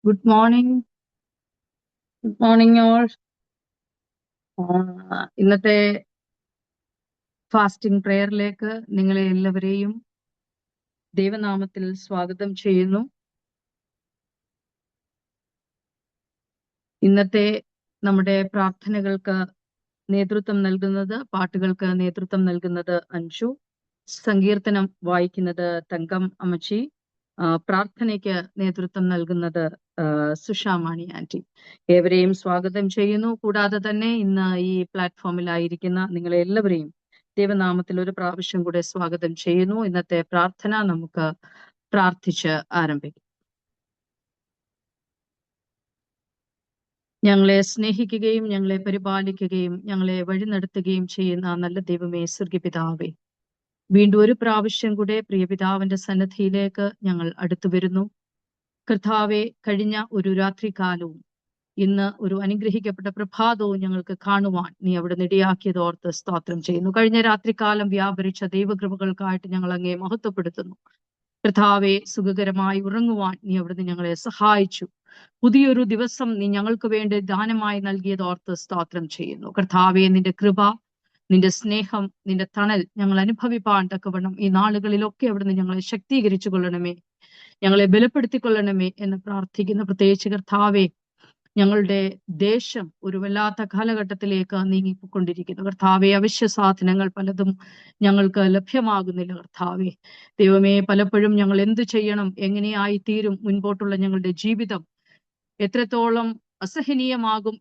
Good morning. Good morning all. ഇന്നത്തെ fasting പ്രേയറിലേക്ക് നിങ്ങളെ എല്ലാവരെയും ദൈവനാമത്തിൽ സ്വാഗതം ചെയ്യുന്നു. ഇന്നത്തെ നമ്മുടെ പ്രാർത്ഥനകൾക്ക് നേതൃത്വം നൽകുന്നത്, പാട്ടുകൾക്ക് നേതൃത്വം നൽകുന്നത് അൻഷു, സങ്കീർത്തനം വായിക്കുന്നത് തങ്കം അമ്മച്ചി, പ്രാർത്ഥനയ്ക്ക് നേതൃത്വം നൽകുന്നത് സുഷാമാണി ആന്റി. ഏവരെയും സ്വാഗതം ചെയ്യുന്നു. കൂടാതെ തന്നെ ഇന്ന് ഈ പ്ലാറ്റ്ഫോമിലായിരിക്കുന്ന നിങ്ങളെ എല്ലാവരെയും ദൈവനാമത്തിൽ ഒരു പ്രാവശ്യം കൂടെ സ്വാഗതം ചെയ്യുന്നു. ഇന്നത്തെ പ്രാർത്ഥന നമുക്ക് പ്രാർത്ഥിച്ച് ആരംഭിക്കാം. ഞങ്ങളെ സ്നേഹിക്കുകയും ഞങ്ങളെ പരിപാലിക്കുകയും ഞങ്ങളെ വഴി നടത്തുകയും ചെയ്യുന്ന നല്ല ദൈവമേ, സ്വർഗ്ഗപിതാവേ, വീണ്ടും ഒരു പ്രാവശ്യം കൂടെ പ്രിയപിതാവിന്റെ സന്നിധിയിലേക്ക് ഞങ്ങൾ അടുത്തു വരുന്നു. കർത്താവെ, കഴിഞ്ഞ ഒരു രാത്രികാലവും ഇന്ന് ഒരു അനുഗ്രഹിക്കപ്പെട്ട പ്രഭാതവും ഞങ്ങൾക്ക് കാണുവാൻ നീ അവിടെ ഇടയാക്കിയത് ഓർത്ത് സ്തോത്രം ചെയ്യുന്നു. കഴിഞ്ഞ രാത്രികാലം വ്യാപരിച്ച ദൈവകൃപകൾക്കായിട്ട് ഞങ്ങൾ അങ്ങേ മഹത്വപ്പെടുത്തുന്നു. കർത്താവെ, സുഖകരമായി ഉറങ്ങുവാൻ നീ അവിടുന്ന് ഞങ്ങളെ സഹായിച്ചു. പുതിയൊരു ദിവസം നീ ഞങ്ങൾക്ക് വേണ്ടി ദാനമായി നൽകിയത് ഓർത്ത് സ്തോത്രം ചെയ്യുന്നു. കർത്താവെ, നിന്റെ കൃപ, നിന്റെ സ്നേഹം, നിന്റെ തണൽ ഞങ്ങൾ അനുഭവിപ്പാൻ തക്കവണ്ണം ഈ നാളുകളിലൊക്കെ അവിടുന്ന് ഞങ്ങളെ ശക്തീകരിച്ചു കൊള്ളണമേ, ഞങ്ങളെ ബലപ്പെടുത്തിക്കൊള്ളണമേ എന്ന് പ്രാർത്ഥിക്കുന്നു. പ്രത്യേകിച്ച് കർത്താവെ, ഞങ്ങളുടെ ദേശം ഒരു വല്ലാത്ത കാലഘട്ടത്തിലേക്ക് നീങ്ങിക്കൊണ്ടിരിക്കുന്നു. കർത്താവെ, അവശ്യ സാധനങ്ങൾ പലതും ഞങ്ങൾക്ക് ലഭ്യമാകുന്നില്ല. കർത്താവെ ദൈവമേ, പലപ്പോഴും ഞങ്ങൾ എന്ത് ചെയ്യണം, എങ്ങനെയായി തീരും മുൻപോട്ടുള്ള ഞങ്ങളുടെ ജീവിതം, എത്രത്തോളം അസഹനീയമാകും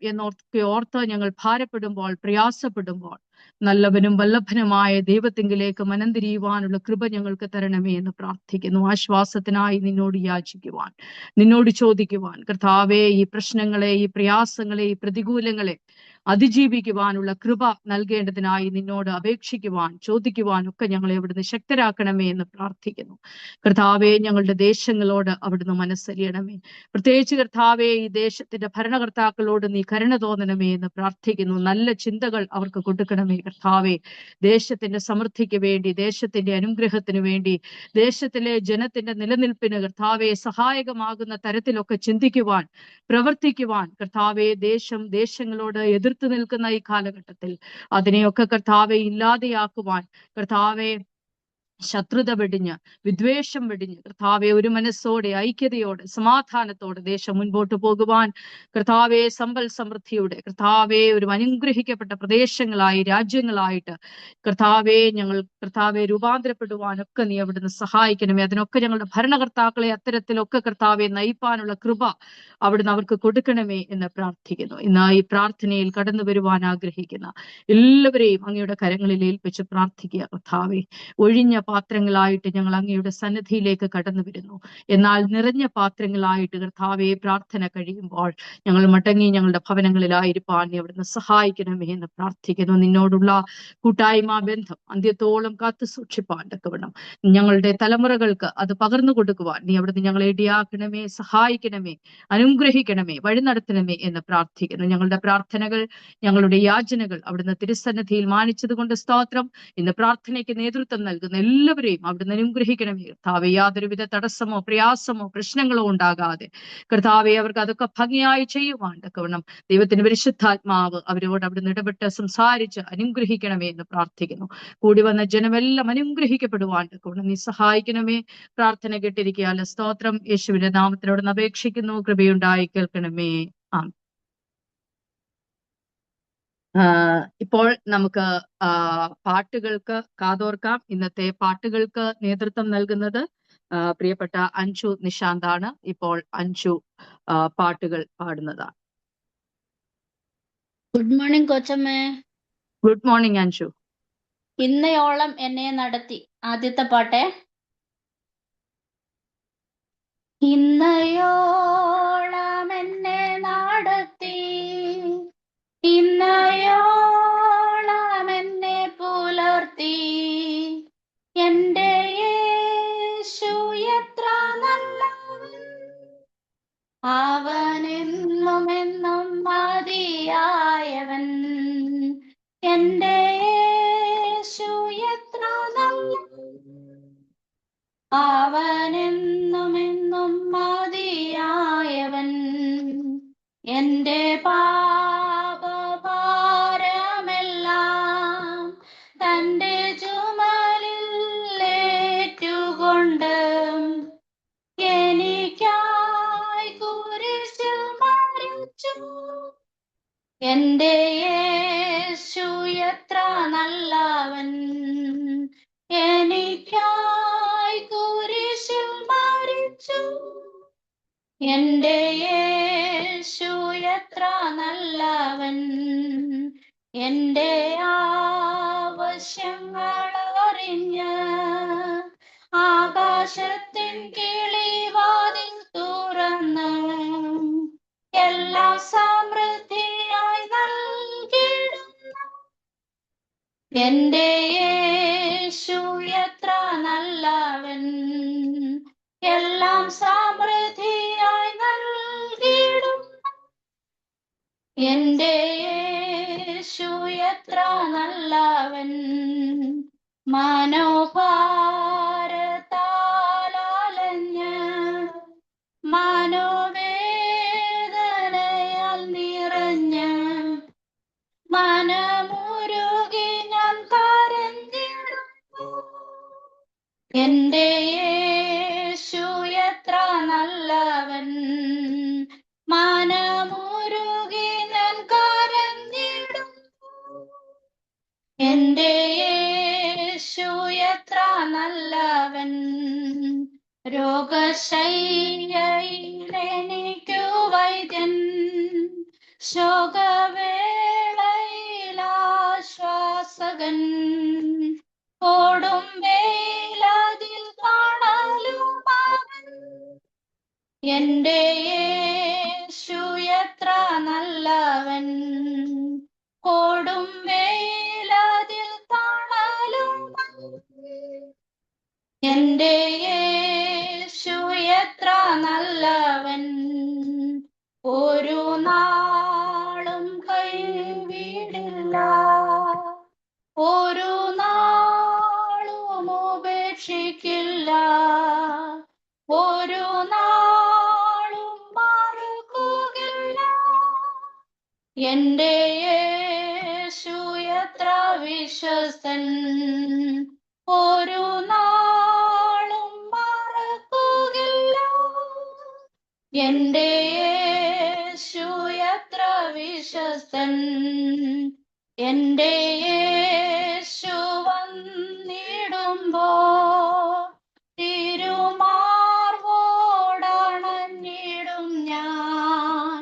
ഓർത്ത് ഞങ്ങൾ ഭാരപ്പെടുമ്പോൾ, പ്രയാസപ്പെടുമ്പോൾ, നല്ലവനും വല്ലഭനുമായ ദൈവത്തിങ്കിലേക്ക് മനം തിരിയുവാനുള്ള കൃപ ഞങ്ങൾക്ക് തരണമേ എന്ന് പ്രാർത്ഥിക്കുന്നു. ആശ്വാസത്തിനായി നിന്നോട് യാചിക്കുവാൻ, നിന്നോട് ചോദിക്കുവാൻ, കർത്താവെ, ഈ പ്രശ്നങ്ങളെ, ഈ പ്രയാസങ്ങളെ, ഈ പ്രതികൂലങ്ങളെ അതിജീവിക്കുവാനുള്ള കൃപ നൽകേണ്ടതിനായി നിന്നോട് അപേക്ഷിക്കുവാൻ, ചോദിക്കുവാൻ ഒക്കെ ഞങ്ങളെ അവിടുന്ന് ശക്തരാക്കണമേ എന്ന് പ്രാർത്ഥിക്കുന്നു. കർത്താവെ, ഞങ്ങളുടെ ദേശങ്ങളോട് അവിടുന്ന് മനസ്സരിയണമേ. പ്രത്യേകിച്ച് കർത്താവെ, ഈ ദേശത്തിന്റെ ഭരണകർത്താക്കളോട് നീ കരുണ തോന്നണമേ എന്ന് പ്രാർത്ഥിക്കുന്നു. നല്ല ചിന്തകൾ അവർക്ക് കൊടുക്കണമേ കർത്താവെ. ദേശത്തിന്റെ സമൃദ്ധിക്ക് വേണ്ടി, ദേശത്തിന്റെ അനുഗ്രഹത്തിന് വേണ്ടി, ദേശത്തിലെ ജനത്തിന്റെ നിലനിൽപ്പിന് കർത്താവെ സഹായകമാകുന്ന തരത്തിലൊക്കെ ചിന്തിക്കുവാൻ, പ്രവർത്തിക്കുവാൻ കർത്താവെ, ദേശങ്ങളോട് എതിർത്ത് നിൽക്കുന്ന ഈ കാലഘട്ടത്തിൽ അതിനെയൊക്കെ കർത്താവെ ഇല്ലാതെയാക്കുവാൻ, കർത്താവെ ശത്രുത വെടിഞ്ഞ്, വിദ്വേഷം വെടിഞ്ഞ്, കർത്താവെ ഒരു മനസ്സോടെ, ഐക്യതയോടെ, സമാധാനത്തോടെ ദേശം മുൻപോട്ട് പോകുവാൻ, കർത്താവെ സമ്പൽ സമൃദ്ധിയുടെ, കർത്താവെ ഒരു അനുഗ്രഹിക്കപ്പെട്ട പ്രദേശങ്ങളായി, രാജ്യങ്ങളായിട്ട് കർത്താവെ രൂപാന്തരപ്പെടുവാനൊക്കെ നീ അവിടുന്ന് സഹായിക്കണമേ. അതിനൊക്കെ ഞങ്ങളുടെ ഭരണകർത്താക്കളെ അത്തരത്തിലൊക്കെ കർത്താവെ നയിപ്പാനുള്ള കൃപ അവിടുന്ന് അവർക്ക് കൊടുക്കണമേ എന്ന് പ്രാർത്ഥിക്കുന്നു. ഇന്ന് ഈ പ്രാർത്ഥനയിൽ കടന്നു വരുവാൻ ആഗ്രഹിക്കുന്ന എല്ലാവരെയും അങ്ങയുടെ കരങ്ങളിൽ ഏൽപ്പിച്ച് പ്രാർത്ഥിക്കുക. കർത്താവെ, ഒഴിഞ്ഞ പാത്രങ്ങളായിട്ട് ഞങ്ങൾ അങ്ങയുടെ സന്നിധിയിലേക്ക് കടന്നു വരുന്നു. എന്നാൽ നിറഞ്ഞ പാത്രങ്ങളായിട്ട് കർത്താവെ പ്രാർത്ഥന കഴിയുമ്പോൾ ഞങ്ങൾ മടങ്ങി ഞങ്ങളുടെ ഭവനങ്ങളിലായിരിക്കാൻ നീ അവിടുന്ന് സഹായിക്കണമേ എന്ന് പ്രാർത്ഥിക്കുന്നു. നിന്നോടുള്ള കൂട്ടായ്മ ബന്ധം അന്ത്യത്തോളം കാത്തു സൂക്ഷിപ്പാൻ തക്കവണ്ണം ഞങ്ങളുടെ തലമുറകൾക്ക് അത് പകർന്നു കൊടുക്കുവാൻ നീ അവിടുന്ന് ഞങ്ങളെ ഇടയാക്കണമേ, സഹായിക്കണമേ, അനുഗ്രഹിക്കണമേ, വഴി നടത്തണമേ എന്ന് പ്രാർത്ഥിക്കുന്നു. ഞങ്ങളുടെ പ്രാർത്ഥനകൾ, ഞങ്ങളുടെ യാചനകൾ അവിടുന്ന് തിരുസന്നിധിയിൽ മാനിച്ചത് കൊണ്ട് സ്തോത്രം. ഇന്ന് പ്രാർത്ഥനയ്ക്ക് നേതൃത്വം നൽകുന്ന എല്ലാവരെയും അവിടുന്ന് അനുഗ്രഹിക്കണമേ കർത്താവെ. യാതൊരുവിധ തടസ്സമോ പ്രയാസമോ പ്രശ്നങ്ങളോ ഉണ്ടാകാതെ കർത്താവെ അവർക്ക് അതൊക്കെ ഭംഗിയായി ചെയ്യുവാൻ തക്കവണ്ണം ദൈവത്തിന്റെ പരിശുദ്ധാത്മാവ് അവരോട് അവിടുന്ന് ഇടപെട്ട് സംസാരിച്ച് അനുഗ്രഹിക്കണമേ എന്ന് പ്രാർത്ഥിക്കുന്നു. കൂടി വന്ന ജനമെല്ലാം അനുഗ്രഹിക്കപ്പെടുവാൻ തക്കവണ്ണം നീ സഹായിക്കണമേ. പ്രാർത്ഥന കേട്ടിരിക്കാൽ സ്തോത്രം. യേശുവിന്റെ നാമത്തിനോട് അപേക്ഷിക്കുന്നു, കൃപയുണ്ടായി കേൾക്കണമേ. ഇപ്പോൾ നമുക്ക് പാട്ടുകൾക്ക് കാതോർക്കാം. ഇന്നത്തെ പാട്ടുകൾക്ക് നേതൃത്വം നൽകുന്നത് പ്രിയപ്പെട്ട അൻഷു നിശാന്താണ്. ഇപ്പോൾ അൻഷു പാട്ടുകൾ പാടുന്നതാണ്. ഗുഡ് മോർണിംഗ് കൊച്ചമ്മേ. Good morning Anshu. ഇന്നയോളം എന്നെ നടത്തി. ആദ്യത്തെ പാട്ടെ. ഇന്നയോളം എന്നെ നടത്തി, ഇന്നയോളം എന്നെ പുലർത്തി, എന്റെ യേശു എത്ര നല്ലവൻ, അവനെന്നും എന്നും മതിയായവൻ. എന്റെ യേശു എത്ര നല്ലവൻ, അവനെന്നും എന്നും മതിയായവൻ. എന്റെ പാപഭാരമെല്ലാം തന്റെ ചുമലിൽ ഏറ്റുകൊണ്ട് എനിക്കായി കുരിശിൽ മരിച്ചു. എന്റെ യേശു എത്ര നല്ലവൻ, എനിക്കായി കുരിശിൽ മരിച്ചു. എന്റെ യേശു എത്ര നല്ലവൻ, എന്റെ ആവശ്യങ്ങൾ അറിഞ്ഞ് ആകാശത്തിൻ കിളിവാതിൽ തുറന്ന് എല്ലാം സമൃദ്ധിയായി നൽകിടുന്ന എന്റെ യേശു എത്ര നല്ലവൻ, എല്ലാം സമൃദ്ധിയായി നൽകിടുന്ന എന്റെ യേശു എത്ര നല്ലവൻ. മനോഭാരത്താലഞ്ഞ് മനോവേദനയാൽ നിറഞ്ഞ് മനമുരുകി ഞാൻ കരഞ്ഞിടുന്നു. എന്റെ യേശു എത്ര നല്ലവൻ, മനമുരുകി ഞാൻ കരഞ്ഞിടുന്നു. എന്റെ യേശു എത്ര നല്ലവൻ. രോഗശയ്യയിൽ എനിക്കു വൈദ്യൻ, ശോകവേളയിൽ ആശ്വാസകൻ, ഓടും വേലതിൽ കാണലും അവൻ. എന്റെ യേശു എത്ര നല്ലവൻ, ഓടും വേലതിൽ കാണലും അവൻ. എന്റെ യേശു എത്ര നല്ലവൻ, ഒരു നാളും കൈവിടില്ല, ഒരു നാളും ഉപേക്ഷിക്കില്ല, ഒരു നാളും മറക്കുകയില്ല. എന്റെ യേശു എത്ര വിശ്വസ്തൻ, ഒരു നാളും മറക്കുകയില്ല. എന്റെ യേശു എത്ര വിശ്വസ്തൻ, എന്റെ യേശു വന്നിടുമ്പോ തിരുമാർവോടണഞ്ഞിടും ഞാൻ.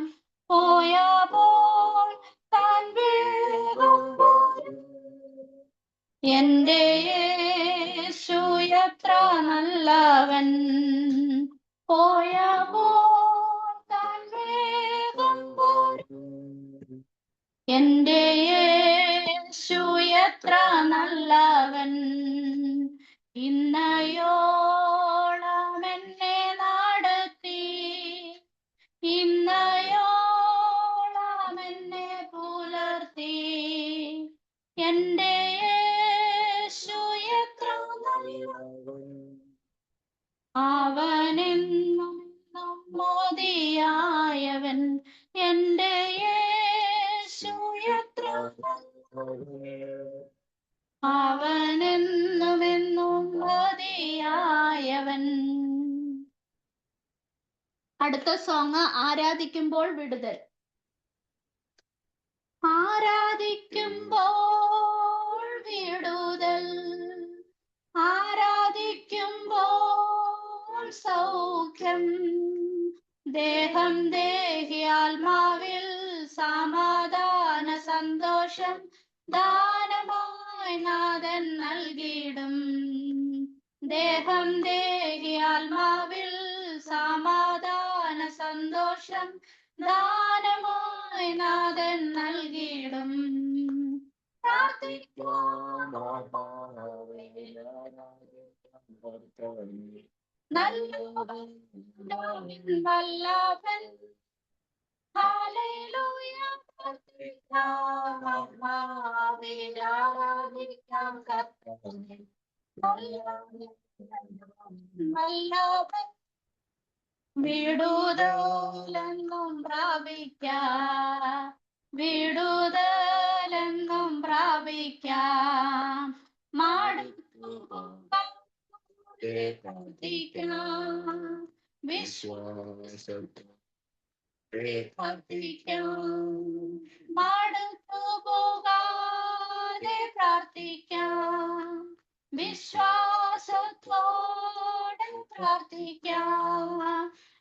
പോയപ്പോൾ താൻ വേഗമ്പോൾ എന്റെ യേശു എത്ര നല്ലവൻ, പോയപ്പോൾ താൻ വേഗമ്പോൾ എന്റെ യേശു എത്ര നല്ലവൻ. ഇന്നയോളം എന്നെ നടത്തി, ഇന്നയോളം എന്നെ പുലർത്തി, എന്റെ യേശു എത്ര നല്ലവൻ. അവനെന്നും മോദിയായവൻ, എന്റെ യേശു എത്ര നല്ലവൻ. അവനെന്നുമെന്നും മോദിയായവൻ. അടുത്ത സോങ് ആരാധിക്കുമ്പോൾ വിടുതൽ. ആരാധിക്കുമ്പോൾ വിടുതൽ, ആരാധിക്കുമ്പോൾ സൗഖ്യം, ദേഹം ദേഹി ആത്മാവിൽ സമാധാന സന്തോഷം ദാനമായി നാഥൻ നൽകിയിടും. ദേഹം ദേഹി ആത്മാവിൽ സമാധാന സന്തോഷം ദാനമായി നാഥൻ നൽകിയിടും. നല്ലവൻ വല്ലഭൻ, ഹല്ലേലൂയ ആരാധിക്കാം കർത്താവിനെ. വല്ലഭൻ വിടുതലെന്നും പ്രാപിക്കാം, വിടുതലെന്നും പ്രാപിക്കാം. മടുത്തു പോകാതെ പ്രാർത്ഥിക്കാം, വിശ്വാസത്തോടെ പ്രാർത്ഥിക്കാം. മടുത്തു പോകാതെ പ്രാർത്ഥിക്കാം, വിശ്വാസത്തോടെ പ്രാർത്ഥിക്കാം.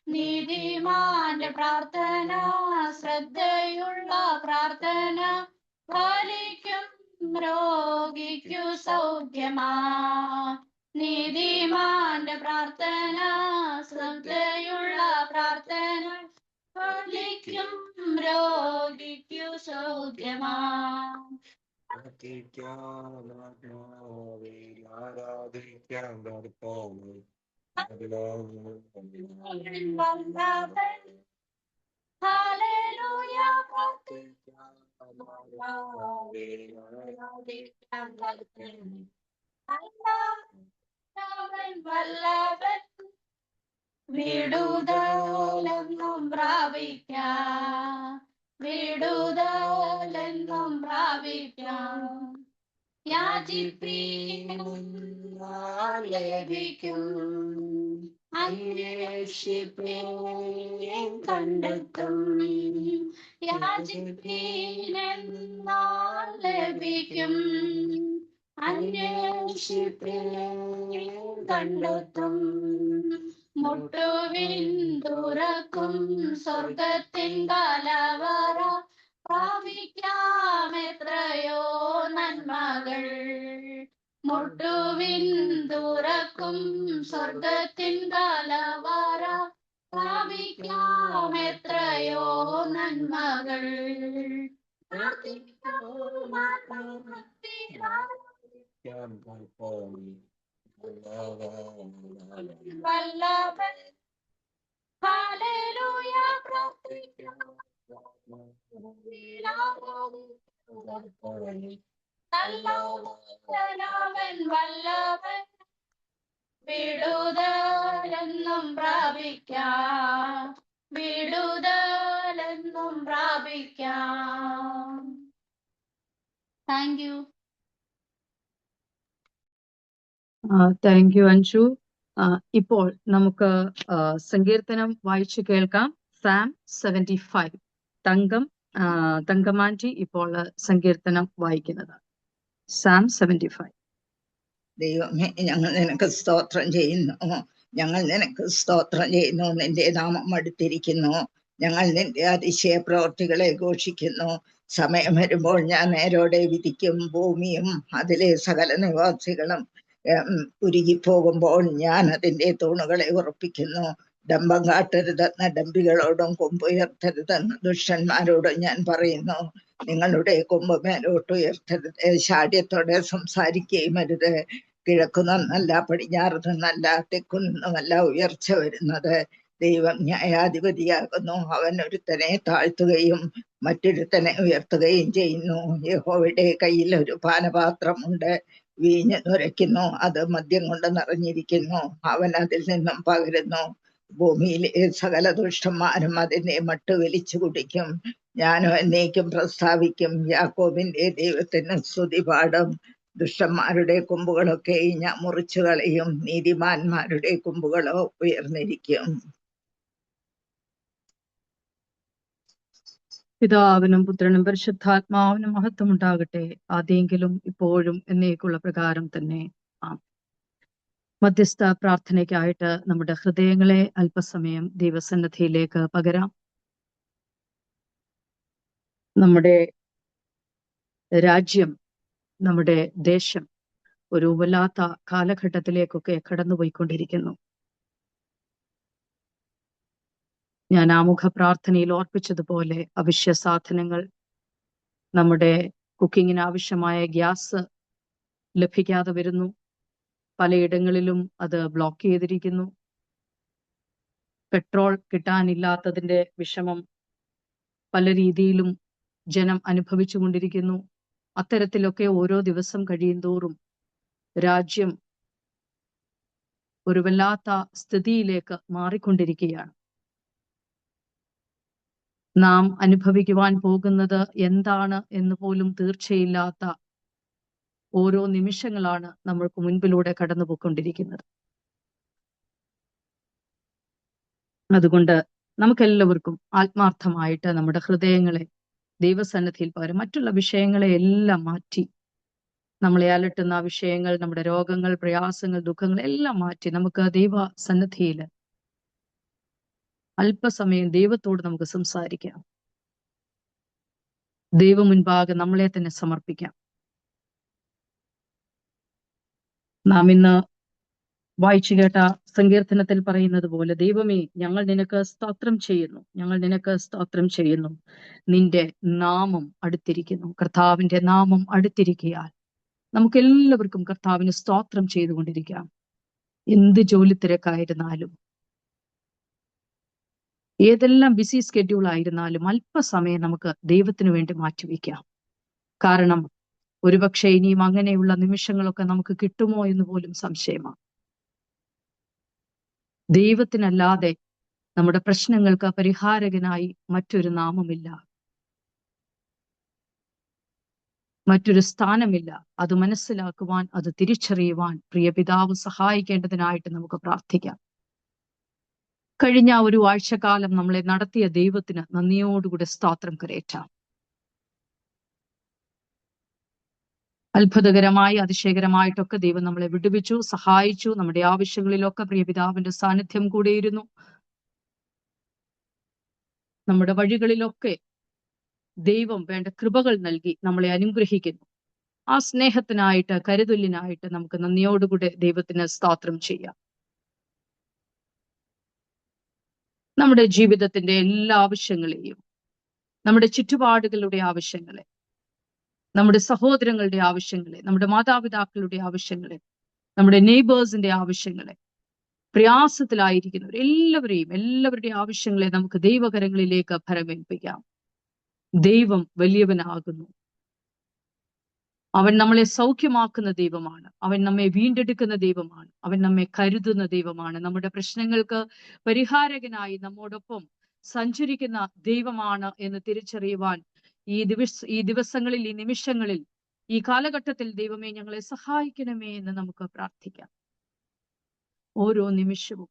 നീതിമാന്റെ പ്രാർത്ഥന, ശ്രദ്ധയുള്ള പ്രാർത്ഥന, ഫലിക്കും രോഗിക്കു സൗഖ്യമാ. നീതിമാന്റെ പ്രാർത്ഥന, ശ്രദ്ധയുള്ള പ്രാർത്ഥന, ഫലിക്കും രോഗിക്കു സൗഖ്യമാ. ആരാധിക്കാം കർത്താവേ. വല്ലഭൻ ഹല്ലേലൂയ പ്രാർത്ഥിക്കാം, ആരാധിക്കാം കർത്താവേ. വല്ലഭൻ വിടുതലെന്നും പ്രാപിക്കാം, വിടുതലെന്നും പ്രാപിക്കാം. യാചിപ്പീൻ ലഭിക്കും, അന്വേഷിപ്പീൻ കണ്ടെത്തും. യാചിപ്പീൻ ലഭിക്കും, അന്വേഷിപ്പീൻ കണ്ടെത്തും. മുട്ടുവിൻ തുറക്കും സ്വർഗത്തിൻ കലവറ, പ്രാപിക്കാം എത്രയോ നന്മകൾ. മുട്ടുവിൻ തുറക്കും സ്വർഗത്തിൻ കലവറ, പ്രാപിക്കാം എത്രയോ നന്മകൾ. വല്ലഭൻ ഹല്ലേലൂയ പ്രാർത്ഥിക്കാം, നല്ലവൻ വല്ലഭൻ വിടുതലെന്നും പ്രാപിക്കാം, വിടുതലെന്നും പ്രാപിക്കാം. Thank you. Thank you Anju. ഇപ്പോൾ നമുക്ക് സങ്കീർത്തനം വായിച്ചു കേൾക്കാം. സാം 75. തങ്കമാൻറ്റി ഇപ്പോൾ സങ്കീർത്തനം വായിക്കുന്നത്. സാം 75. ദൈവമേ, ഞങ്ങൾ നിനക്ക് സ്തോത്രം ചെയ്യുന്നു, ഞങ്ങൾ നിനക്ക് സ്തോത്രം ചെയ്യുന്നു. നിന്റെ നാമം അടുത്തിരിക്കുന്നു, ഞങ്ങൾ നിന്റെ അതിശയ പ്രവർത്തികളെ ഘോഷിക്കുന്നു. സമയം വരുമ്പോൾ ഞാൻ നേരോടെ വിധിക്കും, ഭൂമിയും അതിലെ സകല നിവാസികളും ഉരുകിപ്പോകുമ്പോൾ ഞാൻ അതിന്റെ തൂണുകളെ ഉറപ്പിക്കുന്നു. ഡംബം കാട്ടരുതെന്ന് ഡംബികളോടും കൊമ്പുയർത്തരുതെന്ന് ദുഷ്ടന്മാരോടും ഞാൻ പറയുന്നു. നിങ്ങളുടെ കൊമ്പ് മേലോട്ട് ഉയർത്തരുത്, ശാഠ്യത്തോടെ സംസാരിക്കുകയും അരുത്. കിഴക്കുനിന്നല്ല, പടിഞ്ഞാറ് നിന്നല്ല, തെക്കുനിന്നുമല്ല ഉയർച്ച വരുന്നത്. ദൈവം ന്യായാധിപതിയാകുന്നു, അവൻ ഒരുത്തനെ താഴ്ത്തുകയും മറ്റൊരുത്തനെ ഉയർത്തുകയും ചെയ്യുന്നു. യഹോവയുടെ കയ്യിൽ ഒരു പാനപാത്രമുണ്ട്, വീഞ്ഞ് നുരയ്ക്കുന്നു, അത് മദ്യം കൊണ്ട് നിറഞ്ഞിരിക്കുന്നു, അവൻ അതിൽ നിന്നും പകരുന്നു. ഭൂമിയിലെ സകല ദുഷ്ടന്മാരും അതിനെ മട്ട് വലിച്ചു കുടിക്കും. ഞാനും എന്നേക്കും പ്രസ്താവിക്കും, യാക്കോബിന്റെ ദൈവത്തിന് സ്തുതി പാടും. ദുഷ്ടന്മാരുടെ കൊമ്പുകളൊക്കെ ഞാൻ മുറിച്ചു കളയും, നീതിമാന്മാരുടെ കൊമ്പുകളോ ഉയർന്നിരിക്കും. പിതാവിനും പുത്രനും പരിശുദ്ധാത്മാവിനും മഹത്വം ഉണ്ടാകട്ടെ, ആദ്യെങ്കിലും ഇപ്പോഴും എന്നേക്കുള്ള പ്രകാരം തന്നെ. മധ്യസ്ഥ പ്രാർത്ഥനയ്ക്കായിട്ട് നമ്മുടെ ഹൃദയങ്ങളെ അല്പസമയം ദൈവസന്നിധിയിലേക്ക് പകരാം. നമ്മുടെ രാജ്യം, നമ്മുടെ ദേശം ഒരു വല്ലാത്ത കാലഘട്ടത്തിലേക്കൊക്കെ കടന്നുപോയിക്കൊണ്ടിരിക്കുന്നു. ഞാൻ ആമുഖ പ്രാർത്ഥനയിൽ ഓർപ്പിച്ചതുപോലെ അവശ്യ സാധനങ്ങൾ, നമ്മുടെ കുക്കിങ്ങിന് ആവശ്യമായ ഗ്യാസ് ലഭിക്കാതെ വരുന്നു. പലയിടങ്ങളിലും അത് ബ്ലോക്ക് ചെയ്തിരിക്കുന്നു. പെട്രോൾ കിട്ടാനില്ലാത്തതിന്റെ വിഷമം പല രീതിയിലും ജനം അനുഭവിച്ചുകൊണ്ടിരിക്കുന്നു. അത്തരത്തിലൊക്കെ ഓരോ ദിവസം കഴിയുന്തോറും രാജ്യം ഒരു വല്ലാത്ത സ്ഥിതിയിലേക്ക് മാറിക്കൊണ്ടിരിക്കുകയാണ്. നാം അനുഭവിക്കുവാൻ പോകുന്നത് എന്താണ് എന്ന് പോലും തീർച്ചയില്ലാത്ത ഓരോ നിമിഷങ്ങളാണ് നമ്മൾക്ക് മുൻപിലൂടെ കടന്നുപോയിക്കൊണ്ടിരിക്കുന്നത്. അതുകൊണ്ട് നമുക്കെല്ലാവർക്കും ആത്മാർത്ഥമായിട്ട് നമ്മുടെ ഹൃദയങ്ങളെ ദൈവസന്നിധിയിൽ പകരം മറ്റുള്ള വിഷയങ്ങളെ എല്ലാം മാറ്റി, നമ്മളെ അലട്ടുന്ന വിഷയങ്ങൾ, നമ്മുടെ രോഗങ്ങൾ, പ്രയാസങ്ങൾ, ദുഃഖങ്ങൾ എല്ലാം മാറ്റി നമുക്ക് ദൈവ സന്നിധിയിൽ അല്പസമയം ദൈവത്തോട് നമുക്ക് സംസാരിക്കാം. ദൈവം മുൻപാകെ നമ്മളെ തന്നെ സമർപ്പിക്കാം. നാം ഇന്ന് വായിച്ചു കേട്ട സങ്കീർത്തനത്തിൽ പറയുന്നത് പോലെ, ദൈവമേ, ഞങ്ങൾ നിനക്ക് സ്തോത്രം ചെയ്യുന്നു, ഞങ്ങൾ നിനക്ക് സ്തോത്രം ചെയ്യുന്നു. നിന്റെ നാമം അടുത്തിരിക്കുന്നു. കർത്താവിന്റെ നാമം അടുത്തിരിക്കയാൽ നമുക്ക് എല്ലാവർക്കും കർത്താവിന് സ്തോത്രം ചെയ്തുകൊണ്ടിരിക്കാം. എന്ത് ജോലി തിരക്കായിരുന്നാലും, ഏതെല്ലാം ബിസി സ്കെഡ്യൂൾ ആയിരുന്നാലും അല്പസമയം നമുക്ക് ദൈവത്തിന് വേണ്ടി മാറ്റിവെക്കാം. കാരണം ഒരുപക്ഷെ ഇനിയും അങ്ങനെയുള്ള നിമിഷങ്ങളൊക്കെ നമുക്ക് കിട്ടുമോ എന്ന് പോലും സംശയമാണ്. ദൈവത്തിനല്ലാതെ നമ്മുടെ പ്രശ്നങ്ങൾക്ക് പരിഹാരകനായി മറ്റൊരു നാമമില്ല, മറ്റൊരു സ്ഥാനമില്ല. അത് മനസ്സിലാക്കുവാൻ, അത് തിരിച്ചറിയുവാൻ പ്രിയ പിതാവ് സഹായിക്കേണ്ടതിനായിട്ട് നമുക്ക് പ്രാർത്ഥിക്കാം. കഴിഞ്ഞ ഒരു ആഴ്ചക്കാലം നമ്മളെ നടത്തിയ ദൈവത്തിന് നന്ദിയോടുകൂടെ സ്തോത്രം കരേറ്റാം. അത്ഭുതകരമായി, അതിശയകരമായിട്ടൊക്കെ ദൈവം നമ്മളെ വിടുവിച്ചു, സഹായിച്ചു. നമ്മുടെ ആവശ്യങ്ങളിലൊക്കെ പ്രിയ പിതാവിന്റെ സാന്നിധ്യം കൂടെയിരുന്നു. നമ്മുടെ വഴികളിലൊക്കെ ദൈവം വേണ്ട കൃപകൾ നൽകി നമ്മളെ അനുഗ്രഹിക്കുന്നു. ആ സ്നേഹത്തിനായിട്ട്, കരുതലിനായിട്ട് നമുക്ക് നന്ദിയോടുകൂടെ ദൈവത്തിന് സ്തോത്രം ചെയ്യാം. നമ്മുടെ ജീവിതത്തിന്റെ എല്ലാ ആവശ്യങ്ങളെയും, നമ്മുടെ ചുറ്റുപാടുകളുടെ ആവശ്യങ്ങളെ, നമ്മുടെ സഹോദരങ്ങളുടെ ആവശ്യങ്ങളെ, നമ്മുടെ മാതാപിതാക്കളുടെ ആവശ്യങ്ങളെ, നമ്മുടെ നെയ്ബേഴ്സിന്റെ ആവശ്യങ്ങളെ, പ്രയാസത്തിലായിരിക്കുന്നവർ എല്ലാവരുടെയും ആവശ്യങ്ങളെ നമുക്ക് ദൈവകരങ്ങളിലേക്ക് ഫലമേൽപ്പിക്കാം. ദൈവം വലിയവനാകുന്നു. അവൻ നമ്മളെ സൗഖ്യമാക്കുന്ന ദൈവമാണ്. അവൻ നമ്മെ വീണ്ടെടുക്കുന്ന ദൈവമാണ്. അവൻ നമ്മെ കരുതുന്ന ദൈവമാണ്. നമ്മുടെ പ്രശ്നങ്ങൾക്ക് പരിഹാരകനായി നമ്മോടൊപ്പം സഞ്ചരിക്കുന്ന ദൈവമാണ് എന്ന് തിരിച്ചറിയുവാൻ ഈ ദിവസങ്ങളിൽ, ഈ നിമിഷങ്ങളിൽ, ഈ കാലഘട്ടത്തിൽ ദൈവമേ ഞങ്ങളെ സഹായിക്കണമേ എന്ന് നമുക്ക് പ്രാർത്ഥിക്കാം. ഓരോ നിമിഷവും,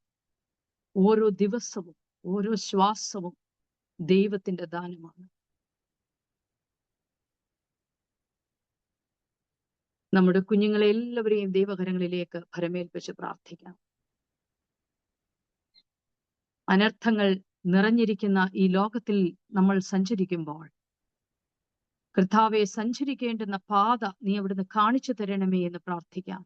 ഓരോ ദിവസവും, ഓരോ ശ്വാസവും ദൈവത്തിന്റെ ദാനമാണ്. നമ്മുടെ കുഞ്ഞുങ്ങളെ എല്ലാവരെയും ദൈവകരങ്ങളിലേക്ക് ഭരമേൽപ്പിച്ച് പ്രാർത്ഥിക്കാം. അനർത്ഥങ്ങൾ നിറഞ്ഞിരിക്കുന്ന ഈ ലോകത്തിൽ നമ്മൾ സഞ്ചരിക്കുമ്പോൾ, കർത്താവെ, സഞ്ചരിക്കേണ്ടുന്ന പാത നീ അവിടുന്ന് കാണിച്ചു തരണമേ എന്ന് പ്രാർത്ഥിക്കാം.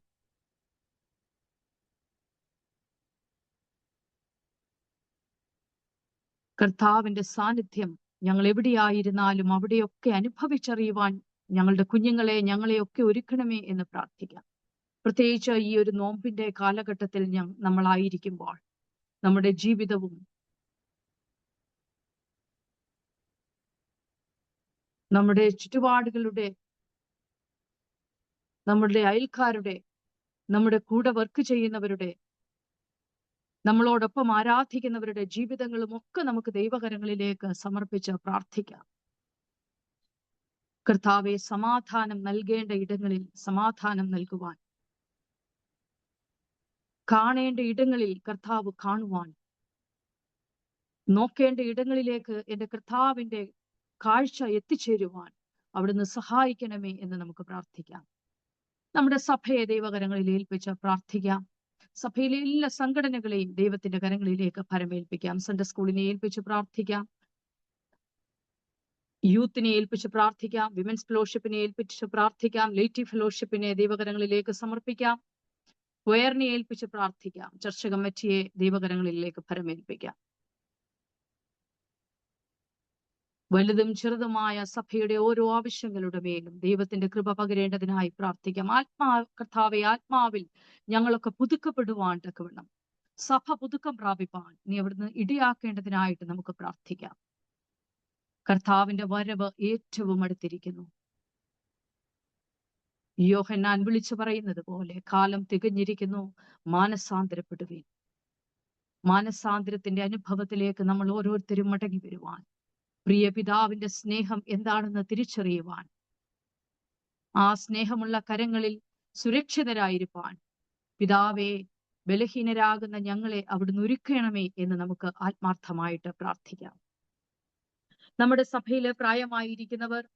കർത്താവിന്റെ സാന്നിധ്യം ഞങ്ങൾ എവിടെയായിരുന്നാലും അവിടെയൊക്കെ അനുഭവിച്ചറിയുവാൻ ഞങ്ങളുടെ കുഞ്ഞുങ്ങളെ, ഞങ്ങളെയൊക്കെ ഒരുക്കണമേ എന്ന് പ്രാർത്ഥിക്കാം. പ്രത്യേകിച്ച് ഈ ഒരു നോമ്പിന്റെ കാലഘട്ടത്തിൽ നമ്മളായിരിക്കുമ്പോൾ നമ്മുടെ ജീവിതവും, നമ്മുടെ ചുറ്റുപാടുകളുടെ, നമ്മുടെ അയൽക്കാരുടെ, നമ്മുടെ കൂടെ വർക്ക് ചെയ്യുന്നവരുടെ, നമ്മളോടൊപ്പം ആരാധിക്കുന്നവരുടെ ജീവിതങ്ങളും ഒക്കെ നമുക്ക് ദൈവകരങ്ങളിലേക്ക് സമർപ്പിച്ച് പ്രാർത്ഥിക്കാം. കർത്താവെ, സമാധാനം നൽകേണ്ട ഇടങ്ങളിൽ സമാധാനം നൽകുവാൻ, കാണേണ്ട ഇടങ്ങളിൽ കർത്താവ് കാണുവാൻ, നോക്കേണ്ട ഇടങ്ങളിലേക്ക് എന്റെ കർത്താവിന്റെ കാഴ്ച എത്തിച്ചേരുവാൻ അവിടുന്ന് സഹായിക്കണമേ എന്ന് നമുക്ക് പ്രാർത്ഥിക്കാം. നമ്മുടെ സഭയെ ദൈവകരങ്ങളിൽ ഏൽപ്പിച്ച് പ്രാർത്ഥിക്കാം. സഭയിലെ എല്ലാ സംഘടനകളെയും ദൈവത്തിന്റെ കരങ്ങളിലേക്ക് ഫലമേൽപ്പിക്കാം. സൺഡേ സ്കൂളിനെ ഏൽപ്പിച്ച് പ്രാർത്ഥിക്കാം, യൂത്തിനെ ഏൽപ്പിച്ച് പ്രാർത്ഥിക്കാം, വിമൻസ് ഫെലോഷിപ്പിനെ ഏൽപ്പിച്ച് പ്രാർത്ഥിക്കാം, ലേറ്റി ഫെലോഷിപ്പിനെ ദൈവകരങ്ങളിലേക്ക് സമർപ്പിക്കാം, ക്വയറിനെ ഏൽപ്പിച്ച് പ്രാർത്ഥിക്കാം, ചർച്ച കമ്മിറ്റിയെ ദൈവകരങ്ങളിലേക്ക് ഫലമേൽപ്പിക്കാം. വലുതും ചെറുതുമായ സഭയുടെ ഓരോ ആവശ്യങ്ങളുടെ മേലും ദൈവത്തിന്റെ കൃപ പകരേണ്ടതിനായി പ്രാർത്ഥിക്കാം. കർത്താവെ, ആത്മാവിൽ ഞങ്ങളൊക്കെ പുതുക്കപ്പെടുവാൻ തക്കവണ്ണം, സഭ പുതുക്കം പ്രാപിപ്പാൻ നീ അവിടുന്ന് ഇടയാക്കേണ്ടതിനായിട്ട് നമുക്ക് പ്രാർത്ഥിക്കാം. കർത്താവിന്റെ വരവ് ഏറ്റവും അടുത്തിരിക്കുന്നു. യോഹന്നാൻ വിളിച്ചു പറയുന്നത് പോലെ, കാലം തികഞ്ഞിരിക്കുന്നു, മാനസാന്തരപ്പെടുവീൻ. മാനസാന്തരത്തിന്റെ അനുഭവത്തിലേക്ക് നമ്മൾ ഓരോരുത്തരും മടങ്ങി വരുവാൻ പ്രിയ പിതാവിന്റെ സ്നേഹം എന്താണെന്ന് തിരിച്ചറിയുവാൻ, ആ സ്നേഹമുള്ള കരങ്ങളിൽ സുരക്ഷിതരായിരിക്കാൻ പിതാവേ, ബലഹീനരാകുന്ന ഞങ്ങളെ അവിടുന്ന് ഒരുക്കണമേ എന്ന് നമുക്ക് ആത്മാർത്ഥമായിട്ട് പ്രാർത്ഥിക്കാം. നമ്മുടെ സഭയിലെ പ്രായമായിരിക്കുന്നവർ,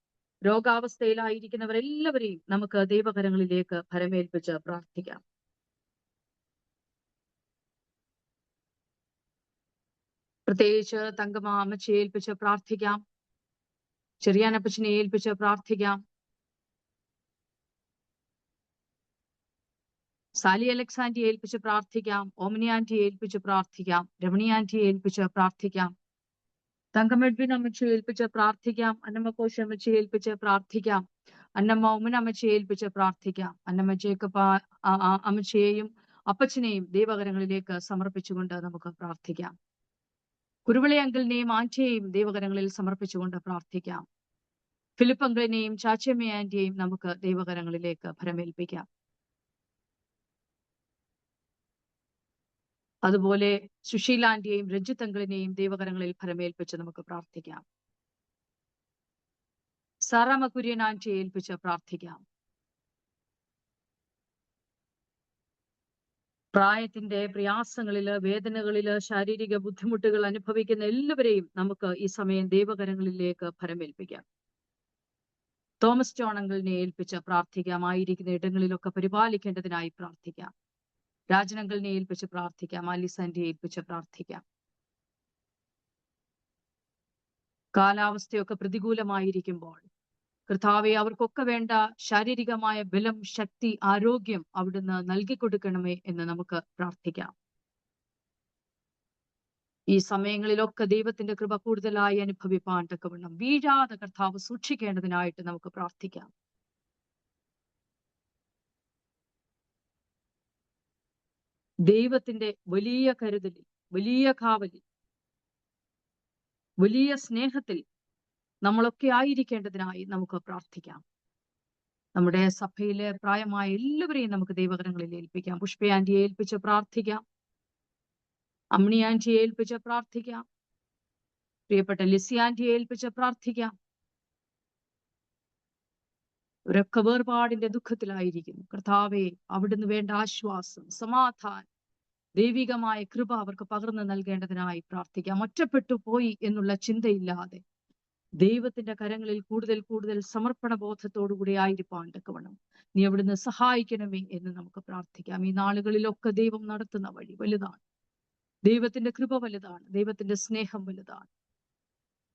രോഗാവസ്ഥയിലായിരിക്കുന്നവർ എല്ലാവരെയും നമുക്ക് ദൈവകരങ്ങളിലേക്ക് ഫലമേൽപ്പിച്ച് പ്രാർത്ഥിക്കാം. പ്രത്യേകിച്ച് തങ്കമ്മ അമ്മച്ചിയെ ഏൽപ്പിച്ച് പ്രാർത്ഥിക്കാം. ചെറിയാനപ്പച്ചനെ ഏൽപ്പിച്ച് പ്രാർത്ഥിക്കാം. സാലി അലക്സാൻഡിയെ ഏൽപ്പിച്ച് പ്രാർത്ഥിക്കാം. ഓമനി ആന്റിയെ ഏൽപ്പിച്ച് പ്രാർത്ഥിക്കാം. രമണി ആന്റിയെ ഏൽപ്പിച്ച് പ്രാർത്ഥിക്കാം. തങ്കമ്മ എഡ്വിൻ അമ്മച്ചിയെ ഏൽപ്പിച്ച് പ്രാർത്ഥിക്കാം. അന്നമ്മ കോശ അമ്മച്ചിയെ ഏൽപ്പിച്ച് പ്രാർത്ഥിക്കാം. അന്നമ്മ ഉമ്മൻ അമ്മച്ചിയെ ഏൽപ്പിച്ച് പ്രാർത്ഥിക്കാം. അന്നമ്മ ജേക്കബ് അമ്മച്ചിയെയും അപ്പച്ചനെയും ദൈവകരങ്ങളിലേക്ക് സമർപ്പിച്ചുകൊണ്ട് നമുക്ക് പ്രാർത്ഥിക്കാം. കുരുവിളി അങ്കിളിനെയും ആന്റിയെയും ദൈവകരങ്ങളിൽ സമർപ്പിച്ചുകൊണ്ട് പ്രാർത്ഥിക്കാം. ഫിലിപ്പ് അങ്കിളിനെയും ചാച്ചമ്മ ആന്റിയെയും നമുക്ക് ദൈവകരങ്ങളിലേക്ക് ഫലമേൽപ്പിക്കാം. അതുപോലെ സുശീല ആന്റിയെയും രഞ്ജിത്ത് അങ്കിളിനെയും ദൈവകരങ്ങളിൽ ഫലമേൽപ്പിച്ച് നമുക്ക് പ്രാർത്ഥിക്കാം. സാറാമ്മ കുര്യൻ ആന്റിയെ ഏൽപ്പിച്ച് പ്രാർത്ഥിക്കാം. പ്രായത്തിന്റെ പ്രയാസങ്ങളില്, വേദനകളില്, ശാരീരിക ബുദ്ധിമുട്ടുകൾ അനുഭവിക്കുന്ന എല്ലാവരെയും നമുക്ക് ഈ സമയം ദൈവകരങ്ങളിലേക്ക് ഫലമേൽപ്പിക്കാം. തോമസ് ജോൺ അങ്കിളിനെ ഏൽപ്പിച്ച് പ്രാർത്ഥിക്കാം. ആയിരിക്കുന്ന ഇടങ്ങളിലൊക്കെ പരിപാലിക്കേണ്ടതിനായി പ്രാർത്ഥിക്കാം. രാജനങ്കിളിനെ ഏൽപ്പിച്ച് പ്രാർത്ഥിക്കാം. ആലിസാന്റിയെ ഏൽപ്പിച്ച് പ്രാർത്ഥിക്കാം. കാലാവസ്ഥയൊക്കെ പ്രതികൂലമായിരിക്കുമ്പോൾ കർത്താവെ, അവർക്കൊക്കെ വേണ്ട ശാരീരികമായ ബലം, ശക്തി, ആരോഗ്യം അവിടുന്ന് നൽകിക്കൊടുക്കണമേ എന്ന് നമുക്ക് പ്രാർത്ഥിക്കാം. ഈ സമയങ്ങളിലൊക്കെ ദൈവത്തിന്റെ കൃപ കൂടുതലായി അനുഭവിപ്പാൻ തക്കവണ്ണം വീഴാതെ കർത്താവ് സൂക്ഷിക്കേണ്ടതിനായിട്ട് നമുക്ക് പ്രാർത്ഥിക്കാം. ദൈവത്തിന്റെ വലിയ കരുതലിൽ, വലിയ കാവലിൽ, വലിയ സ്നേഹത്തിൽ നമ്മളൊക്കെ ആയിരിക്കേണ്ടതിനായി നമുക്ക് പ്രാർത്ഥിക്കാം. നമ്മുടെ സഭയിലെ പ്രായമായ എല്ലാവരെയും നമുക്ക് ദൈവകരങ്ങളിൽ ഏൽപ്പിക്കാം. പുഷ്പ ആന്റിയെ ഏൽപ്പിച്ച് പ്രാർത്ഥിക്കാം. അമ്മിണി ആന്റിയെ ഏൽപ്പിച്ച് പ്രാർത്ഥിക്കാം. പ്രിയപ്പെട്ട ലിസി ആന്റിയെ ഏൽപ്പിച്ച് പ്രാർത്ഥിക്കാം. ഇവരൊക്കെ വേർപാടിന്റെ ദുഃഖത്തിലായിരിക്കുന്നു. കർത്താവെ, അവിടുന്ന് വേണ്ട ആശ്വാസം, സമാധാനം, ദൈവികമായ കൃപ അവർക്ക് പകർന്നു നൽകേണ്ടതിനായി പ്രാർത്ഥിക്കാം. ഒറ്റപ്പെട്ടു പോയി എന്നുള്ള ചിന്തയില്ലാതെ ദൈവത്തിന്റെ കരങ്ങളിൽ കൂടുതൽ കൂടുതൽ സമർപ്പണ ബോധത്തോടുകൂടി ആയിരിക്കാൻ തക്കവണ്ണം നീ അവിടുന്ന് സഹായിക്കണമേ എന്ന് നമുക്ക് പ്രാർത്ഥിക്കാം. ഈ നാളുകളിലൊക്കെ ദൈവം നടത്തുന്ന വഴി വലുതാണ്. ദൈവത്തിന്റെ കൃപ വലുതാണ്. ദൈവത്തിന്റെ സ്നേഹം വലുതാണ്.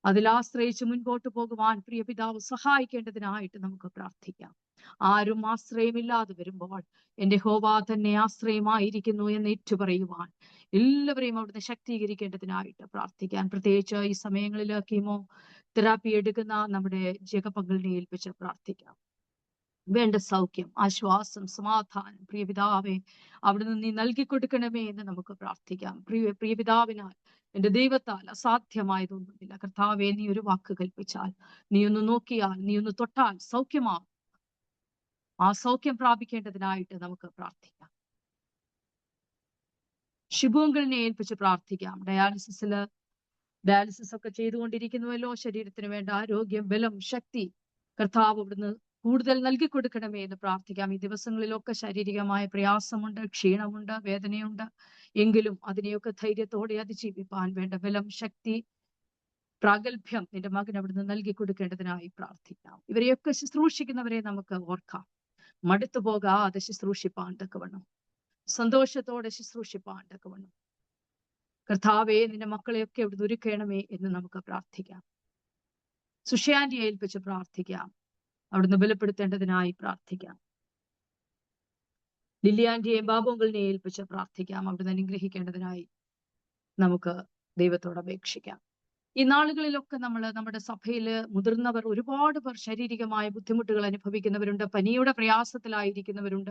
അതിൽ ആശ്രയിച്ച് മുൻപോട്ട് പോകുവാൻ പ്രിയ പിതാവ് സഹായിക്കേണ്ടതിനായിട്ട് നമുക്ക് പ്രാർത്ഥിക്കാം. ആരും ആശ്രയമില്ലാതെ വരുമ്പോൾ എന്റെ യഹോവ തന്നെ ആശ്രയമായിരിക്കുന്നു എന്ന് ഏറ്റുപറയുവാൻ എല്ലാവരെയും അവിടുന്ന് ശക്തീകരിക്കേണ്ടതിനായിട്ട് പ്രാർത്ഥിക്കാൻ. പ്രത്യേകിച്ച് ഈ സമയങ്ങളിൽ കീമോ തെറാപ്പി എടുക്കുന്ന നമ്മുടെ ജേക്കബ് ഏൽപ്പിച്ച് പ്രാർത്ഥിക്കാം. വേണ്ട സൗഖ്യം, ആശ്വാസം, സമാധാനം പ്രിയ പിതാവേ അവിടുന്ന് നീ നൽകിക്കൊടുക്കണമേ എന്ന് നമുക്ക് പ്രാർത്ഥിക്കാം. പ്രിയ പിതാവിനാൽ, എന്റെ ദൈവത്താൽ അസാധ്യമായതൊന്നുമില്ല. കർത്താവേ, നീ ഒരു വാക്ക് കൽപ്പിച്ചാൽ, നീ ഒന്ന് നോക്കിയാൽ, നീ ഒന്ന് തൊട്ടാൽ സൗഖ്യമാകും. ആ സൗഖ്യം പ്രാപിക്കേണ്ടതിനായിട്ട് നമുക്ക് പ്രാർത്ഥിക്കാം. ഷിബുങ്കളിനെ ഏൽപ്പിച്ച് പ്രാർത്ഥിക്കാം. ഡയാലിസിസ് ഒക്കെ ചെയ്തുകൊണ്ടിരിക്കുന്നുവല്ലോ. ശരീരത്തിന് വേണ്ട ആരോഗ്യം, ബലം, ശക്തി കർത്താവ് അവിടുന്ന് കൂടുതൽ നൽകിക്കൊടുക്കണമേ എന്ന് പ്രാർത്ഥിക്കാം. ഈ ദിവസങ്ങളിലൊക്കെ ശാരീരികമായ പ്രയാസമുണ്ട്, ക്ഷീണമുണ്ട്, വേദനയുണ്ട്. എങ്കിലും അതിനെയൊക്കെ ധൈര്യത്തോടെ അതിജീവിപ്പാൻ വേണ്ട ബലം, ശക്തി, പ്രാഗൽഭ്യം നിന്റെ മകൻ അവിടുന്ന് നൽകിക്കൊടുക്കേണ്ടതിനായി പ്രാർത്ഥിക്കാം. ഇവരെയൊക്കെ ശുശ്രൂഷിക്കുന്നവരെ നമുക്ക് ഓർക്കാം. മടുത്തു പോകാതെ ശുശ്രൂഷിപ്പാൻ തക്കവണ്ണം, സന്തോഷത്തോടെ ശുശ്രൂഷിപ്പാൻ തക്കവണ്ണം കർത്താവെ നിന്റെ മക്കളെയൊക്കെ അവിടുന്ന് ഒരുക്കണമേ എന്ന് നമുക്ക് പ്രാർത്ഥിക്കാം. സുഷയാന്റിയെ ഏൽപ്പിച്ച് പ്രാർത്ഥിക്കാം. അവിടുന്ന് ബലപ്പെടുത്തേണ്ടതിനായി പ്രാർത്ഥിക്കാം. ലില്ലിയാന്റിയെയും ബാബുങ്കളിനെ ഏൽപ്പിച്ച് പ്രാർത്ഥിക്കാം. അവിടുന്ന് അനുഗ്രഹിക്കേണ്ടതിനായി നമുക്ക് ദൈവത്തോട് അപേക്ഷിക്കാം. ഈ നാളുകളിലൊക്കെ നമ്മുടെ സഭയില് മുതിർന്നവർ ഒരുപാട് പേർ ശാരീരികമായ ബുദ്ധിമുട്ടുകൾ അനുഭവിക്കുന്നവരുണ്ട്. പനിയുടെ പ്രയാസത്തിലായിരിക്കുന്നവരുണ്ട്.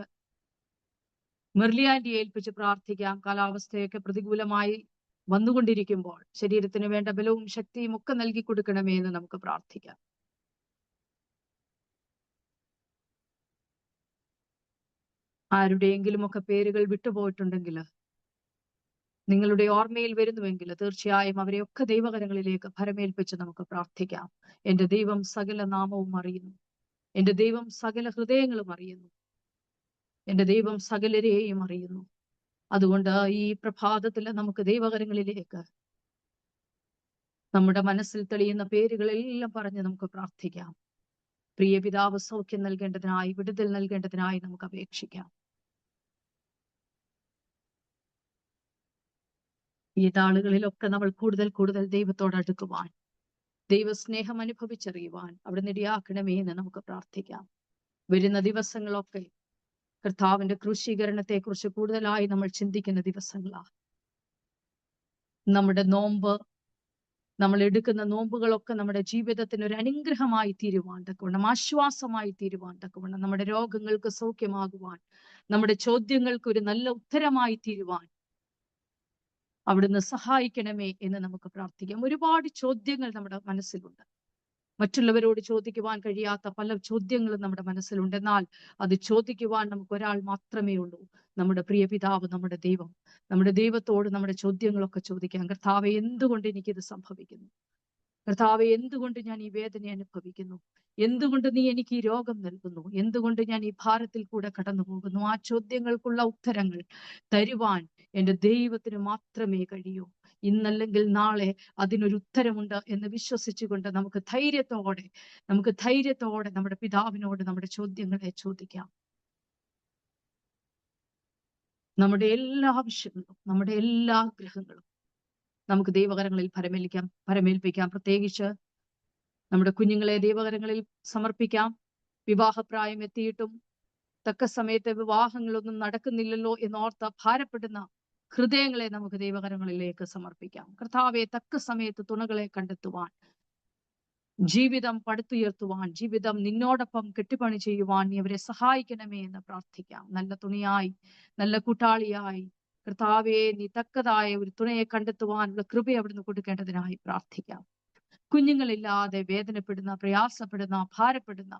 മെർലിയാന്റിയെ ഏൽപ്പിച്ച് പ്രാർത്ഥിക്കാം. കാലാവസ്ഥയൊക്കെ പ്രതികൂലമായി വന്നുകൊണ്ടിരിക്കുമ്പോൾ ശരീരത്തിന് വേണ്ട ബലവും ശക്തിയും ഒക്കെ നൽകി കൊടുക്കണമേ എന്ന് നമുക്ക് പ്രാർത്ഥിക്കാം. ആരുടെയെങ്കിലും ഒക്കെ പേരുകൾ വിട്ടുപോയിട്ടുണ്ടെങ്കിൽ നിങ്ങളുടെ ഓർമ്മയിൽ വരുന്നുവെങ്കിൽ തീർച്ചയായും അവരെയൊക്കെ ദൈവകരങ്ങളിലേക്ക് ഭരമേൽപ്പിച്ച് നമുക്ക് പ്രാർത്ഥിക്കാം. എന്റെ ദൈവം സകല നാമവും അറിയുന്നു. എന്റെ ദൈവം സകല ഹൃദയങ്ങളും അറിയുന്നു. എന്റെ ദൈവം സകലരെയും അറിയുന്നു. അതുകൊണ്ട് ഈ പ്രഭാതത്തിൽ നമുക്ക് ദൈവകരങ്ങളിലേക്ക് നമ്മുടെ മനസ്സിൽ തെളിയുന്ന പേരുകളെല്ലാം പറഞ്ഞ് നമുക്ക് പ്രാർത്ഥിക്കാം. പ്രിയ പിതാവ് സൗഖ്യം നൽകേണ്ടതിനായി, വിടുതൽ നൽകേണ്ടതിനായി നമുക്ക് അപേക്ഷിക്കാം. ഈ നാളുകളിലൊക്കെ നമ്മൾ കൂടുതൽ ദൈവത്തോട് അടുക്കുവാൻ, ദൈവസ്നേഹം അനുഭവിച്ചറിയുവാൻ അവിടുന്ന് ഇടയാക്കണമേ എന്ന് നമുക്ക് പ്രാർത്ഥിക്കാം. വരുന്ന ദിവസങ്ങളൊക്കെ കർത്താവിന്റെ ക്രൂശീകരണത്തെ കുറിച്ച് കൂടുതലായി നമ്മൾ ചിന്തിക്കുന്ന ദിവസങ്ങളാണ്. നമ്മുടെ നോമ്പ്, നമ്മൾ എടുക്കുന്ന നോമ്പുകളൊക്കെ നമ്മുടെ ജീവിതത്തിന് ഒരു അനുഗ്രഹമായി തീരുവാൻ തക്കവണ്ണം, ആശ്വാസമായി തീരുവാൻ തക്കവണ്ണം, നമ്മുടെ രോഗങ്ങൾക്ക് സൗഖ്യമാകുവാൻ, നമ്മുടെ ചോദ്യങ്ങൾക്ക് ഒരു നല്ല ഉത്തരമായി തീരുവാൻ അവിടുന്ന് സഹായിക്കണമേ എന്ന് നമുക്ക് പ്രാർത്ഥിക്കാം. ഒരുപാട് ചോദ്യങ്ങൾ നമ്മുടെ മനസ്സിലുണ്ട്. മറ്റുള്ളവരോട് ചോദിക്കുവാൻ കഴിയാത്ത പല ചോദ്യങ്ങളും നമ്മുടെ മനസ്സിലുണ്ട്. എന്നാൽ അത് ചോദിക്കുവാൻ നമുക്ക് ഒരാൾ മാത്രമേ ഉള്ളൂ, നമ്മുടെ പ്രിയ പിതാവ്, നമ്മുടെ ദൈവം. നമ്മുടെ ദൈവത്തോട് നമ്മുടെ ചോദ്യങ്ങളൊക്കെ ചോദിക്കാം. കർത്താവെ, എന്തുകൊണ്ട് എനിക്കിത് സംഭവിക്കുന്നു? കർത്താവെ, എന്തുകൊണ്ട് ഞാൻ ഈ വേദന അനുഭവിക്കുന്നു? എന്തുകൊണ്ട് നീ എനിക്ക് ഈ രോഗം നൽകുന്നു? എന്തുകൊണ്ട് ഞാൻ ഈ ഭാരത്തിൽ കൂടെ കടന്നു പോകുന്നു? ആ ചോദ്യങ്ങൾക്കുള്ള ഉത്തരങ്ങൾ തരുവാൻ എന്റെ ദൈവത്തിന് മാത്രമേ കഴിയൂ. ഇന്നല്ലെങ്കിൽ നാളെ അതിനൊരു ഉത്തരമുണ്ട് എന്ന് വിശ്വസിച്ചുകൊണ്ട് നമുക്ക് ധൈര്യത്തോടെ നമ്മുടെ പിതാവിനോട് നമ്മുടെ ചോദ്യങ്ങളെ ചോദിക്കാം. നമ്മുടെ എല്ലാ ആവശ്യങ്ങളും, നമ്മുടെ എല്ലാ ആഗ്രഹങ്ങളും നമുക്ക് ദൈവകരങ്ങളിൽ പരമേൽപ്പിക്കാം. പ്രത്യേകിച്ച് നമ്മുടെ കുഞ്ഞുങ്ങളെ ദൈവകരങ്ങളിൽ സമർപ്പിക്കാം. വിവാഹപ്രായം എത്തിയിട്ടും തക്ക സമയത്ത് വിവാഹങ്ങളൊന്നും നടക്കുന്നില്ലല്ലോ എന്നോർത്ത് ഭാരപ്പെടുന്ന ഹൃദയങ്ങളെ നമുക്ക് ദൈവകരങ്ങളിലേക്ക് സമർപ്പിക്കാം. കർത്താവെ, തക്ക സമയത്ത് തുണകളെ കണ്ടെത്തുവാൻ, ജീവിതം പടുത്തുയർത്തുവാൻ, ജീവിതം നിന്നോടൊപ്പം കെട്ടിപ്പണി ചെയ്യുവാൻ നീ അവരെ സഹായിക്കണമേ എന്ന് പ്രാർത്ഥിക്കാം. നല്ല തുണയായി, നല്ല കൂട്ടാളിയായി കർത്താവെ, നീ തക്കതായ ഒരു തുണയെ കണ്ടെത്തുവാനുള്ള കൃപ അവിടുന്ന് കൊടുക്കേണ്ടതിനായി പ്രാർത്ഥിക്കാം. കുഞ്ഞുങ്ങളില്ലാതെ വേദനപ്പെടുന്ന, പ്രയാസപ്പെടുന്ന, ഭാരപ്പെടുന്ന,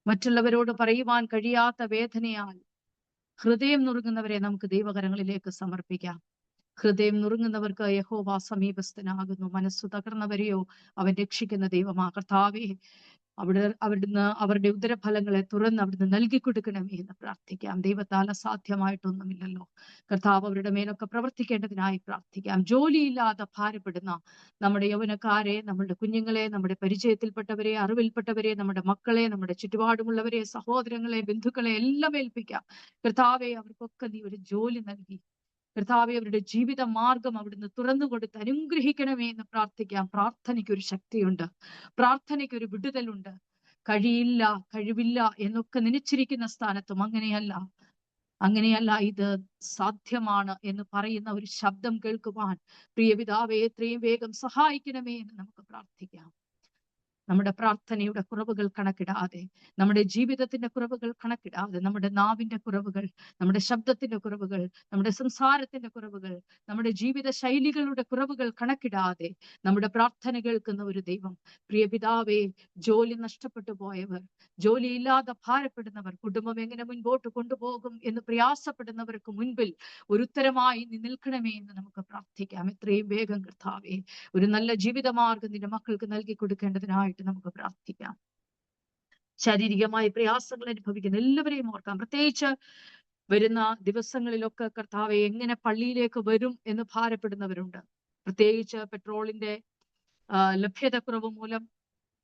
മറ്റുള്ളവരോട് പറയുവാൻ കഴിയാത്ത വേദനയാൽ ഹൃദയം നുറുങ്ങുന്നവരെ നമുക്ക് ദൈവകരങ്ങളിലേക്ക് സമർപ്പിക്കാം. ഹൃദയം നുറുങ്ങുന്നവർക്ക് യഹോവ സമീപസ്ഥനാകുന്നു. മനസ്സു തകർന്നവരെയോ അവൻ രക്ഷിക്കുന്ന ദൈവമാ. കർത്താവേ, അവിടുന്ന് അവരുടെ ഉദരഫലങ്ങളെ തുറന്ന് അവിടുന്ന് നൽകി കൊടുക്കണമേ എന്ന് പ്രാർത്ഥിക്കാം. ദൈവത്താൽ അസാധ്യമായിട്ടൊന്നുമില്ലല്ലോ. കർത്താവ് അവരുടെ മേലൊക്കെ പ്രവർത്തിക്കേണ്ടതിനായി പ്രാർത്ഥിക്കാം. ജോലിയില്ലാതെ ഭാരപ്പെടുന്ന നമ്മുടെ യൗവനക്കാരെ, നമ്മുടെ കുഞ്ഞുങ്ങളെ, നമ്മുടെ പരിചയത്തിൽപ്പെട്ടവരെ, അറിവിൽപ്പെട്ടവരെ, നമ്മുടെ മക്കളെ, നമ്മുടെ ചുറ്റുപാടുമുള്ളവരെ, സഹോദരങ്ങളെ, ബന്ധുക്കളെ എല്ലാം ഏൽപ്പിക്കാം. കർത്താവെ, അവർക്കൊക്കെ നീ ഒരു ജോലി നൽകി, കർത്താവെ, അവരുടെ ജീവിത മാർഗം അവിടുന്ന് തുറന്നു കൊടുത്ത് അനുഗ്രഹിക്കണമേ എന്ന് പ്രാർത്ഥിക്കാം. പ്രാർത്ഥനയ്ക്കൊരു ശക്തിയുണ്ട്, പ്രാർത്ഥനയ്ക്കൊരു വിടുതലുണ്ട്. കഴിവില്ല എന്നൊക്കെ നനച്ചിരിക്കുന്ന സ്ഥാനത്തും അങ്ങനെയല്ല, ഇത് സാധ്യമാണ് എന്ന് പറയുന്ന ഒരു ശബ്ദം കേൾക്കുവാൻ പ്രിയ പിതാവേ, എത്രയും വേഗം സഹായിക്കണമേ എന്ന് നമുക്ക് പ്രാർത്ഥിക്കാം. നമ്മുടെ പ്രാർത്ഥനയുടെ കുറവുകൾ കണക്കിടാതെ, നമ്മുടെ ജീവിതത്തിന്റെ കുറവുകൾ കണക്കിടാതെ, നമ്മുടെ നാവിന്റെ കുറവുകൾ, നമ്മുടെ ശബ്ദത്തിന്റെ കുറവുകൾ, നമ്മുടെ സംസാരത്തിന്റെ കുറവുകൾ, നമ്മുടെ ജീവിത ശൈലികളുടെ കുറവുകൾ കണക്കിടാതെ നമ്മുടെ പ്രാർത്ഥന കേൾക്കുന്ന ഒരു ദൈവം. പ്രിയ പിതാവേ, ജോലി നഷ്ടപ്പെട്ടു പോയവർ, ജോലിയില്ലാതെ ഭാരപ്പെടുന്നവർ, കുടുംബം എങ്ങനെ മുൻപോട്ട് കൊണ്ടുപോകും എന്ന് പ്രയാസപ്പെടുന്നവർക്ക് മുൻപിൽ ഒരു ഉത്തരമായി നീ നിൽക്കണമേ എന്ന് നമുക്ക് പ്രാർത്ഥിക്കാം. എത്രയും വേഗം കർത്താവേ, ഒരു നല്ല ജീവിതമാർഗം നിന്റെ മക്കൾക്ക് നൽകി കൊടുക്കേണ്ടതിനായിട്ട് നമുക്ക് പ്രാർത്ഥിക്കാം. ശാരീരികമായി പ്രയാസങ്ങൾ അനുഭവിക്കുന്ന എല്ലാവരെയും ഓർക്കാം. പ്രത്യേകിച്ച് വരുന്ന ദിവസങ്ങളിലൊക്കെ കർത്താവെ, എങ്ങനെ പള്ളിയിലേക്ക് വരും എന്ന് ഭാരപ്പെടുന്നവരുണ്ട്. പ്രത്യേകിച്ച് പെട്രോളിന്റെ ലഭ്യതക്കുറവ് മൂലം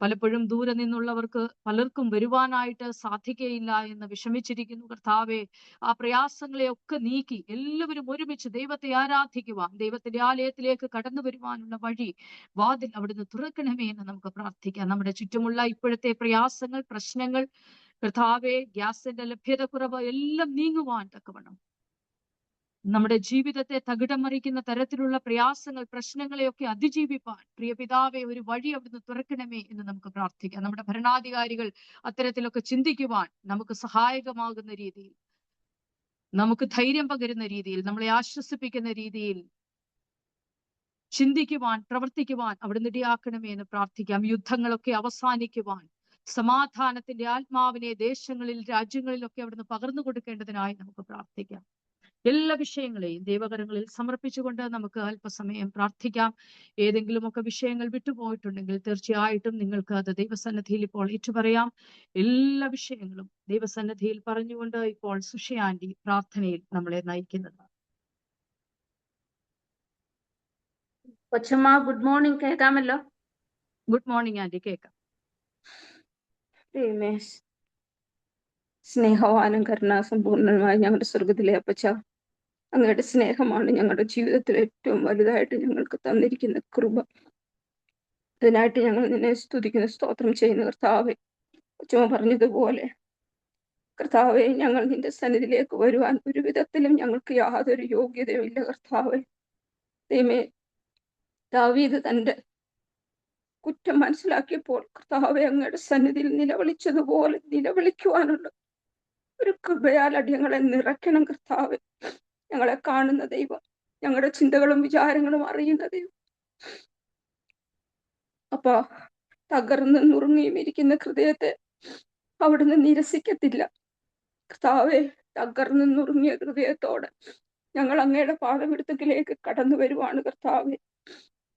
പലപ്പോഴും ദൂരെ നിന്നുള്ളവർക്ക് പലർക്കും വരുവാനായിട്ട് സാധിക്കുകയില്ല എന്ന് വിഷമിച്ചിരിക്കുന്നു. കർത്താവെ, ആ പ്രയാസങ്ങളെയൊക്കെ നീക്കി എല്ലാവരും ഒരുമിച്ച് ദൈവത്തെ ആരാധിക്കുവാൻ, ദൈവത്തിന്റെ ആലയത്തിലേക്ക് കടന്നു വരുവാനുള്ള വഴി, വാതിൽ അവിടുന്ന് തുറക്കണമേ എന്ന് നമുക്ക് പ്രാർത്ഥിക്കാം. നമ്മുടെ ചുറ്റുമുള്ള ഇപ്പോഴത്തെ പ്രയാസങ്ങൾ, പ്രശ്നങ്ങൾ, കർത്താവെ, ഗ്യാസിന്റെ ലഭ്യതക്കുറവ് എല്ലാം നീങ്ങുവാൻ തക്കവണ്ണം, നമ്മുടെ ജീവിതത്തെ തകിടം മറിക്കുന്ന തരത്തിലുള്ള പ്രയാസങ്ങൾ, പ്രശ്നങ്ങളെയൊക്കെ അതിജീവിപ്പാൻ പ്രിയ പിതാവെ ഒരു വഴി അവിടുന്ന് തുറക്കണമേ എന്ന് നമുക്ക് പ്രാർത്ഥിക്കാം. നമ്മുടെ ഭരണാധികാരികൾ അത്തരത്തിലൊക്കെ ചിന്തിക്കുവാൻ നമുക്ക് സഹായകമാകുന്ന രീതിയിൽ, നമുക്ക് ധൈര്യം പകരുന്ന രീതിയിൽ, നമ്മളെ ആശ്വസിപ്പിക്കുന്ന രീതിയിൽ ചിന്തിക്കുവാൻ, പ്രവർത്തിക്കുവാൻ അവിടുന്ന് ഇടയാക്കണമേ എന്ന് പ്രാർത്ഥിക്കാം. യുദ്ധങ്ങളൊക്കെ അവസാനിക്കുവാൻ, സമാധാനത്തിന്റെ ആത്മാവിനെ ദേശങ്ങളിൽ, രാജ്യങ്ങളിലൊക്കെ അവിടുന്ന് പകർന്നു കൊടുക്കേണ്ടതിനായി നമുക്ക് പ്രാർത്ഥിക്കാം. എല്ലാ വിഷയങ്ങളെയും ദൈവകരങ്ങളിൽ സമർപ്പിച്ചുകൊണ്ട് നമുക്ക് അല്പസമയം പ്രാർത്ഥിക്കാം. ഏതെങ്കിലുമൊക്കെ വിഷയങ്ങൾ വിട്ടുപോയിട്ടുണ്ടെങ്കിൽ തീർച്ചയായിട്ടും നിങ്ങൾക്ക് അത് ദൈവസന്നിധിയിൽ ഇപ്പോൾ ഏറ്റുപറയാം. എല്ലാ വിഷയങ്ങളും ദൈവസന്നിധിയിൽ പറഞ്ഞുകൊണ്ട് ഇപ്പോൾ സുഷി ആന്റി പ്രാർത്ഥനയിൽ നമ്മളെ നയിക്കുന്നത്. കൊച്ചമ്മ ഗുഡ് മോർണിംഗ്, കേൾക്കാമല്ലോ? ഗുഡ് മോർണിംഗ് ആന്റി, കേൾക്കാം. ദൈവമേ, സ്നേഹവാനും കരുണാസമ്പൂർണനുമായ ഞങ്ങളുടെ സ്വർഗത്തിലെ അപ്പച്ച, അങ്ങയുടെ സ്നേഹമാണ് ഞങ്ങളുടെ ജീവിതത്തിൽ ഏറ്റവും വലുതായിട്ട് ഞങ്ങൾക്ക് തന്നിരിക്കുന്ന കൃപ. അതിനായിട്ട് ഞങ്ങൾ നിന്നെ സ്തുതിക്കുന്ന സ്തോത്രം ചെയ്യുന്ന കർത്താവെ, കൊച്ചമ്മ പറഞ്ഞതുപോലെ കർത്താവെ, ഞങ്ങൾ നിന്റെ സന്നിധിയിലേക്ക് വരുവാൻ ഒരു വിധത്തിലും ഞങ്ങൾക്ക് യാതൊരു യോഗ്യതയും ഇല്ല കർത്താവെ. ദൈവമേ, ദാവീദ് തന്റെ കുറ്റം മനസ്സിലാക്കിയപ്പോൾ കർത്താവെ അങ്ങയുടെ സന്നിധിയിൽ നിലവിളിച്ചതുപോലെ നിലവിളിക്കുവാനുള്ള ഒരു കൃപയാൽ അടിയങ്ങളെ നിറയ്ക്കണം കർത്താവെ. ഞങ്ങളെ കാണുന്ന ദൈവം, ഞങ്ങളുടെ ചിന്തകളും വിചാരങ്ങളും അറിയുന്ന ദൈവം. അപ്പൊ തകർന്ന് നുറുങ്ങിയും ഇരിക്കുന്ന ഹൃദയത്തെ അവിടുന്ന് നിരസിക്കത്തില്ല കർത്താവെ. തകർന്ന് നുറുങ്ങിയ ഹൃദയത്തോടെ ഞങ്ങൾ അങ്ങയുടെ പാദപിടുത്തത്തിലേക്ക് കടന്നു വരുവാണ് കർത്താവെ.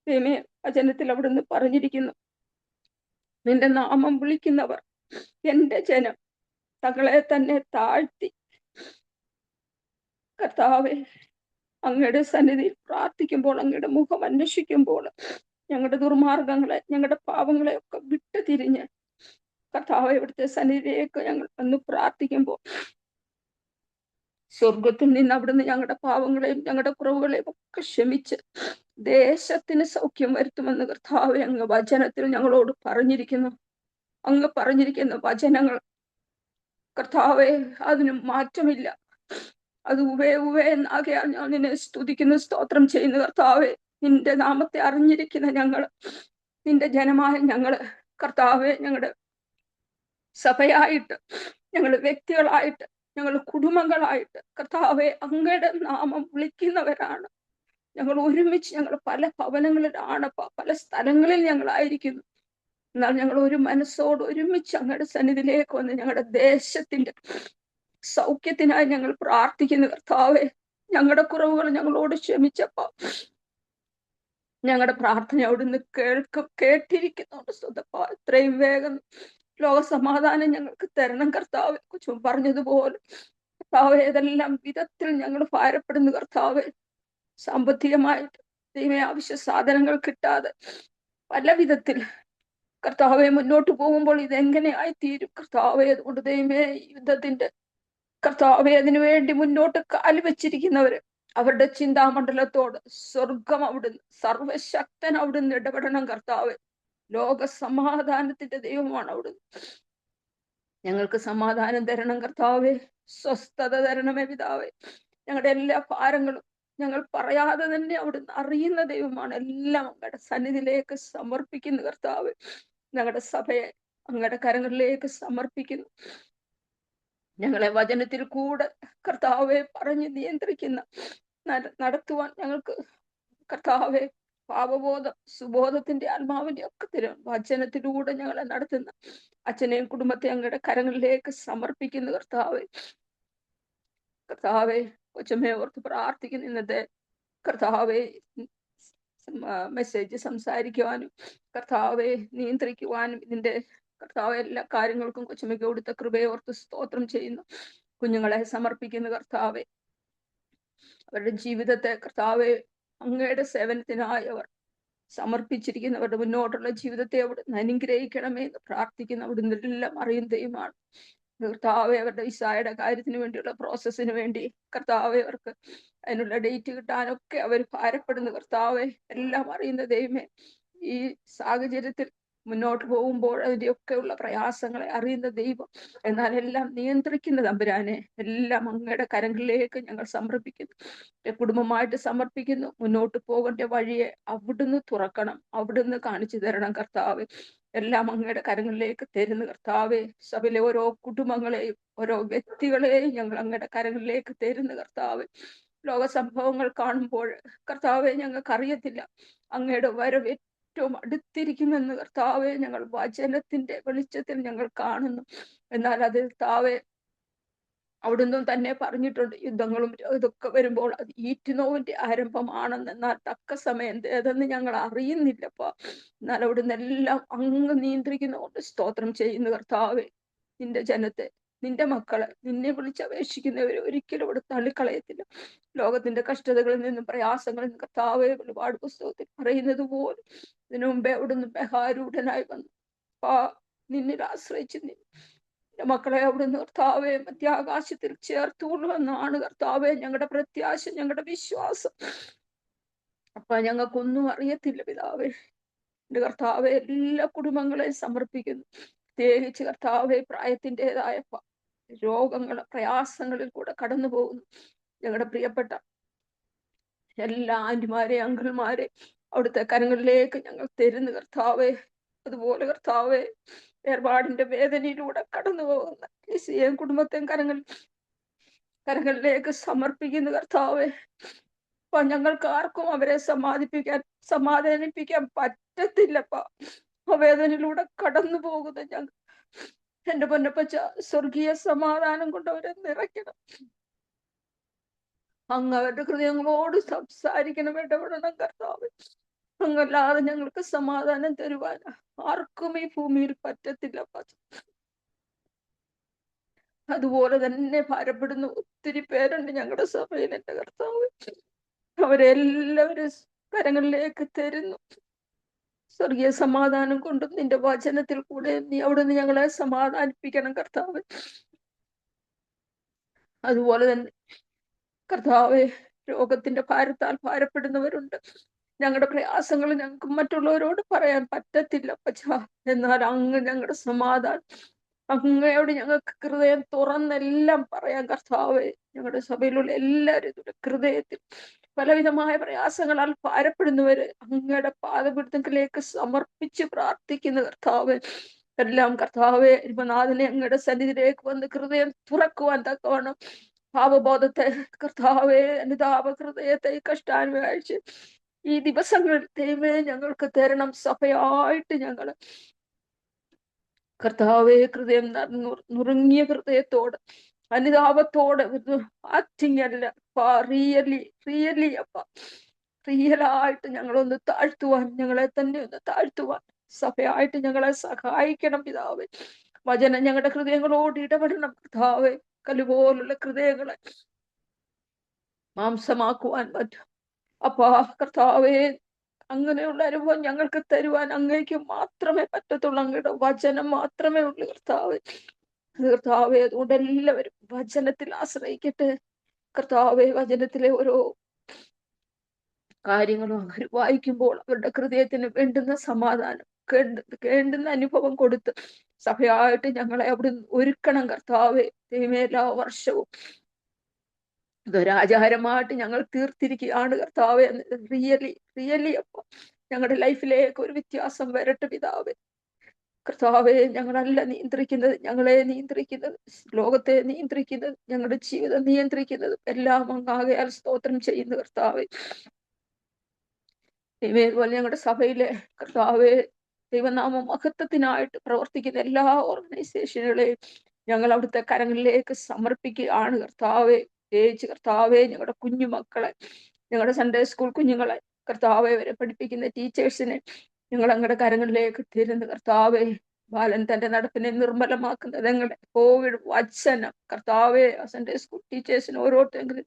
ദൈവമേ, വചനത്തിൽ അവിടുന്ന് പറഞ്ഞിരിക്കുന്നു, നിന്റെ നാമം വിളിക്കുന്നവർ എന്റെ ജനം തങ്ങളെ തന്നെ താഴ്ത്തി കർത്താവെ അങ്ങയുടെ സന്നിധിയിൽ പ്രാർത്ഥിക്കുമ്പോൾ, അങ്ങയുടെ മുഖം അന്വേഷിക്കുമ്പോൾ, ഞങ്ങളുടെ ദുർമാർഗങ്ങളെ, ഞങ്ങളുടെ പാപങ്ങളെ ഒക്കെ വിട്ടു തിരിഞ്ഞ് കർത്താവെ ഇവിടുത്തെ സന്നിധിയിലേക്ക് ഞങ്ങൾ ഒന്ന് പ്രാർത്ഥിക്കുമ്പോൾ സ്വർഗത്തിൽ നിന്ന് അവിടുന്ന് ഞങ്ങളുടെ പാവങ്ങളെയും ഞങ്ങളുടെ കുറവുകളെയും ഒക്കെ ക്ഷമിച്ച് ദേശത്തിന് സൗഖ്യം വരുത്തുമെന്ന് കർത്താവെ അങ്ങ് വചനത്തിൽ ഞങ്ങളോട് പറഞ്ഞിരിക്കുന്നു. അങ്ങ് പറഞ്ഞിരിക്കുന്ന വചനങ്ങൾ കർത്താവെ, അതിന് മാറ്റമില്ല. അത് ഉവേ ഉവേ എന്നാകയാൽ ഞാൻ നിന്നെ സ്തുതിക്കുന്നു, സ്തോത്രം ചെയ്യുന്നു കർത്താവെ. നിന്റെ നാമത്തെ അറിഞ്ഞിരിക്കുന്ന ഞങ്ങള്, നിന്റെ ജനമായ ഞങ്ങള് കർത്താവെ, ഞങ്ങളുടെ സഭയായിട്ട്, ഞങ്ങള് വ്യക്തികളായിട്ട്, ഞങ്ങൾ കുടുംബങ്ങളായിട്ട് കർത്താവെ അങ്ങയുടെ നാമം വിളിക്കുന്നവരാണ്. ഞങ്ങൾ ഒരുമിച്ച് ഞങ്ങൾ പല ഭവനങ്ങളിലാണ്, പല സ്ഥലങ്ങളിൽ ഞങ്ങളായിരിക്കുന്നു. എന്നാൽ ഞങ്ങൾ ഒരു മനസ്സോട് ഒരുമിച്ച് അങ്ങയുടെ സന്നിധിയിലേക്ക് വന്ന് ഞങ്ങളുടെ ദേശത്തിന്റെ സൗഖ്യത്തിനായി ഞങ്ങൾ പ്രാർത്ഥിക്കുന്നു കർത്താവെ. ഞങ്ങളുടെ കുറവുകൾ ഞങ്ങളോട് ക്ഷമിച്ചപ്പോ ഞങ്ങളുടെ പ്രാർത്ഥന അവിടുന്ന് കേട്ടിരിക്കുന്നുണ്ട് സ്വന്തപ്പ. എത്രയും വേഗം ലോക സമാധാനം ഞങ്ങൾക്ക് തരണം കർത്താവെ. കൊച്ചു പറഞ്ഞതുപോലെ കർത്താവെ, ഏതെല്ലാം വിധത്തിൽ ഞങ്ങൾ ഭാരപ്പെടുന്നു കർത്താവെ. സാമ്പത്തികമായിട്ട് ദൈവമേ, ആവശ്യ സാധനങ്ങൾ കിട്ടാതെ പല വിധത്തിൽ കർത്താവെ മുന്നോട്ട് പോകുമ്പോൾ ഇതെങ്ങനെയായി തീരും കർത്താവെ. അതുകൊണ്ട് ദൈവമേ, യുദ്ധത്തിന്റെ കർത്താവെ അതിനു വേണ്ടി മുന്നോട്ട് കാല് വെച്ചിരിക്കുന്നവര്, അവരുടെ ചിന്താമണ്ഡലത്തോട് സ്വർഗം അവിടുന്ന്, സർവശക്തൻ അവിടുന്ന് ഇടപെടണം കർത്താവെ. ലോക സമാധാനത്തിന്റെ ദൈവമാണ് അവിടുന്ന്. ഞങ്ങൾക്ക് സമാധാനം തരണം കർത്താവെ, സ്വസ്ഥത തരണമേ പിതാവേ. ഞങ്ങളുടെ എല്ലാ ഭാരങ്ങളും ഞങ്ങൾ പറയാതെ തന്നെ അവിടുന്ന് അറിയുന്ന ദൈവമാണ്. എല്ലാം അങ്ങയുടെ സന്നിധിയിലേക്ക് സമർപ്പിക്കുന്നു കർത്താവ്. ഞങ്ങളുടെ സഭയെ അങ്ങയുടെ കരങ്ങളിലേക്ക് സമർപ്പിക്കുന്നു. ഞങ്ങളെ വചനത്തിൽ കൂടെ കർത്താവെ പറഞ്ഞ് നിയന്ത്രിക്കുന്ന നടത്തുവാൻ ഞങ്ങൾക്ക് കർത്താവെ പാപബോധം, സുബോധത്തിന്റെ ആത്മാവിന്റെ ഒക്കെ തരും. വചനത്തിലൂടെ ഞങ്ങളെ നടത്തുന്ന അച്ഛനെയും കുടുംബത്തെ അങ്ങയുടെ കരങ്ങളിലേക്ക് സമർപ്പിക്കുന്നു കർത്താവെ. കർത്താവെ, കൊച്ചമ്മയെ ഓർത്ത് പ്രാർത്ഥിക്കുന്ന ഇന്നത്തെ കർത്താവെ മെസ്സേജ് സംസാരിക്കുവാനും കർത്താവെ നിയന്ത്രിക്കുവാനും ഇതിന്റെ കർത്താവെ എല്ലാ കാര്യങ്ങൾക്കും കൊച്ചമ്മയ്ക്ക് കൊടുത്ത കൃപയെ ഓർത്ത് സ്തോത്രം ചെയ്യുന്നു. കുഞ്ഞുങ്ങളെ സമർപ്പിക്കുന്ന കർത്താവെ, അവരുടെ ജീവിതത്തെ കർത്താവെ അങ്ങയുടെ സേവനത്തിനായി അവർ സമർപ്പിച്ചിരിക്കുന്നവരുടെ മുന്നോട്ടുള്ള ജീവിതത്തെ അവിടുന്ന് അനുഗ്രഹിക്കണമേ എന്ന് പ്രാർത്ഥിക്കുന്ന അവിടുന്ന് എല്ലാം അറിയുന്ന ദൈവമാണ് കർത്താവെ. അവരുടെ വിസായുടെ കാര്യത്തിന് വേണ്ടിയുള്ള പ്രോസസ്സിന് വേണ്ടി കർത്താവെ അവർക്ക് അതിനുള്ള ഡേറ്റ് കിട്ടാനൊക്കെ അവർ ഭാരപ്പെടുന്നു കർത്താവെ. എല്ലാം അറിയുന്ന ദൈവമേ, ഈ സാഹചര്യത്തിൽ മുന്നോട്ട് പോകുമ്പോൾ അതിൻ്റെയൊക്കെ ഉള്ള പ്രയാസങ്ങളെ അറിയുന്ന ദൈവം, എന്നാൽ എല്ലാം നിയന്ത്രിക്കുന്ന തമ്പുരാനെ, എല്ലാം അങ്ങയുടെ കരങ്ങളിലേക്ക് ഞങ്ങൾ സമർപ്പിക്കുന്നു. കുടുംബമായിട്ട് സമർപ്പിക്കുന്നു. മുന്നോട്ട് പോകേണ്ട വഴിയെ അവിടുന്ന് തുറക്കണം, അവിടുന്ന് കാണിച്ചു തരണം കർത്താവ്. എല്ലാം അങ്ങയുടെ കരങ്ങളിലേക്ക് തരുന്ന കർത്താവെ. സഭയിലെ ഓരോ കുടുംബങ്ങളെയും ഓരോ വ്യക്തികളെയും ഞങ്ങൾ അങ്ങയുടെ കരങ്ങളിലേക്ക് തരുന്ന കർത്താവ്. ലോക സംഭവങ്ങൾ കാണുമ്പോൾ കർത്താവെ ഞങ്ങൾക്ക് അറിയത്തില്ല അങ്ങയുടെ വരവ് ഏറ്റവും അടുത്തിരിക്കുമെന്ന് കർത്താവെ ഞങ്ങൾ വചനത്തിന്റെ വെളിച്ചത്തിൽ ഞങ്ങൾ കാണുന്നു. എന്നാൽ അതിൽ താവെ അവിടുന്ന് തന്നെ പറഞ്ഞിട്ടുണ്ട്, യുദ്ധങ്ങളും ഇതൊക്കെ വരുമ്പോൾ അത് ഈറ്റുനോവിന്റെ ആരംഭമാണെന്ന്. എന്നാൽ തക്ക സമയം ഏതെന്ന് ഞങ്ങൾ അറിയുന്നില്ലപ്പാ. എന്നാൽ അവിടുന്ന് എല്ലാം അങ്ങ് നിയന്ത്രിക്കുന്നതുകൊണ്ട് സ്തോത്രം ചെയ്യുന്ന കർത്താവെ. നിന്റെ ജനത്തെ, നിന്റെ മക്കളെ, നിന്നെ വിളിച്ചപേക്ഷിക്കുന്നവരെ ഒരിക്കലും അവിടെ തള്ളിക്കളയത്തില്ല. ലോകത്തിന്റെ കഷ്ടതകളിൽ നിന്നും പ്രയാസങ്ങളിൽ നിന്നും കർത്താവെ, ഒരുപാട് പുസ്തകത്തിൽ പറയുന്നത് പോലെ ഇതിനു മുമ്പേ അവിടുന്ന് ബഹാരൂഢനായി വന്നു നിന്നിൽ ആശ്രയിച്ച് മക്കളെ അവിടുന്ന് കർത്താവെ മധ്യാകാശത്തിൽ ചേർത്തുകൊള്ളുവെന്നാണ് കർത്താവെ ഞങ്ങളുടെ പ്രത്യാശ, ഞങ്ങളുടെ വിശ്വാസം. ഞങ്ങൾക്കൊന്നും അറിയത്തില്ല പിതാവേ. എന്റെ കർത്താവെ, എല്ലാ കുടുംബങ്ങളെയും സമർപ്പിക്കുന്നു. പ്രത്യേകിച്ച് കർത്താവെ, പ്രായത്തിൻ്റെതായ രോഗങ്ങൾ, പ്രയാസങ്ങളിൽ കൂടെ കടന്നു പോകുന്നു ഞങ്ങളുടെ പ്രിയപ്പെട്ട എല്ലാ ആന്റിമാരെ, അങ്കിൾമാരെ അവിടുത്തെ കരങ്ങളിലേക്ക് ഞങ്ങൾ തരുന്നു കർത്താവെ. അതുപോലെ കർത്താവെ, വേർപാടിന്റെ വേദനയിലൂടെ കടന്നു പോകുന്ന ലിസിയെയും കുടുംബത്തെയും കരങ്ങളിലേക്ക് സമർപ്പിക്കുന്നു കർത്താവെ. ഞങ്ങൾക്ക് ആർക്കും അവരെ സമാധാനിപ്പിക്കാൻ പറ്റത്തില്ലപ്പാ. ആ വേദനയിലൂടെ കടന്നു പോകുന്ന ഞങ്ങൾ, എന്റെ പൊന്നപ്പച്ച, സ്വർഗീയ സമാധാനം കൊണ്ട് അവരെ നിറയ്ക്കണം. അങ്ങ് അവരുടെ ഹൃദയങ്ങളോട് സംസാരിക്കണം, ഇടപെടണം കർത്താവ്. അങ്ങല്ലാതെ ഞങ്ങൾക്ക് സമാധാനം തരുവാൻ ആർക്കും ഈ ഭൂമിയിൽ പറ്റത്തില്ല. അതുപോലെ തന്നെ ഭാരപ്പെടുന്ന ഒത്തിരി പേരുണ്ട് ഞങ്ങളുടെ സഭയിൽ എന്റെ കർത്താവ്. അവരെല്ലാവരും കരങ്ങളിലേക്ക് തരുന്നു. സ്വർഗീയ സമാധാനം കൊണ്ടും നിന്റെ വചനത്തിൽ കൂടെ നീ അവിടുന്ന് ഞങ്ങളെ സമാധാനിപ്പിക്കണം കർത്താവ്. അതുപോലെ തന്നെ കർത്താവെ, രോഗത്തിന്റെ ഭാരത്താൽ ഭാരപ്പെടുന്നവരുണ്ട്. ഞങ്ങളുടെ പ്രയാസങ്ങൾ ഞങ്ങൾക്ക് മറ്റുള്ളവരോട് പറയാൻ പറ്റത്തില്ല പച്ചാ. എന്നാൽ അങ്ങ് ഞങ്ങളുടെ സമാധാനം, അങ്ങയോട് ഞങ്ങൾക്ക് ഹൃദയം തുറന്നെല്ലാം പറയാൻ കർത്താവെ. ഞങ്ങളുടെ സഭയിലുള്ള എല്ലാവരും ഹൃദയത്തിൽ പലവിധമായ പ്രയാസങ്ങളാൽ ഭാരപ്പെടുന്നവര് അങ്ങയുടെ പാദപീഠത്തിലേക്ക് സമർപ്പിച്ച് പ്രാർത്ഥിക്കുന്ന കർത്താവ് എല്ലാം കർത്താവെ, നാഥനെ അങ്ങയുടെ സന്നിധിയിലേക്ക് വന്ന് ഹൃദയം തുറക്കുവാൻ തക്കവണ്ണം പാപബോധത്തെ കർത്താവെ, അനുതാപ ഹൃദയത്തെ കഷ്ടാനുഭവിച്ച് ഈ ദിവസങ്ങളിൽ ദൈവമേ ഞങ്ങൾക്ക് തരണം. സഭയായിട്ട് ഞങ്ങൾ കർത്താവെ, ഹൃദയം നുറുങ്ങിയ ഹൃദയത്തോട്, അനുതാപത്തോടെ, ആക്ടിങ് അല്ല, റിയലി അപ്പ, റിയലായിട്ട് ഞങ്ങളൊന്ന് താഴ്ത്തുവാൻ, ഞങ്ങളെ തന്നെ ഒന്ന് താഴ്ത്തുവാൻ സഭയായിട്ട് ഞങ്ങളെ സഹായിക്കണം പിതാവേ. വചനം ഞങ്ങളുടെ ഹൃദയങ്ങളോട് ഇടപെടണം കർത്താവെ. കല്ലുപോലുള്ള ഹൃദയങ്ങളെ മാംസമാക്കുവാൻ പറ്റും അപ്പാ കർത്താവെ. അങ്ങനെയുള്ള അനുഭവം ഞങ്ങൾക്ക് തരുവാൻ അങ്ങേക്ക് മാത്രമേ പറ്റത്തുള്ളൂ. അങ്ങയുടെ വചനം മാത്രമേ ഉള്ളൂ കർത്താവെ. കർത്താവെ, അതുകൊണ്ട് എല്ലാവരും വചനത്തിൽ ആശ്രയിക്കട്ടെ കർത്താവെ. വചനത്തിലെ ഓരോ കാര്യങ്ങളും അവർ വായിക്കുമ്പോൾ അവരുടെ ഹൃദയത്തിന് വേണ്ടുന്ന സമാധാനം, വേണ്ടുന്ന അനുഭവം കൊടുത്ത് സഭയായിട്ട് ഞങ്ങളെ അവിടെ ഒരുക്കണം കർത്താവെ. ദൈവമേ, എല്ലാ വർഷവും ഇതൊരാചാരമായിട്ട് ഞങ്ങൾ തീർത്തിരിക്കുകയാണ് കർത്താവെ. റിയലി അപ്പൊ ഞങ്ങളുടെ ലൈഫിലേക്ക് ഒരു വ്യത്യാസം വരട്ടെ പിതാവെ. കർത്താവെ, ഞങ്ങളല്ല നിയന്ത്രിക്കുന്നത്, ഞങ്ങളെ നിയന്ത്രിക്കുന്നത്, ലോകത്തെ നിയന്ത്രിക്കുന്നത്, ഞങ്ങളുടെ ജീവിതം നിയന്ത്രിക്കുന്നത് എല്ലാം അങ്ങാകയാൽ സ്തോത്രം ചെയ്യുന്ന കർത്താവെ. ഇതുപോലെ ഞങ്ങളുടെ സഭയിലെ കർത്താവെ, ദൈവനാമ മഹത്വത്തിനായിട്ട് പ്രവർത്തിക്കുന്ന എല്ലാ ഓർഗനൈസേഷനുകളെയും ഞങ്ങൾ അവിടുത്തെ കരങ്ങളിലേക്ക് സമർപ്പിക്കുകയാണ് കർത്താവെ. പ്രത്യേകിച്ച് കർത്താവെ, ഞങ്ങളുടെ കുഞ്ഞുമക്കളെ, ഞങ്ങളുടെ സൺഡേ സ്കൂൾ കുഞ്ഞുങ്ങളെ കർത്താവെ, വരെ പഠിപ്പിക്കുന്ന ടീച്ചേഴ്സിനെ ഞങ്ങൾ അങ്ങയുടെ കരങ്ങളിലേക്ക് തരുന്ന കർത്താവെ. ബാലൻ തന്റെ നടപ്പിനെ നിർമ്മലമാക്കുന്നത് ഞങ്ങളുടെ കോവിഡ് വചനം കർത്താവെ. സൺഡേ സ്കൂൾ ടീച്ചേഴ്സിന് ഓരോരുത്തരെങ്കിലും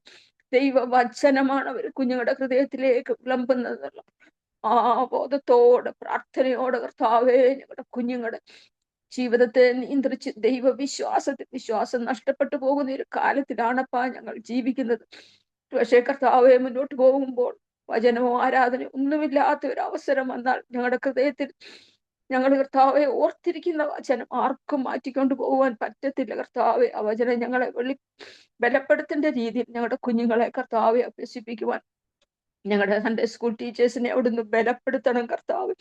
ദൈവ വചനമാണ് അവർ കുഞ്ഞുങ്ങളുടെ ഹൃദയത്തിലേക്ക് വിളമ്പുന്നതല്ല. ആ ബോധത്തോടെ, പ്രാർത്ഥനയോടെ കർത്താവെ, ഞങ്ങളുടെ കുഞ്ഞുങ്ങളുടെ ജീവിതത്തെ നിയന്ത്രിച്ച് വിശ്വാസം നഷ്ടപ്പെട്ടു പോകുന്ന ഒരു കാലത്തിലാണപ്പാ ഞങ്ങൾ ജീവിക്കുന്നത്. പക്ഷേ കർത്താവെ, മുന്നോട്ട് പോകുമ്പോൾ വചനമോ ആരാധനയോ ഒന്നുമില്ലാത്ത ഒരു അവസരം വന്നാൽ ഞങ്ങളുടെ ഹൃദയത്തിൽ ഞങ്ങൾ കർത്താവെ ഓർത്തിരിക്കുന്ന വചനം ആർക്കും മാറ്റിക്കൊണ്ട് പോകുവാൻ പറ്റത്തില്ല കർത്താവെ. ആ വചനം ഞങ്ങളെ ബലപ്പെടുത്തേണ്ട രീതിയിൽ ഞങ്ങളുടെ കുഞ്ഞുങ്ങളെ കർത്താവെ അഭ്യസിപ്പിക്കുവാൻ ഞങ്ങളുടെ സൺഡേ സ്കൂൾ ടീച്ചേഴ്സിനെ അവിടുന്ന് ബലപ്പെടുത്തണം കർത്താവ്.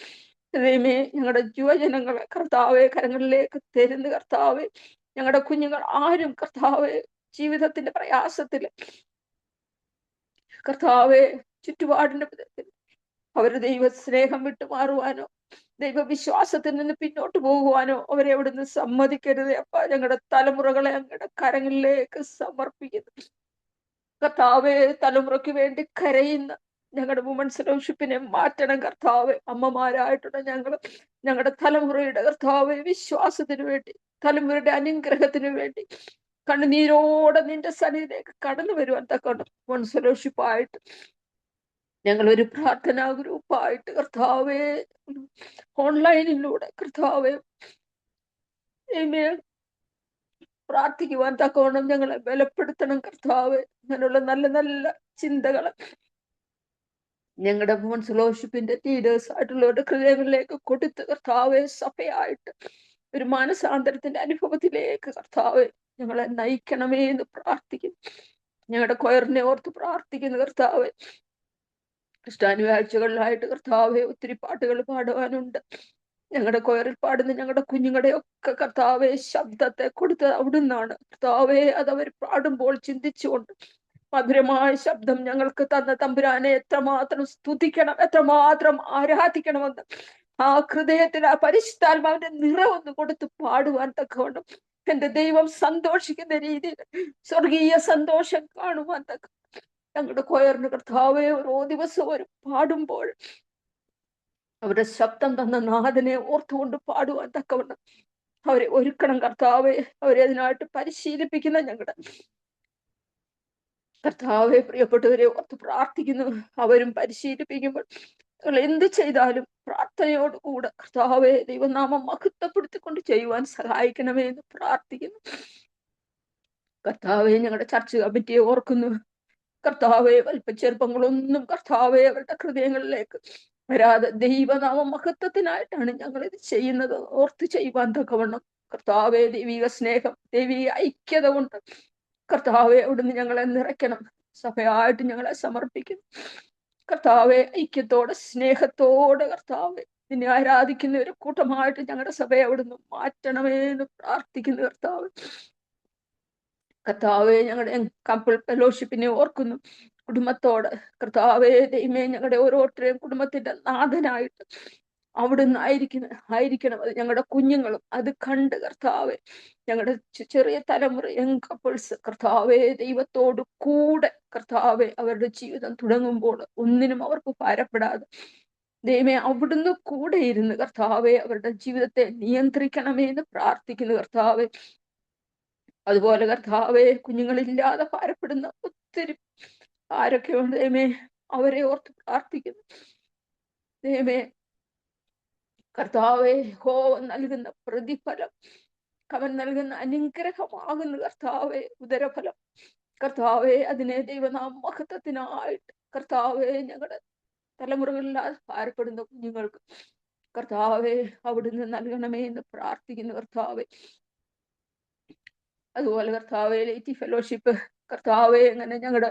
ദൈവമേ, ഞങ്ങളുടെ യുവജനങ്ങളെ കർത്താവെ കരങ്ങളിലേക്ക് തരുന്ന കർത്താവെ. ഞങ്ങളുടെ കുഞ്ഞുങ്ങൾ ആരും കർത്താവെ ജീവിതത്തിന്റെ പ്രയാസത്തില് കർത്താവെ ചുറ്റുപാടിന്റെ വിധത്തിൽ അവരുടെ ദൈവ സ്നേഹം വിട്ടുമാറുവാനോ ദൈവവിശ്വാസത്തിൽ നിന്ന് പിന്നോട്ട് പോകുവാനോ അവരെ അവിടുന്ന് സമ്മതിക്കരുതേ അപ്പ. ഞങ്ങളുടെ തലമുറകളെ അങ്ങയുടെ കരങ്ങളിലേക്ക് സമർപ്പിക്കുന്നു കർത്താവെ. തലമുറയ്ക്ക് വേണ്ടി കരയുന്ന ഞങ്ങളുടെ വുമൻസ് ഫെലോഷിപ്പിനെ മാറ്റണം കർത്താവെ. അമ്മമാരായിട്ടുള്ള ഞങ്ങളുടെ തലമുറയുടെ കർത്താവെ വിശ്വാസത്തിന് വേണ്ടി, തലമുറയുടെ അനുഗ്രഹത്തിന് വേണ്ടി കണ്ണുനീരോടെ നിന്റെ സന്നിധിയിലേക്ക് കടന്നു വരുവാൻ തക്കൊണ്ട് വുമൻസ് ഫെലോഷിപ്പായിട്ട് ഞങ്ങൾ ഒരു പ്രാർത്ഥനാ ഗ്രൂപ്പായിട്ട് കർത്താവെ ഓൺലൈനിലൂടെ കർത്താവെ പ്രാർത്ഥിക്കുവാൻ തക്കവണ്ണം ഞങ്ങളെ ബലപ്പെടുത്തണം കർത്താവെ. അങ്ങനെയുള്ള നല്ല നല്ല ചിന്തകള് ഞങ്ങളുടെ വുമൻസ് ഫെലോഷിപ്പിന്റെ ലീഡേഴ്സ് ആയിട്ടുള്ളവരുടെ ഹൃദയങ്ങളിലേക്ക് കൊടുത്ത് കർത്താവെ സഭയായിട്ട് ഒരു മാനസാന്തരത്തിന്റെ അനുഭവത്തിലേക്ക് കർത്താവെ ഞങ്ങളെ നയിക്കണമേ എന്ന് പ്രാർത്ഥിക്കുന്നു. ഞങ്ങളുടെ കൊയറിനെ ഓർത്ത് പ്രാർത്ഥിക്കുന്നു കർത്താവെ. ക്രിസ്ത്യാനിയാഴ്ചകളിലായിട്ട് കർത്താവെ ഒത്തിരി പാട്ടുകൾ പാടുവാനുണ്ട്. ഞങ്ങളുടെ കൊയറിൽ പാടുന്ന ഞങ്ങളുടെ കുഞ്ഞുങ്ങളുടെ ഒക്കെ കർത്താവെ ശബ്ദത്തെ കൊടുത്തത് അവിടുന്നാണ് കർത്താവെ. അതവർ പാടുമ്പോൾ ചിന്തിച്ചുകൊണ്ട് മധുരമായ ശബ്ദം ഞങ്ങൾക്ക് തന്ന തമ്പുരാനെ എത്രമാത്രം സ്തുതിക്കണം, എത്രമാത്രം ആരാധിക്കണമെന്ന് ആ ഹൃദയത്തിൽ ആ പരിശുദ്ധാത്മാവിന്റെ നിറവൊന്ന് കൊടുത്ത് പാടുവാൻ തക്കവണ്ണം എന്റെ ദൈവം സന്തോഷിക്കുന്ന രീതിയിൽ സ്വർഗീയ സന്തോഷം കാണുവാൻ തക്ക ഞങ്ങളുടെ കൊയറിന് കർത്താവെ ഓരോ ദിവസവും ഒരു പാടുമ്പോൾ അവരുടെ ശബ്ദം തന്ന നാഥനെ ഓർത്തുകൊണ്ട് പാടുവാൻ തക്കവണ്ണം അവരെ ഒരുക്കണം കർത്താവെ. അവരെ അതിനായിട്ട് പരിശീലിപ്പിക്കുന്ന ഞങ്ങളുടെ കർത്താവെ പ്രിയപ്പെട്ടവരെ ഓർത്ത് പ്രാർത്ഥിക്കുന്നു. അവരും പരിശീലിപ്പിക്കുമ്പോൾ നിങ്ങൾ എന്ത് ചെയ്താലും പ്രാർത്ഥനയോട് കൂടെ കർത്താവെ ദൈവനാമം മഹത്വപ്പെടുത്തിക്കൊണ്ട് ചെയ്യുവാൻ സഹായിക്കണമേ എന്ന് പ്രാർത്ഥിക്കുന്നു കർത്താവെ. ഞങ്ങളുടെ ചർച്ച് കമ്മിറ്റിയെ ഓർക്കുന്നു കർത്താവെ. വലിപ്പച്ചെറുപ്പങ്ങളൊന്നും കർത്താവെ അവരുടെ ഹൃദയങ്ങളിലേക്ക് വരാതെ ദൈവനാമ മഹത്വത്തിനായിട്ടാണ് ഞങ്ങൾ ഇത് ചെയ്യുന്നത് ഓർത്ത് ചെയ്യുവാൻ തക്കവണ്ണം കർത്താവെ ദൈവിക സ്നേഹം, ദൈവിക ഐക്യത കൊണ്ട് കർത്താവെ അവിടുന്ന് ഞങ്ങളെ നിറയ്ക്കണം. സഭയായിട്ട് ഞങ്ങളെ സമർപ്പിക്കുന്നു കർത്താവെ. ഐക്യത്തോടെ സ്നേഹത്തോടെ കർത്താവെ നിന്നെ ആരാധിക്കുന്ന ഒരു കൂട്ടമായിട്ട് ഞങ്ങളുടെ സഭയെ അവിടുന്ന് മാറ്റണമേ എന്ന് പ്രാർത്ഥിക്കുന്നു കർത്താവ്. കർത്താവെ ഞങ്ങളുടെ കപ്പിൾ ഫെലോഷിപ്പിനെ ഓർക്കുന്നു കുടുംബത്തോട് കർത്താവെ ദൈവമേ. ഞങ്ങളുടെ ഓരോരുത്തരെയും കുടുംബത്തിന്റെ നാഥനായിട്ട് അവിടുന്ന് ആയിരിക്കണം. അത് ഞങ്ങളുടെ കുഞ്ഞുങ്ങളും അത് കണ്ട് കർത്താവെ ഞങ്ങളുടെ ചെറിയ തലമുറ യങ് കപ്പിൾസ് കർത്താവെ ദൈവത്തോട് കൂടെ കർത്താവെ അവരുടെ ജീവിതം തുടങ്ങുമ്പോൾ ഒന്നിനും അവർക്ക് ഭാരപ്പെടാതെ ദൈവമേ അവിടുന്ന് കൂടെ ഇരുന്ന് കർത്താവെ അവരുടെ ജീവിതത്തെ നിയന്ത്രിക്കണമേ എന്ന് പ്രാർത്ഥിക്കുന്നു കർത്താവെ. അതുപോലെ കർത്താവെ കുഞ്ഞുങ്ങളില്ലാതെ ഭാരപ്പെടുന്ന ഒത്തിരി ആരൊക്കെയുണ്ട് ദൈവമേ, അവരെ ഓർത്ത് പ്രാർത്ഥിക്കുന്നു ദൈവമേ. കർത്താവെ നൽകുന്ന പ്രതിഫലം, അവൻ നൽകുന്ന അനുഗ്രഹമാകുന്ന കർത്താവെ ഉദരഫലം കർത്താവെ, അതിനെ ദൈവനാമ മഹത്വത്തിനായിട്ട് കർത്താവെ ഞങ്ങളുടെ തലമുറകളില്ലാതെ ഭാരപ്പെടുന്ന കുഞ്ഞുങ്ങൾക്ക് കർത്താവെ അവിടുന്ന് നൽകണമേ എന്ന് പ്രാർത്ഥിക്കുന്നു കർത്താവെ. അതുപോലെ കർത്താവെ ലൈറ്റി ഫെലോഷിപ്പ് കർത്താവെ അങ്ങനെ ഞങ്ങളുടെ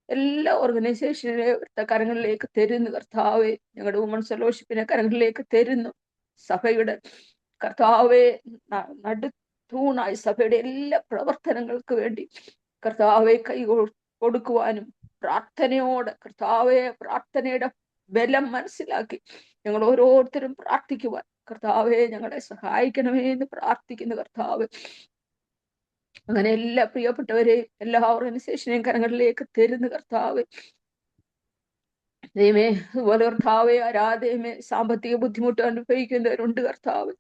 എല്ലാ ഓർഗനൈസേഷനെ കരങ്ങളിലേക്ക് തരുന്നു കർത്താവെ. ഞങ്ങളുടെ വുമൻസ് ഫെലോഷിപ്പിനെ കരങ്ങളിലേക്ക് തരുന്നു. സഭയുടെ കർത്താവെ നടുത്തൂണായി സഭയുടെ എല്ലാ പ്രവർത്തനങ്ങൾക്ക് വേണ്ടി കർത്താവെ കൈ കൊടുക്കുവാനും പ്രാർത്ഥനയോടെ കർത്താവെ പ്രാർത്ഥനയുടെ ബലം മനസ്സിലാക്കി ഞങ്ങൾ ഓരോരുത്തരും പ്രാർത്ഥിക്കുവാൻ കർത്താവെ ഞങ്ങളെ സഹായിക്കണമേ എന്ന് പ്രാർത്ഥിക്കുന്നു കർത്താവ്. അങ്ങനെ എല്ലാ പ്രിയപ്പെട്ടവരെയും എല്ലാ ഓർഗനൈസേഷനെയും കരങ്ങളിലേക്ക് തരുന്നു കർത്താവ്. ദൈവമേ അതുപോലെ കർത്താവെ ആരാധയമേ സാമ്പത്തിക ബുദ്ധിമുട്ട് അനുഭവിക്കുന്നവരുണ്ട് കർത്താവ്.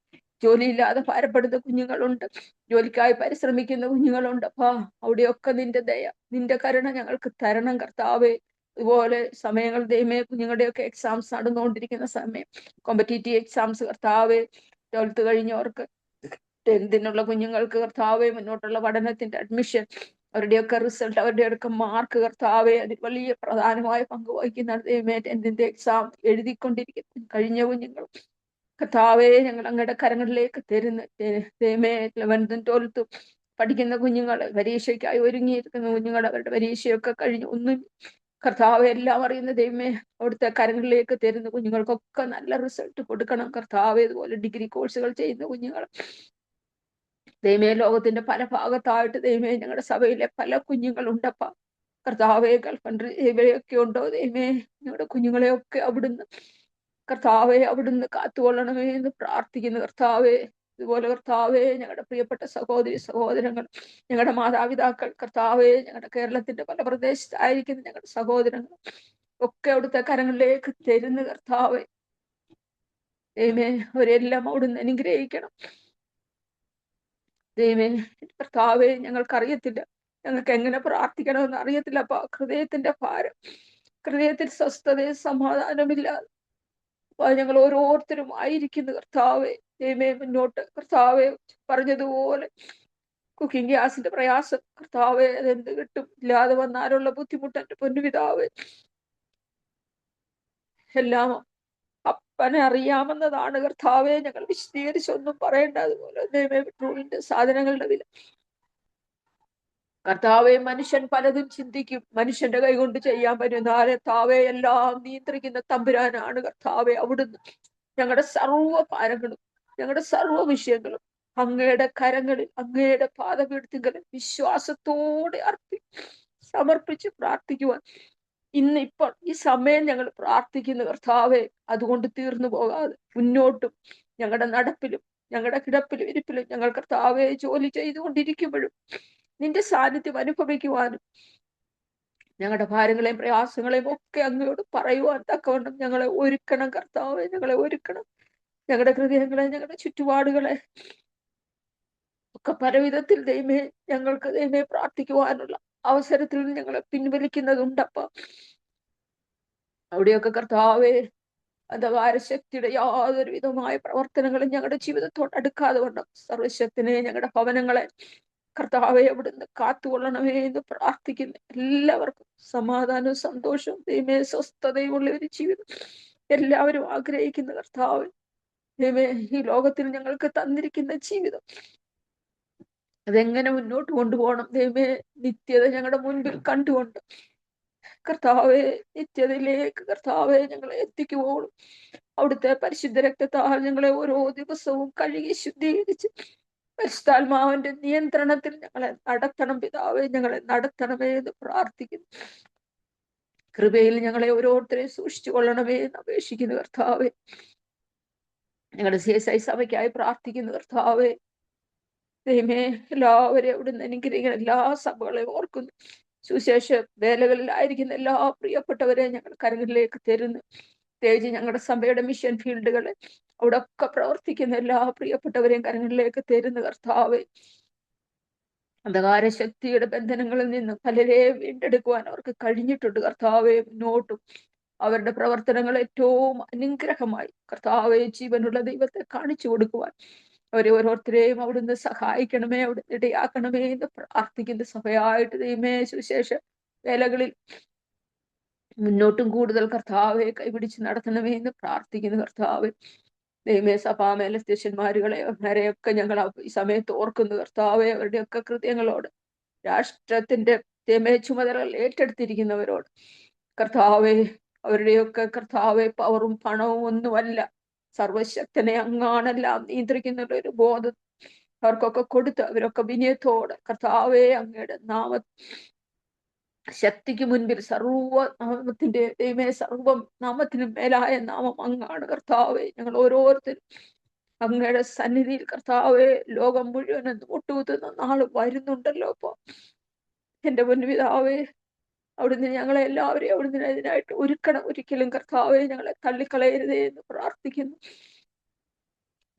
ജോലിയില്ലാതെ ഭാരപ്പെടുന്ന കുഞ്ഞുങ്ങളുണ്ട്, ജോലിക്കായി പരിശ്രമിക്കുന്ന കുഞ്ഞുങ്ങളുണ്ട്. അപ്പാ അവിടെയൊക്കെ നിന്റെ ദയ, നിന്റെ കരുണ ഞങ്ങൾക്ക് തരണം കർത്താവെ. അതുപോലെ സമയങ്ങൾ ദൈവമേ കുഞ്ഞുങ്ങളുടെയൊക്കെ എക്സാംസ് നടന്നുകൊണ്ടിരിക്കുന്ന സമയം, കോമ്പറ്റീറ്റീവ് എക്സാംസ് കർത്താവെ, 12th കഴിഞ്ഞവർക്ക് 10th കുഞ്ഞുങ്ങൾക്ക് കർത്താവെ മുന്നോട്ടുള്ള പഠനത്തിന്റെ അഡ്മിഷൻ, അവരുടെയൊക്കെ റിസൾട്ട്, അവരുടെയൊക്കെ മാർക്ക് കർത്താവെ അതിൽ വലിയ പ്രധാനമായ പങ്ക് വഹിക്കുന്ന ദൈവമേ 10th എക്സാം എഴുതിക്കൊണ്ടിരിക്കുന്ന കഴിഞ്ഞ കുഞ്ഞുങ്ങൾ കർത്താവെ ഞങ്ങൾ അങ്ങയുടെ കരങ്ങളിലേക്ക് തരുന്ന ദൈവമേ 11th 12th പഠിക്കുന്ന കുഞ്ഞുങ്ങൾ, പരീക്ഷയ്ക്കായി ഒരുങ്ങിയിരിക്കുന്ന കുഞ്ഞുങ്ങൾ, അവരുടെ പരീക്ഷയൊക്കെ കഴിഞ്ഞ് ഒന്നും കർത്താവെ എല്ലാം അറിയുന്ന ദൈവമേ അവിടുത്തെ കരങ്ങളിലേക്ക് തരുന്ന കുഞ്ഞുങ്ങൾക്കൊക്കെ നല്ല റിസൾട്ട് കൊടുക്കണം കർത്താവെ. അതുപോലെ ഡിഗ്രി കോഴ്സുകൾ ചെയ്യുന്ന കുഞ്ഞുങ്ങൾ ദൈവമേ ലോകത്തിന്റെ പല ഭാഗത്തായിട്ട് ദൈവമേ ഞങ്ങളുടെ സഭയിലെ പല കുഞ്ഞുങ്ങളുണ്ടപ്പ കർത്താവെ. ഗൾഫ് കൺട്രി ഇവയൊക്കെ ഉണ്ടോ ദൈവമേ, ഞങ്ങളുടെ കുഞ്ഞുങ്ങളെയൊക്കെ അവിടുന്ന് കർത്താവെ അവിടുന്ന് കാത്തുകൊള്ളണമേ എന്ന് പ്രാർത്ഥിക്കുന്നു കർത്താവെ. ഇതുപോലെ കർത്താവെ ഞങ്ങളുടെ പ്രിയപ്പെട്ട സഹോദരി സഹോദരങ്ങൾ, ഞങ്ങളുടെ മാതാപിതാക്കൾ, കർത്താവെ ഞങ്ങളുടെ കേരളത്തിന്റെ പല പ്രദേശത്തായിരിക്കുന്ന ഞങ്ങളുടെ സഹോദരങ്ങൾ ഒക്കെ അവിടുത്തെ കരങ്ങളിലേക്ക് തരുന്ന കർത്താവെ. ദൈവമേ അവരെല്ലാം അവിടുന്ന് അനുഗ്രഹിക്കണം ദൈവമേ. കർത്താവെ ഞങ്ങൾക്കറിയത്തില്ല, ഞങ്ങൾക്ക് എങ്ങനെ പ്രാർത്ഥിക്കണമെന്ന് അറിയത്തില്ല. അപ്പൊ ഹൃദയത്തിന്റെ ഭാരം, ഹൃദയത്തിൽ സ്വസ്ഥതയും സമാധാനമില്ലാതെ ഞങ്ങൾ ഓരോരുത്തരും ആയിരിക്കുന്നു കർത്താവെ. ദൈവമേ മുന്നോട്ട് കർത്താവെ പറഞ്ഞതുപോലെ കുക്കിംഗ് ഗ്യാസിന്റെ പ്രയാസം കർത്താവെ, അതെന്ത് കിട്ടും, ഇല്ലാതെ വന്നാലുള്ള ബുദ്ധിമുട്ട് എന്റെ പൊന്നുപിതാവെ എല്ലാം അപ്പനെ അറിയാമെന്നതാണ് കർത്താവെ. ഞങ്ങൾ വിശദീകരിച്ചൊന്നും പറയേണ്ട. അതുപോലെ ദൈവമേ പെട്രോളിന്റെ സാധനങ്ങളുടെ വില കർത്താവെ, മനുഷ്യൻ പലതും ചിന്തിക്കും, മനുഷ്യന്റെ കൈ കൊണ്ട് ചെയ്യാൻ പറ്റുന്ന താവെ എല്ലാം നിയന്ത്രിക്കുന്ന തമ്പുരാനാണ് കർത്താവെ. അവിടുന്ന് ഞങ്ങളുടെ സർവ്വ ഭാരങ്ങളും ഞങ്ങളുടെ സർവ്വ വിഷയങ്ങളും അങ്ങയുടെ കരങ്ങളിൽ, അങ്ങയുടെ പാദപീഠത്തിങ്കൽ വിശ്വാസത്തോടെ സമർപ്പിച്ച് പ്രാർത്ഥിക്കുവാൻ ഇപ്പോൾ ഈ സമയം ഞങ്ങൾ പ്രാർത്ഥിക്കുന്നു കർത്താവെ. അതുകൊണ്ട് തീർന്നു പോകാതെ മുന്നോട്ടും ഞങ്ങളുടെ നടപ്പിലും ഞങ്ങളുടെ കിടപ്പിലും ഇരിപ്പിലും ഞങ്ങൾ കർത്താവെ ജോലി ചെയ്തുകൊണ്ടിരിക്കുമ്പോഴും നിന്റെ സാന്നിധ്യം അനുഭവിക്കുവാനും ഞങ്ങളുടെ ഭാരങ്ങളെയും പ്രയാസങ്ങളെയും ഒക്കെ അങ്ങയോട് പറയുവാൻ തക്കവണ്ണം ഞങ്ങളെ ഒരുക്കണം കർത്താവെ. ഞങ്ങളെ ഒരുക്കണം. ഞങ്ങളുടെ ഹൃദയങ്ങളെ, ഞങ്ങളുടെ ചുറ്റുപാടുകളെ ഒക്കെ പലവിധത്തിൽ ദൈവമേ ഞങ്ങൾക്ക് ദൈവമേ പ്രാർത്ഥിക്കുവാനുള്ള അവസരത്തിൽ ഞങ്ങളെ പിൻവലിക്കുന്നതുണ്ടപ്പ. അവിടെയൊക്കെ കർത്താവെ അന്ധകാര ശക്തിയുടെ യാതൊരു വിധമായ പ്രവർത്തനങ്ങളും ഞങ്ങളുടെ ജീവിതത്തോട് അടുക്കാതെ വണ്ണം സർവശക്തനെ ഞങ്ങളുടെ ഭവനങ്ങളെ കർത്താവെ അവിടുന്ന് കാത്തുകൊള്ളണമേ എന്ന് പ്രാർത്ഥിക്കുന്നു. എല്ലാവർക്കും സമാധാനവും സന്തോഷവും ദൈവമേ സ്വസ്ഥതയും ഉള്ള ഒരു ജീവിതം എല്ലാവരും ആഗ്രഹിക്കുന്ന കർത്താവ് ദൈവമേ, ഈ ലോകത്തിൽ ഞങ്ങൾക്ക് തന്നിരിക്കുന്ന ജീവിതം അതെങ്ങനെ മുന്നോട്ട് കൊണ്ടുപോകണം ദൈവമേ, നിത്യത ഞങ്ങളുടെ മുൻപിൽ കണ്ടുകൊണ്ട് കർത്താവെ നിത്യതയിലേക്ക് കർത്താവെ ഞങ്ങളെ എത്തിക്കുവോളും അവിടുത്തെ പരിശുദ്ധ രക്തത്താൽ ഞങ്ങളെ ഓരോ ദിവസവും കഴുകി ശുദ്ധീകരിച്ച് പരിശുദ്ധാത്മാവിന്റെ നിയന്ത്രണത്തിൽ ഞങ്ങളെ നടത്തണം പിതാവെ. ഞങ്ങളെ നടത്തണമേ എന്ന് പ്രാർത്ഥിക്കുന്നു. കൃപയിൽ ഞങ്ങളെ ഓരോരുത്തരെയും സൂക്ഷിച്ചു കൊള്ളണമേ എന്ന് അപേക്ഷിക്കുന്നു കർത്താവെ. ഞങ്ങളുടെ CSI സഭയ്ക്കായി പ്രാർത്ഥിക്കുന്നു കർത്താവെ. ദൈവമേ എല്ലാവരെയും അവിടുന്ന് അനുഗ്രഹിക്കുന്ന എല്ലാ സഭകളെയും ഓർക്കുന്നു. സുവിശേഷ വേലകളിലായിരിക്കുന്ന എല്ലാ പ്രിയപ്പെട്ടവരെ ഞങ്ങൾ കരങ്ങളിലേക്ക് തരുന്നു. പ്രത്യേകിച്ച് ഞങ്ങളുടെ സഭയുടെ മിഷൻ ഫീൽഡുകളെ അവിടെ ഒക്കെ പ്രവർത്തിക്കുന്ന എല്ലാ പ്രിയപ്പെട്ടവരെയും കരങ്ങളിലേക്ക് തരുന്ന കർത്താവെ. അന്ധകാര ശക്തിയുടെ ബന്ധനങ്ങളിൽ നിന്ന് പലരെ വീണ്ടെടുക്കുവാൻ അവർക്ക് കഴിഞ്ഞിട്ടുണ്ട് കർത്താവെ. മുന്നോട്ടും അവരുടെ പ്രവർത്തനങ്ങൾ ഏറ്റവും അനുഗ്രഹമായി കർത്താവെ ജീവനുള്ള ദൈവത്തെ കാണിച്ചു കൊടുക്കുവാൻ അവരെ ഓരോരുത്തരെയും അവിടുന്ന് സഹായിക്കണമേ, അവിടുന്ന് ഇടയാക്കണമേ എന്ന് പ്രാർത്ഥിക്കുന്ന സഭയായിട്ട് ദൈവമേ സുവിശേഷ വേലകളിൽ മുന്നോട്ടും കൂടുതൽ കർത്താവെ കൈപിടിച്ച് നടത്തണമേ എന്ന് പ്രാർത്ഥിക്കുന്നു കർത്താവ്. ദൈവമേ സഭാ മേലധ്യക്ഷന്മാരുകളെ അവരെയൊക്കെ ഞങ്ങൾ ഈ സമയത്ത് ഓർക്കുന്നു കർത്താവെ. അവരുടെയൊക്കെ കൃത്യങ്ങളോട് രാഷ്ട്രത്തിന്റെ ചുമതലകൾ ഏറ്റെടുത്തിരിക്കുന്നവരോട് കർത്താവെ, അവരുടെയൊക്കെ കർത്താവെ പവറും പണവും ഒന്നുമല്ല, സർവശക്തനെ അങ്ങാണെല്ലാം നിയന്ത്രിക്കുന്ന ഒരു ബോധം അവർക്കൊക്കെ കൊടുത്ത് അവരൊക്കെ വിനയത്തോടെ കർത്താവെ അങ്ങയുടെ ശക്തിക്ക് മുൻപിൽ സർവനാമത്തിന്റെ ദൈവമേ സർവം നാമത്തിനും മേലായ നാമം അങ്ങാണ് കർത്താവെ. ഞങ്ങൾ ഓരോരുത്തരും അങ്ങയുടെ സന്നിധിയിൽ കർത്താവെ ലോകം മുഴുവൻ മുട്ടുകുത്തുന്ന നാള് വരുന്നുണ്ടല്ലോ. അപ്പൊ എന്റെ പൊന്നുപിതാവേ, അവിടുന്ന് ഞങ്ങളെ എല്ലാവരെയും അവിടുന്ന് അതിനായിട്ട് ഒരുക്കണം. ഒരിക്കലും കർത്താവെ ഞങ്ങളെ തള്ളിക്കളയരുതേ എന്ന് പ്രാർത്ഥിക്കുന്നു.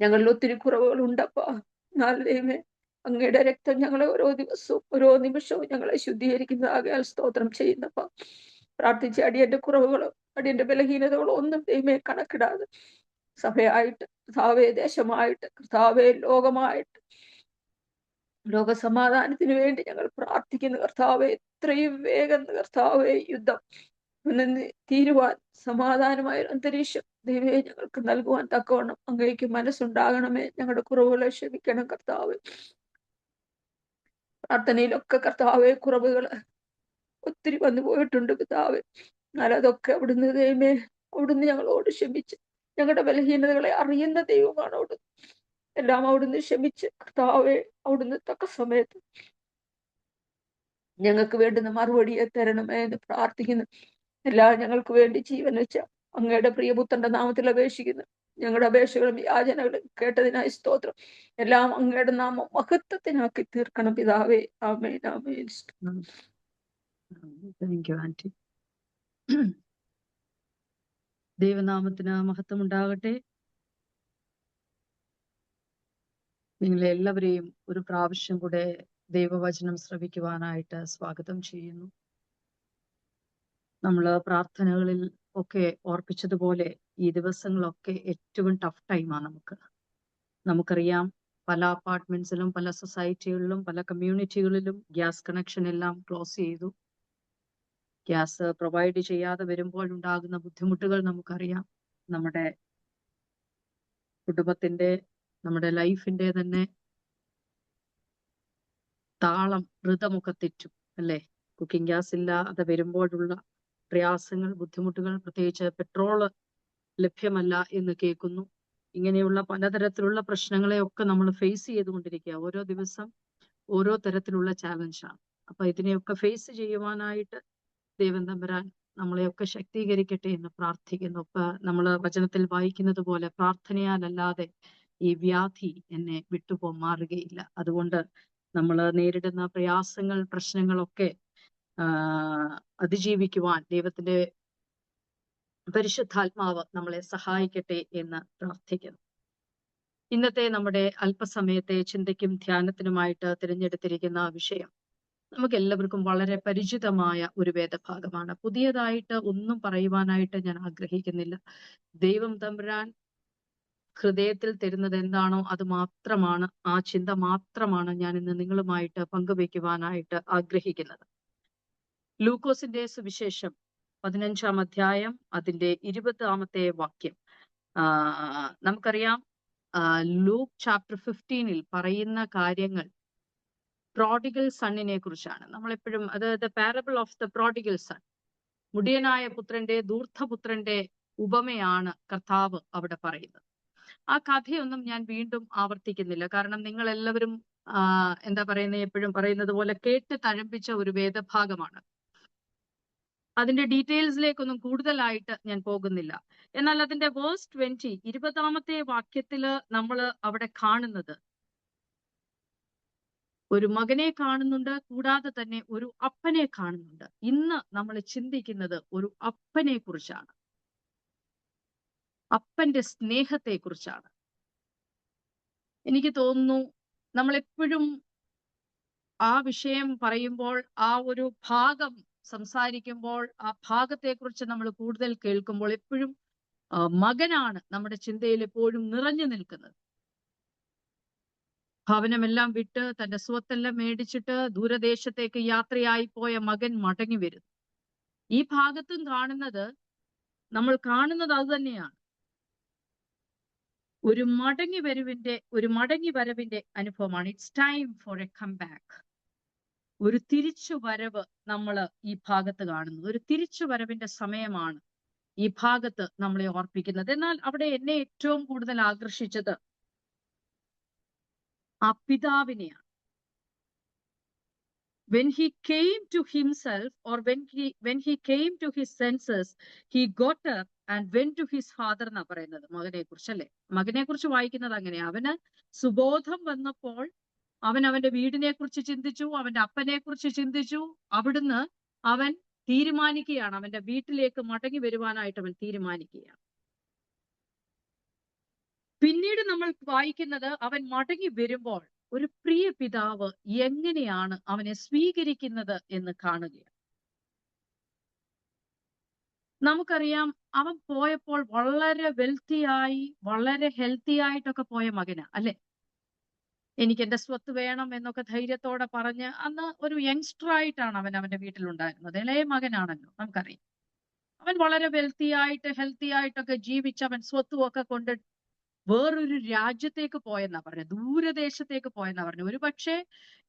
ഞങ്ങളിൽ ഒത്തിരി കുറവുകൾ ഉണ്ടപ്പാ. എന്നാൽ ദൈവമേ അങ്ങയുടെ രക്തം ഞങ്ങളെ ഓരോ ദിവസവും ഓരോ നിമിഷവും ഞങ്ങളെ ശുദ്ധീകരിക്കുന്നതാകയാൽ സ്തോത്രം ചെയ്യുന്നപ്പ. പ്രാർത്ഥിച്ച അടിയന്റെ കുറവുകളോ അടിയന്റെ ബലഹീനതകളോ ഒന്നും ദൈവമേ കണക്കിടാതെ സഭയായിട്ട് കർത്താവെ, ദേശമായിട്ട് കർത്താവെ, ലോകമായിട്ട് ലോക സമാധാനത്തിന് വേണ്ടി ഞങ്ങൾ പ്രാർത്ഥിക്കുന്നു കർത്താവെ. എത്രയും വേഗം കർത്താവെ യുദ്ധം തീരുവാൻ സമാധാനമായ അന്തരീക്ഷം ദൈവമേ ഞങ്ങൾക്ക് നൽകുവാൻ തക്കവണ്ണം അങ്ങേക്ക് മനസ്സുണ്ടാകണമേ. ഞങ്ങളുടെ കുറവുകളെ ക്ഷമിക്കണം കർത്താവ്. പ്രാർത്ഥനയിലൊക്കെ കർത്താവെ കുറവുകൾ ഒത്തിരി വന്നു പോയിട്ടുണ്ട് പിതാവ്. എന്നാൽ അതൊക്കെ അവിടുന്ന് ദൈവമേ അവിടുന്ന് ഞങ്ങളോട് ക്ഷമിച്ച്, ഞങ്ങളുടെ ബലഹീനതകളെ അറിയുന്ന ദൈവമാണ് അവിടുന്ന്. എല്ലാം അവിടുന്ന് ക്ഷമിച്ച് കർത്താവെ അവിടുന്ന് തക്ക സമയത്ത് ഞങ്ങൾക്ക് വേണ്ടുന്ന മറുപടിയെ തരണമേ എന്ന് പ്രാർത്ഥിക്കുന്നു. എല്ലാം ഞങ്ങൾക്ക് വേണ്ടി ജീവൻ വെച്ച അങ്ങയുടെ പ്രിയപുത്രന്റെ നാമത്തിൽ അപേക്ഷിക്കുന്നു. ഞങ്ങളുടെ അപേക്ഷകളും യാചനകളും കേട്ടതിനായി സ്തോത്രം. എല്ലാം അങ്ങയുടെ നാമം മഹത്വത്തിനാക്കി തീർക്കണം പിതാവേ. ആമേൻ ആമേൻ. Thank you aunty. ദൈവനാമത്തിന് മഹത്വം ഉണ്ടാകട്ടെ. നിങ്ങളെ എല്ലാവരെയും ഒരു പ്രാവശ്യം കൂടെ ദൈവവചനം ശ്രവിക്കുവാനായിട്ട് സ്വാഗതം ചെയ്യുന്നു. നമ്മൾ പ്രാർത്ഥനകളിൽ ഒക്കെ ഓർപ്പിച്ചതുപോലെ ഈ ദിവസങ്ങളൊക്കെ ഏറ്റവും ടഫ് ടൈമാണ് നമുക്കറിയാം. പല അപ്പാർട്ട്മെന്റ്സിലും പല സൊസൈറ്റികളിലും പല കമ്മ്യൂണിറ്റികളിലും ഗ്യാസ് കണക്ഷൻ എല്ലാം ക്ലോസ് ചെയ്തു. ഗ്യാസ് പ്രൊവൈഡ് ചെയ്യാതെ വരുമ്പോൾ ഉണ്ടാകുന്ന ബുദ്ധിമുട്ടുകൾ നമുക്കറിയാം. നമ്മുടെ കുടുംബത്തിന്റെ നമ്മുടെ ലൈഫിന്റെ തന്നെ താളം ഋതമൊക്കെ തെറ്റും അല്ലേ? കുക്കിംഗ് ഗ്യാസ് ഇല്ലാതെ വരുമ്പോഴുള്ള പ്രയാസങ്ങൾ, ബുദ്ധിമുട്ടുകൾ, പ്രത്യേകിച്ച് പെട്രോള് ലഭ്യമല്ല എന്ന് കേൾക്കുന്നു. ഇങ്ങനെയുള്ള പലതരത്തിലുള്ള പ്രശ്നങ്ങളെയൊക്കെ നമ്മൾ ഫേസ് ചെയ്തുകൊണ്ടിരിക്കുക. ഓരോ ദിവസം ഓരോ തരത്തിലുള്ള ചാലഞ്ചാണ്. അപ്പൊ ഇതിനെയൊക്കെ ഫേസ് ചെയ്യുവാനായിട്ട് ദൈവം തമ്പുരാൻ നമ്മളെയൊക്കെ ശക്തീകരിക്കട്ടെ എന്ന് പ്രാർത്ഥിക്കുന്നു. ഇപ്പൊ നമ്മൾ വചനത്തിൽ വായിക്കുന്നത് പോലെ പ്രാർത്ഥനയാലല്ലാതെ ഈ വ്യാധി എന്നെ മാറുകയില്ല. അതുകൊണ്ട് നമ്മൾ നേരിടുന്ന പ്രയാസങ്ങൾ, പ്രശ്നങ്ങളൊക്കെ അതിജീവിക്കുവാൻ ദൈവത്തിന്റെ പരിശുദ്ധാത്മാവ് നമ്മളെ സഹായിക്കട്ടെ എന്ന് പ്രാർത്ഥിക്കുന്നു. ഇന്നത്തെ നമ്മുടെ അല്പസമയത്തെ ചിന്തയ്ക്കും ധ്യാനത്തിനുമായിട്ട് തിരഞ്ഞെടുത്തിരിക്കുന്ന വിഷയം നമുക്ക് എല്ലാവർക്കും വളരെ പരിചിതമായ ഒരു വേദഭാഗമാണ്. പുതിയതായിട്ട് ഒന്നും പറയുവാനായിട്ട് ഞാൻ ആഗ്രഹിക്കുന്നില്ല. ദൈവം തമ്പുരാൻ ഹൃദയത്തിൽ തരുന്നത് എന്താണോ അത് മാത്രമാണ്, ആ ചിന്ത മാത്രമാണ് ഞാൻ ഇന്ന് നിങ്ങളുമായിട്ട് പങ്കുവയ്ക്കുവാനായിട്ട് ആഗ്രഹിക്കുന്നത്. ലൂക്കോസിന്റെ സുവിശേഷം 15-ാം അധ്യായം അതിന്റെ 20-ാമത്തെ വാക്യം. നമുക്കറിയാം ലൂക്ക് ചാപ്റ്റർ 15-ൽ പറയുന്ന കാര്യങ്ങൾ പ്രോഡിഗൽ സണ്ണിനെ കുറിച്ചാണ്. നമ്മളെപ്പോഴും അത് the parable of the prodigal son, മുടിയനായ പുത്രന്റെ ധൂർത്തപുത്രന്റെ ഉപമയാണ് കർത്താവ് അവിടെ പറയുന്നത്. ആ കഥയൊന്നും ഞാൻ വീണ്ടും ആവർത്തിക്കുന്നില്ല. കാരണം നിങ്ങൾ എല്ലാവരും എന്താ പറയുന്നത്, എപ്പോഴും പറയുന്നത് പോലെ കേട്ട് തഴമ്പിച്ച ഒരു വേദഭാഗമാണ്. അതിന്റെ ഡീറ്റെയിൽസിലേക്കൊന്നും കൂടുതലായിട്ട് ഞാൻ പോകുന്നില്ല. എന്നാൽ അതിന്റെ വേഴ്സ് 20, 20-ാമത്തെ വാക്യത്തില് നമ്മൾ അവിടെ കാണുന്നത് ഒരു മകനെ കാണുന്നുണ്ട്, കൂടാതെ തന്നെ ഒരു അപ്പനെ കാണുന്നുണ്ട്. ഇന്ന് നമ്മൾ ചിന്തിക്കുന്നത് ഒരു അപ്പനെ കുറിച്ചാണ്, അപ്പന്റെ സ്നേഹത്തെ കുറിച്ചാണ്. എനിക്ക് തോന്നുന്നു നമ്മളെപ്പോഴും ആ വിഷയം പറയുമ്പോൾ, ആ ഒരു ഭാഗം സംസാരിക്കുമ്പോൾ, ആ ഭാഗത്തെക്കുറിച്ച് നമ്മൾ കൂടുതൽ കേൾക്കുമ്പോൾ എപ്പോഴും മകനാണ് നമ്മുടെ ചിന്തയിൽ എപ്പോഴും നിറഞ്ഞു നിൽക്കുന്നത്. ഭവനമെല്ലാം വിട്ട് തന്റെ സ്വത്തെല്ലാം മേടിച്ചിട്ട് ദൂരദേശത്തേക്ക് യാത്രയായി പോയ മകൻ മടങ്ങി വരുന്നു. ഈ ഭാഗത്തും കാണുന്നത്, നമ്മൾ കാണുന്നത് അത് തന്നെയാണ്. ഒരു മടങ്ങി വരവിന്റെ അനുഭവമാണ്. It's time for a comeback. ഒരു തിരിച്ചു വരവ് നമ്മൾ ഈ ഭാഗത്ത് കാണുന്നു. ഒരു തിരിച്ചു വരവിന്റെ സമയമാണ് ഈ ഭാഗത്ത് നമ്മളെ ഓർപ്പിക്കുന്നത്. എന്നാൽ അവിടെ എന്നെ ഏറ്റവും കൂടുതൽ ആകർഷിച്ചത് ആ പിതാവിനെയാണ്. When he came to himself, or when he came to his senses, he got up and went to his father എന്നാ പറയുന്നത് മകനെ കുറിച്ചല്ലേ. മകനെ കുറിച്ച് വായിക്കുന്നത് അങ്ങനെയാ. അവന് സുബോധം വന്നപ്പോൾ അവൻ അവന്റെ വീടിനെ കുറിച്ച് ചിന്തിച്ചു, അവന്റെ അപ്പനെ കുറിച്ച് ചിന്തിച്ചു. അവിടുന്ന് അവൻ തീരുമാനിക്കുകയാണ്, അവന്റെ വീട്ടിലേക്ക് മടങ്ങി വരുവാനായിട്ട് അവൻ തീരുമാനിക്കുകയാണ്. പിന്നീട് നമ്മൾ വായിക്കുന്നത്, അവൻ മടങ്ങി വരുമ്പോൾ ഒരു പ്രിയ പിതാവ് എങ്ങനെയാണ് അവനെ സ്വീകരിക്കുന്നത് എന്ന് കാണുകയാണ്. നമുക്കറിയാം, അവൻ പോയപ്പോൾ വളരെ വെൽത്തിയായി, വളരെ ഹെൽത്തി ആയിട്ടൊക്കെ പോയ മകനാ അല്ലെ. എനിക്ക് എന്റെ സ്വത്ത് വേണം എന്നൊക്കെ ധൈര്യത്തോടെ പറഞ്ഞ്, അന്ന് ഒരു യങ്സ്റ്റർ ആയിട്ടാണ് അവൻ അവന്റെ വീട്ടിലുണ്ടായിരുന്നത്. ഇളയ മകനാണല്ലോ, നമുക്കറിയാം. അവൻ വളരെ വെൽത്തിയായിട്ട് ഹെൽത്തി ആയിട്ടൊക്കെ ജീവിച്ച് അവൻ സ്വത്തുമൊക്കെ കൊണ്ട് വേറൊരു രാജ്യത്തേക്ക് പോയെന്നാ പറഞ്ഞു, ദൂരദേശത്തേക്ക് പോയെന്നാ പറഞ്ഞു. ഒരു പക്ഷേ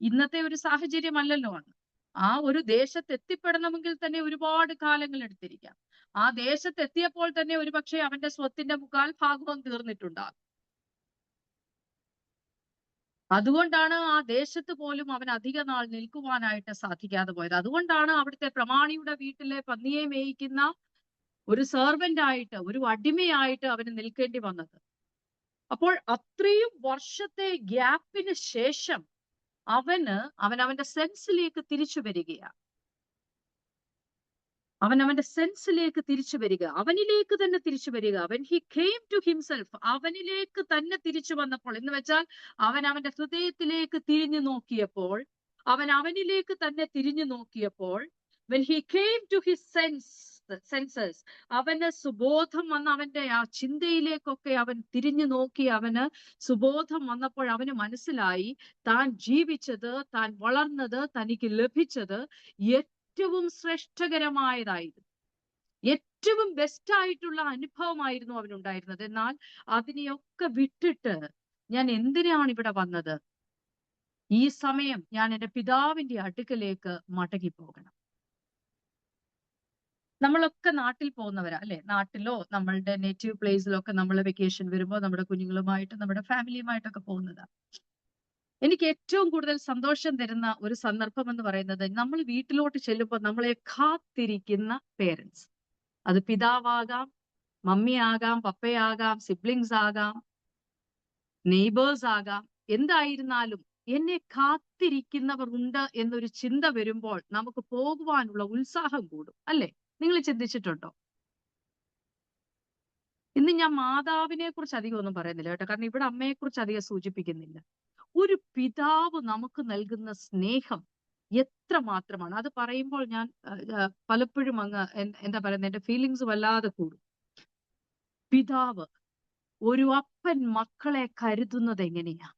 ഇന്നത്തെ ഒരു സാഹചര്യം അല്ലല്ലോ അന്ന്. ആ ഒരു ദേശത്ത് എത്തിപ്പെടണമെങ്കിൽ തന്നെ ഒരുപാട് കാലങ്ങൾ എടുത്തിരിക്കാം. ആ ദേശത്ത് എത്തിയപ്പോൾ തന്നെ ഒരുപക്ഷെ അവന്റെ സ്വത്തിന്റെ 1/4 ഭാഗവും തീർന്നിട്ടുണ്ടാകും. അതുകൊണ്ടാണ് ആ ദേശത്ത് പോലും അവൻ അധിക നാൾ നിൽക്കുവാനായിട്ട് സാധിക്കാതെ പോയത്. അതുകൊണ്ടാണ് അവിടുത്തെ പ്രമാണിയുടെ വീട്ടിലെ പന്നിയെ മേയിക്കുന്ന ഒരു സെർവന്റ് ആയിട്ട്, ഒരു അടിമയായിട്ട് അവന് നിൽക്കേണ്ടി വന്നത്. അപ്പോൾ അത്രയും വർഷത്തെ ഗ്യാപ്പിന് ശേഷം അവന്റെ സെൻസിലേക്ക് തിരിച്ചു വരികയാണ്. അവന്റെ സെൻസിലേക്ക് തിരിച്ചു വരിക, അവനിലേക്ക് തന്നെ തിരിച്ചു വരിക. when he came to himself, അവനിലേക്ക് തന്നെ തിരിച്ചു വന്നപ്പോൾ, എന്ന് വെച്ചാൽ അവന്റെ ഹൃദയത്തിലേക്ക് തിരിഞ്ഞു നോക്കിയപ്പോൾ, അവനിലേക്ക് തന്നെ തിരിഞ്ഞു നോക്കിയപ്പോൾ, when he came to his senses, അവന് സുബോധം വന്ന, അവന്റെ ആ ചിന്തയിലേക്കൊക്കെ അവൻ തിരിഞ്ഞു നോക്കി, അവന് സുബോധം വന്നപ്പോൾ അവന് മനസ്സിലായി താൻ ജീവിച്ചത്, താൻ വളർന്നത്, തനിക്ക് ലഭിച്ചത് ഏറ്റവും ശ്രേഷ്ഠകരമായതായിരുന്നു, ഏറ്റവും ബെസ്റ്റ് ആയിട്ടുള്ള അനുഭവമായിരുന്നു അവനുണ്ടായിരുന്നത്. എന്നാൽ അതിനെയൊക്കെ വിട്ടിട്ട് ഞാൻ എന്തിനാണ് ഇവിടെ വന്നത്? ഈ സമയം ഞാൻ എൻ്റെ പിതാവിന്റെ അടുക്കലേക്ക് മടങ്ങി പോകണം. നമ്മളൊക്കെ നാട്ടിൽ പോകുന്നവരാ അല്ലെ? നാട്ടിലോ നമ്മളുടെ നേറ്റീവ് പ്ലേസിലൊക്കെ നമ്മൾ വെക്കേഷൻ വരുമ്പോൾ നമ്മുടെ കുഞ്ഞുങ്ങളുമായിട്ട്, നമ്മുടെ ഫാമിലിയുമായിട്ടൊക്കെ പോകുന്നതാ. എനിക്ക് ഏറ്റവും കൂടുതൽ സന്തോഷം തരുന്ന ഒരു സന്ദർഭം എന്ന് പറയുന്നത്, നമ്മൾ വീട്ടിലോട്ട് ചെല്ലുമ്പോൾ നമ്മളെ കാത്തിരിക്കുന്ന പേരൻസ്. അത് പിതാവാകാം, മമ്മിയാകാം, പപ്പയാകാം, സിബ്ലിങ്സ് ആകാം, നെയ്ബേഴ്സ് ആകാം, എന്തായിരുന്നാലും എന്നെ കാത്തിരിക്കുന്നവർ ഉണ്ട് എന്നൊരു ചിന്ത വരുമ്പോൾ നമുക്ക് പോകുവാനുള്ള ഉത്സാഹം കൂടും അല്ലെ? നിങ്ങൾ ചിന്തിച്ചിട്ടുണ്ടോ? ഇന്ന് ഞാൻ മാതാവിനെ കുറിച്ച് അധികം ഒന്നും പറയുന്നില്ല കേട്ടോ, കാരണം ഇവിടെ അമ്മയെ കുറിച്ച് അധികം സൂചിപ്പിക്കുന്നില്ല. ഒരു പിതാവ് നമുക്ക് നൽകുന്ന സ്നേഹം എത്ര മാത്രമാണ്. അത് പറയുമ്പോൾ ഞാൻ പലപ്പോഴും എന്താ പറയുന്നത്, എന്റെ ഫീലിങ്സ് വല്ലാതെ കൂടും. പിതാവ്, ഒരു അപ്പൻ മക്കളെ കരുതുന്നത് എങ്ങനെയാ?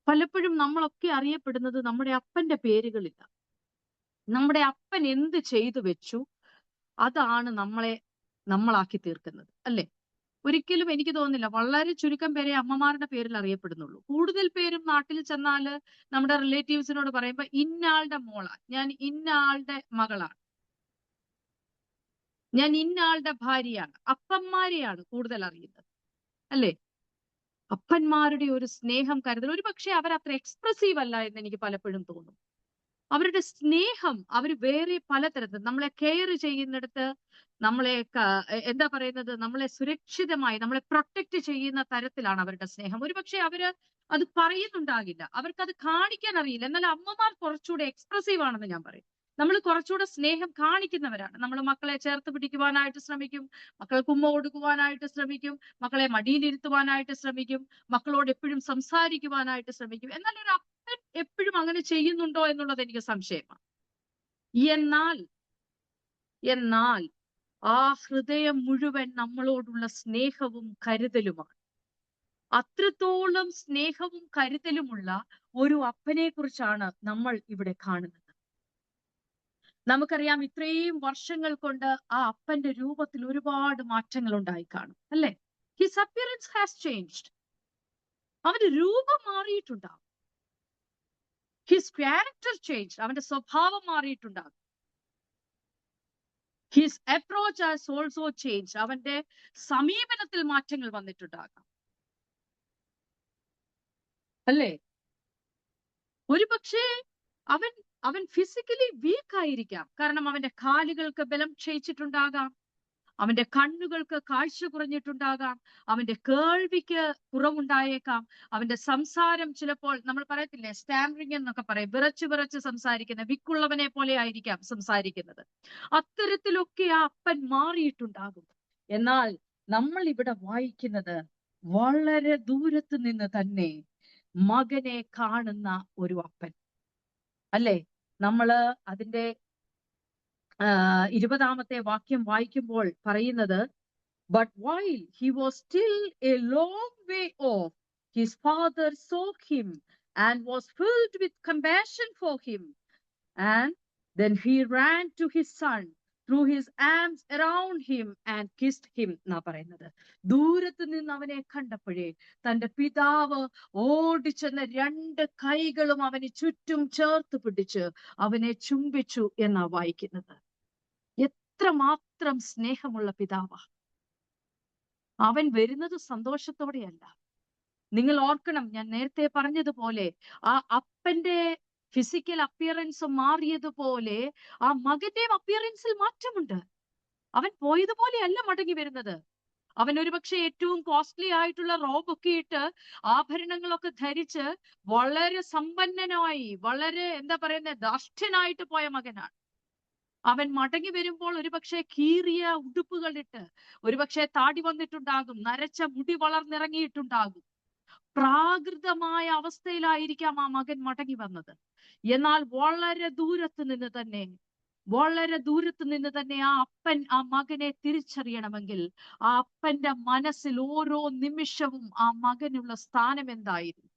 പലപ്പോഴും നമ്മളൊക്കെ അറിയപ്പെടുന്നത് നമ്മുടെ അപ്പന്റെ പേരുകളില്ല. നമ്മുടെ അപ്പൻ എന്ത് ചെയ്തു വെച്ചു അതാണ് നമ്മളാക്കി തീർക്കുന്നത് അല്ലെ? ഒരിക്കലും എനിക്ക് തോന്നുന്നില്ല, വളരെ ചുരുക്കം പേരെ അമ്മമാരുടെ പേരിൽ അറിയപ്പെടുന്നുള്ളൂ. കൂടുതൽ പേരും നാട്ടിൽ ചെന്നാല് നമ്മുടെ റിലേറ്റീവ്സിനോട് പറയുമ്പോ ഇന്നാളുടെ മോളാണ്, ഞാൻ ഇന്നാളുടെ മകളാണ്, ഞാൻ ഇന്നാളുടെ ഭാര്യയാണ്. അപ്പന്മാരെയാണ് കൂടുതൽ അറിയുന്നത് അല്ലെ? അപ്പന്മാരുടെ ഒരു സ്നേഹം, കരുതൽ, ഒരു പക്ഷെ അവരത്ര എക്സ്പ്രസീവ് അല്ല എന്ന് എനിക്ക് പലപ്പോഴും തോന്നും. അവരുടെ സ്നേഹം അവർ വേറെ പലതരത്തിൽ നമ്മളെ കെയർ ചെയ്യുന്നിടത്ത്, നമ്മളെ എന്താ പറയുന്നത്, നമ്മളെ സുരക്ഷിതമായി നമ്മളെ പ്രൊട്ടക്ട് ചെയ്യുന്ന തരത്തിലാണ് അവരുടെ സ്നേഹം. ഒരുപക്ഷെ അവര് അത് പറയുന്നുണ്ടാകില്ല, അവർക്കത് കാണിക്കാൻ അറിയില്ല. എന്നാൽ അമ്മമാർ കുറച്ചുകൂടെ എക്സ്പ്രസീവ് ആണെന്ന് ഞാൻ പറയും. നമ്മൾ കുറച്ചുകൂടെ സ്നേഹം കാണിക്കുന്നവരാണ്. നമ്മൾ മക്കളെ ചേർത്ത് പിടിക്കുവാനായിട്ട് ശ്രമിക്കും, മക്കൾക്ക് ഉമ്മ കൊടുക്കുവാനായിട്ട് ശ്രമിക്കും, മക്കളെ മടിയിലിരുത്തുവാനായിട്ട് ശ്രമിക്കും, മക്കളോട് എപ്പോഴും സംസാരിക്കുവാനായിട്ട് ശ്രമിക്കും. എന്നാൽ ഒരു അപ്പൻ എപ്പോഴും അങ്ങനെ ചെയ്യുന്നുണ്ടോ എന്നുള്ളത് എനിക്ക് സംശയമാണ്. എന്നാൽ ആ ഹൃദയം മുഴുവൻ നമ്മളോടുള്ള സ്നേഹവും കരുതലുമാണ്. അത്രത്തോളം സ്നേഹവും കരുതലുമുള്ള ഒരു അപ്പനെ കുറിച്ചാണ് നമ്മൾ ഇവിടെ കാണുന്നത്. നമുക്കറിയാം, ഇത്രയും വർഷങ്ങൾ കൊണ്ട് ആ അപ്പന്റെ രൂപത്തിൽ ഒരുപാട് മാറ്റങ്ങൾ ഉണ്ടായി കാണും അല്ലെ? His appearance has changed. അവന്റെ രൂപം മാറിയിട്ടുണ്ടാകും. ഹിസ് ക്യാരക്ടർ ചേഞ്ച്, അവന്റെ സ്വഭാവം മാറിയിട്ടുണ്ടാകും. His approach has also change, അവന്റെ സമീപനത്തിൽ മാറ്റങ്ങൾ വന്നിട്ടുണ്ടാകാം അല്ലേ? ഒരുപക്ഷെ അവൻ ഫിസിക്കലി വീക്ക് ആയിരിക്കാം, കാരണം അവന്റെ കാലുകൾക്ക് ബലം ക്ഷയിച്ചിട്ടുണ്ടാകാം, അവന്റെ കണ്ണുകൾക്ക് കാഴ്ച കുറഞ്ഞിട്ടുണ്ടാകാം, അവന്റെ കേൾവിക്ക് കുറവുണ്ടായേക്കാം, അവന്റെ സംസാരം ചിലപ്പോൾ നമ്മൾ പറയത്തില്ലേ സ്റ്റാമറിംഗ് എന്നൊക്കെ പറയും, വിറച്ച് സംസാരിക്കുന്ന വിക്കുള്ളവനെ പോലെ ആയിരിക്കാം സംസാരിക്കുന്നത്. അത്തരത്തിലൊക്കെ ആ അപ്പൻ മാറിയിട്ടുണ്ടാകും. എന്നാൽ നമ്മൾ ഇവിടെ വായിക്കുന്നത് വളരെ ദൂരത്ത് നിന്ന് തന്നെ മകനെ കാണുന്ന ഒരു അപ്പൻ അല്ലേ? നമ്മള് അതിന്റെ 20ാമത്തെ വാക്യം വായിക്കുമ്പോൾ പറയുന്നത്, but while he was still a long way off, his father saw him and was filled with compassion for him, and then he ran to his son, threw his arms around him and kissed him എന്നാ പറയുന്നത്. ദൂരത്ത് നിന്ന് അവനെ കണ്ടപ്പോഴേ തന്റെ പിതാവ് ഓടിച്ചെന്ന് 2 കൈകളും അവന് ചുറ്റും ചേർത്ത് പിടിച്ച് അവനെ ചുംബിച്ചു എന്നാ വായിക്കുന്നത്. എത്രമാത്രം സ്നേഹമുള്ള പിതാവാ! അവൻ വരുന്നത് സന്തോഷത്തോടെയല്ല. നിങ്ങൾ ഓർക്കണം, ഞാൻ നേരത്തെ പറഞ്ഞതുപോലെ ആ അപ്പന്റെ ഫിസിക്കൽ അപ്പിയറൻസ് മാറിയതുപോലെ ആ മകന്റെ അപ്പിയറൻസിൽ മാറ്റമുണ്ട്. അവൻ പോയതുപോലെയല്ല മടങ്ങി വരുന്നത്. അവൻ ഒരുപക്ഷെ ഏറ്റവും കോസ്റ്റ്ലി ആയിട്ടുള്ള റോബൊക്കെ ഇട്ട് ആഭരണങ്ങളൊക്കെ ധരിച്ച് വളരെ സമ്പന്നനായി, വളരെ എന്താ പറയുന്നത്, ധാർഷ്ട്യനായിട്ട് പോയ മകനാണ്. അവൻ മടങ്ങി വരുമ്പോൾ ഒരുപക്ഷെ കീറിയ ഉടുപ്പുകളിട്ട്, ഒരുപക്ഷെ താടി വന്നിട്ടുണ്ടാകും, നരച്ച മുടി വളർന്നിറങ്ങിയിട്ടുണ്ടാകും. പ്രാകൃതമായ അവസ്ഥയിലായിരിക്കാം ആ മകൻ മടങ്ങി വന്നത്. എന്നാൽ വളരെ ദൂരത്ത് നിന്ന് തന്നെ ആ അപ്പൻ ആ മകനെ തിരിച്ചറിയണമെങ്കിൽ ആ അപ്പന്റെ മനസ്സിൽ ഓരോ നിമിഷവും ആ മകനുള്ള സ്ഥാനം എന്തായിരുന്നു,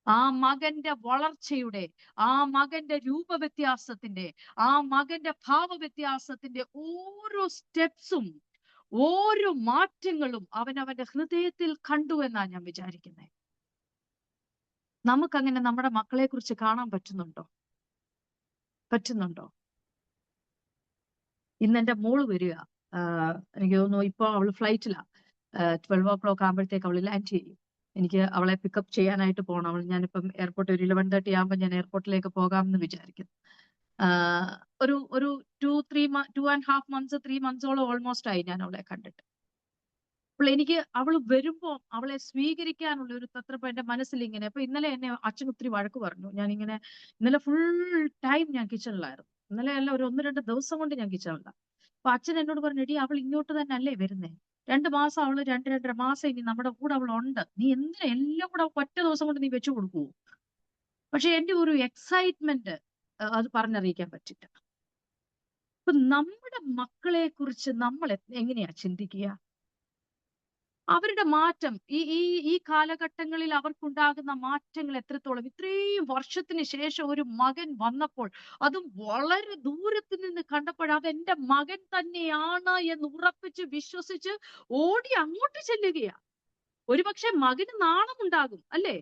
ആ മകന്റെ വളർച്ചയുടെ, ആ മകന്റെ രൂപവ്യത്യാസത്തിന്റെ, ആ മകന്റെ ഭാവവ്യത്യാസത്തിന്റെ ഓരോ സ്റ്റെപ്സും, ഓരോ മാറ്റങ്ങളും അവന്റെ ഹൃദയത്തിൽ കണ്ടു എന്നാണ് ഞാൻ വിചാരിക്കുന്നത്. നമുക്കങ്ങനെ നമ്മുടെ മക്കളെ കുറിച്ച് കാണാൻ പറ്റുന്നുണ്ടോ? ഇന്ന് എന്റെ മോള് വരിക. എനിക്ക് തോന്നുന്നു ഇപ്പൊ അവള് ഫ്ലൈറ്റിലാ. 12 o'clock ആകുമ്പോഴത്തേക്ക് അവള് ലാൻഡ് ചെയ്യും. എനിക്ക് അവളെ പിക്കപ്പ് ചെയ്യാനായിട്ട് പോകണം. ഞാനിപ്പം എയർപോർട്ട് ഒരു 11:30 ആകുമ്പോൾ ഞാൻ എയർപോർട്ടിലേക്ക് പോകാമെന്ന് വിചാരിക്കുന്നു. ഒരു 2.5 months 3 months ഓൾമോസ്റ്റ് ആയി ഞാൻ അവളെ കണ്ടിട്ട്. അപ്പോൾ എനിക്ക് അവള് വരുമ്പോ അവളെ സ്വീകരിക്കാനുള്ള ഒരു തത്രപ്പ് എന്റെ മനസ്സിൽ ഇങ്ങനെ. അപ്പൊ ഇന്നലെ എന്നെ അച്ഛൻ ഒത്തിരി വഴക്ക് പറഞ്ഞു. ഞാനിങ്ങനെ ഇന്നലെ ഫുൾ ടൈം ഞാൻ കിച്ചണിലായിരുന്നു. ഇന്നലെ അല്ല, ഒരു 1-2 ദിവസം കൊണ്ട് ഞാൻ കിച്ചണില്ല. അപ്പൊ അച്ഛൻ എന്നോട് പറഞ്ഞു, എടി അവൾ ഇങ്ങോട്ട് തന്നെ അല്ലേ വരുന്നേ, 2 മാസം അവള് 2-2.5 മാസം ഇനി നമ്മുടെ കൂടെ അവൾ ഉണ്ട്, നീ എന്തിനാ എല്ലാം കൂടെ ഒറ്റ ദിവസം കൊണ്ട് നീ വെച്ചു കൊടുക്കുവോ? പക്ഷെ എന്റെ ഒരു എക്സൈറ്റ്മെന്റ് അത് പറഞ്ഞറിയിക്കാൻ പറ്റില്ല. അപ്പൊ നമ്മുടെ മക്കളെ കുറിച്ച് നമ്മൾ എങ്ങനെയാ ചിന്തിക്കുക? അവരുടെ മാറ്റം, ഈ കാലഘട്ടങ്ങളിൽ അവർക്കുണ്ടാകുന്ന മാറ്റങ്ങൾ എത്രത്തോളം, ഇത്രയും വർഷത്തിന് ശേഷം ഒരു മകൻ വന്നപ്പോൾ, അതും വളരെ ദൂരത്ത് നിന്ന് കണ്ടപ്പോൾ അത് എന്റെ മകൻ തന്നെയാണ് എന്ന് ഉറപ്പിച്ച് വിശ്വസിച്ച് ഓടി അങ്ങോട്ട് ചെല്ലുകയാ. ഒരുപക്ഷെ മകന് നാണമുണ്ടാകും അല്ലേ?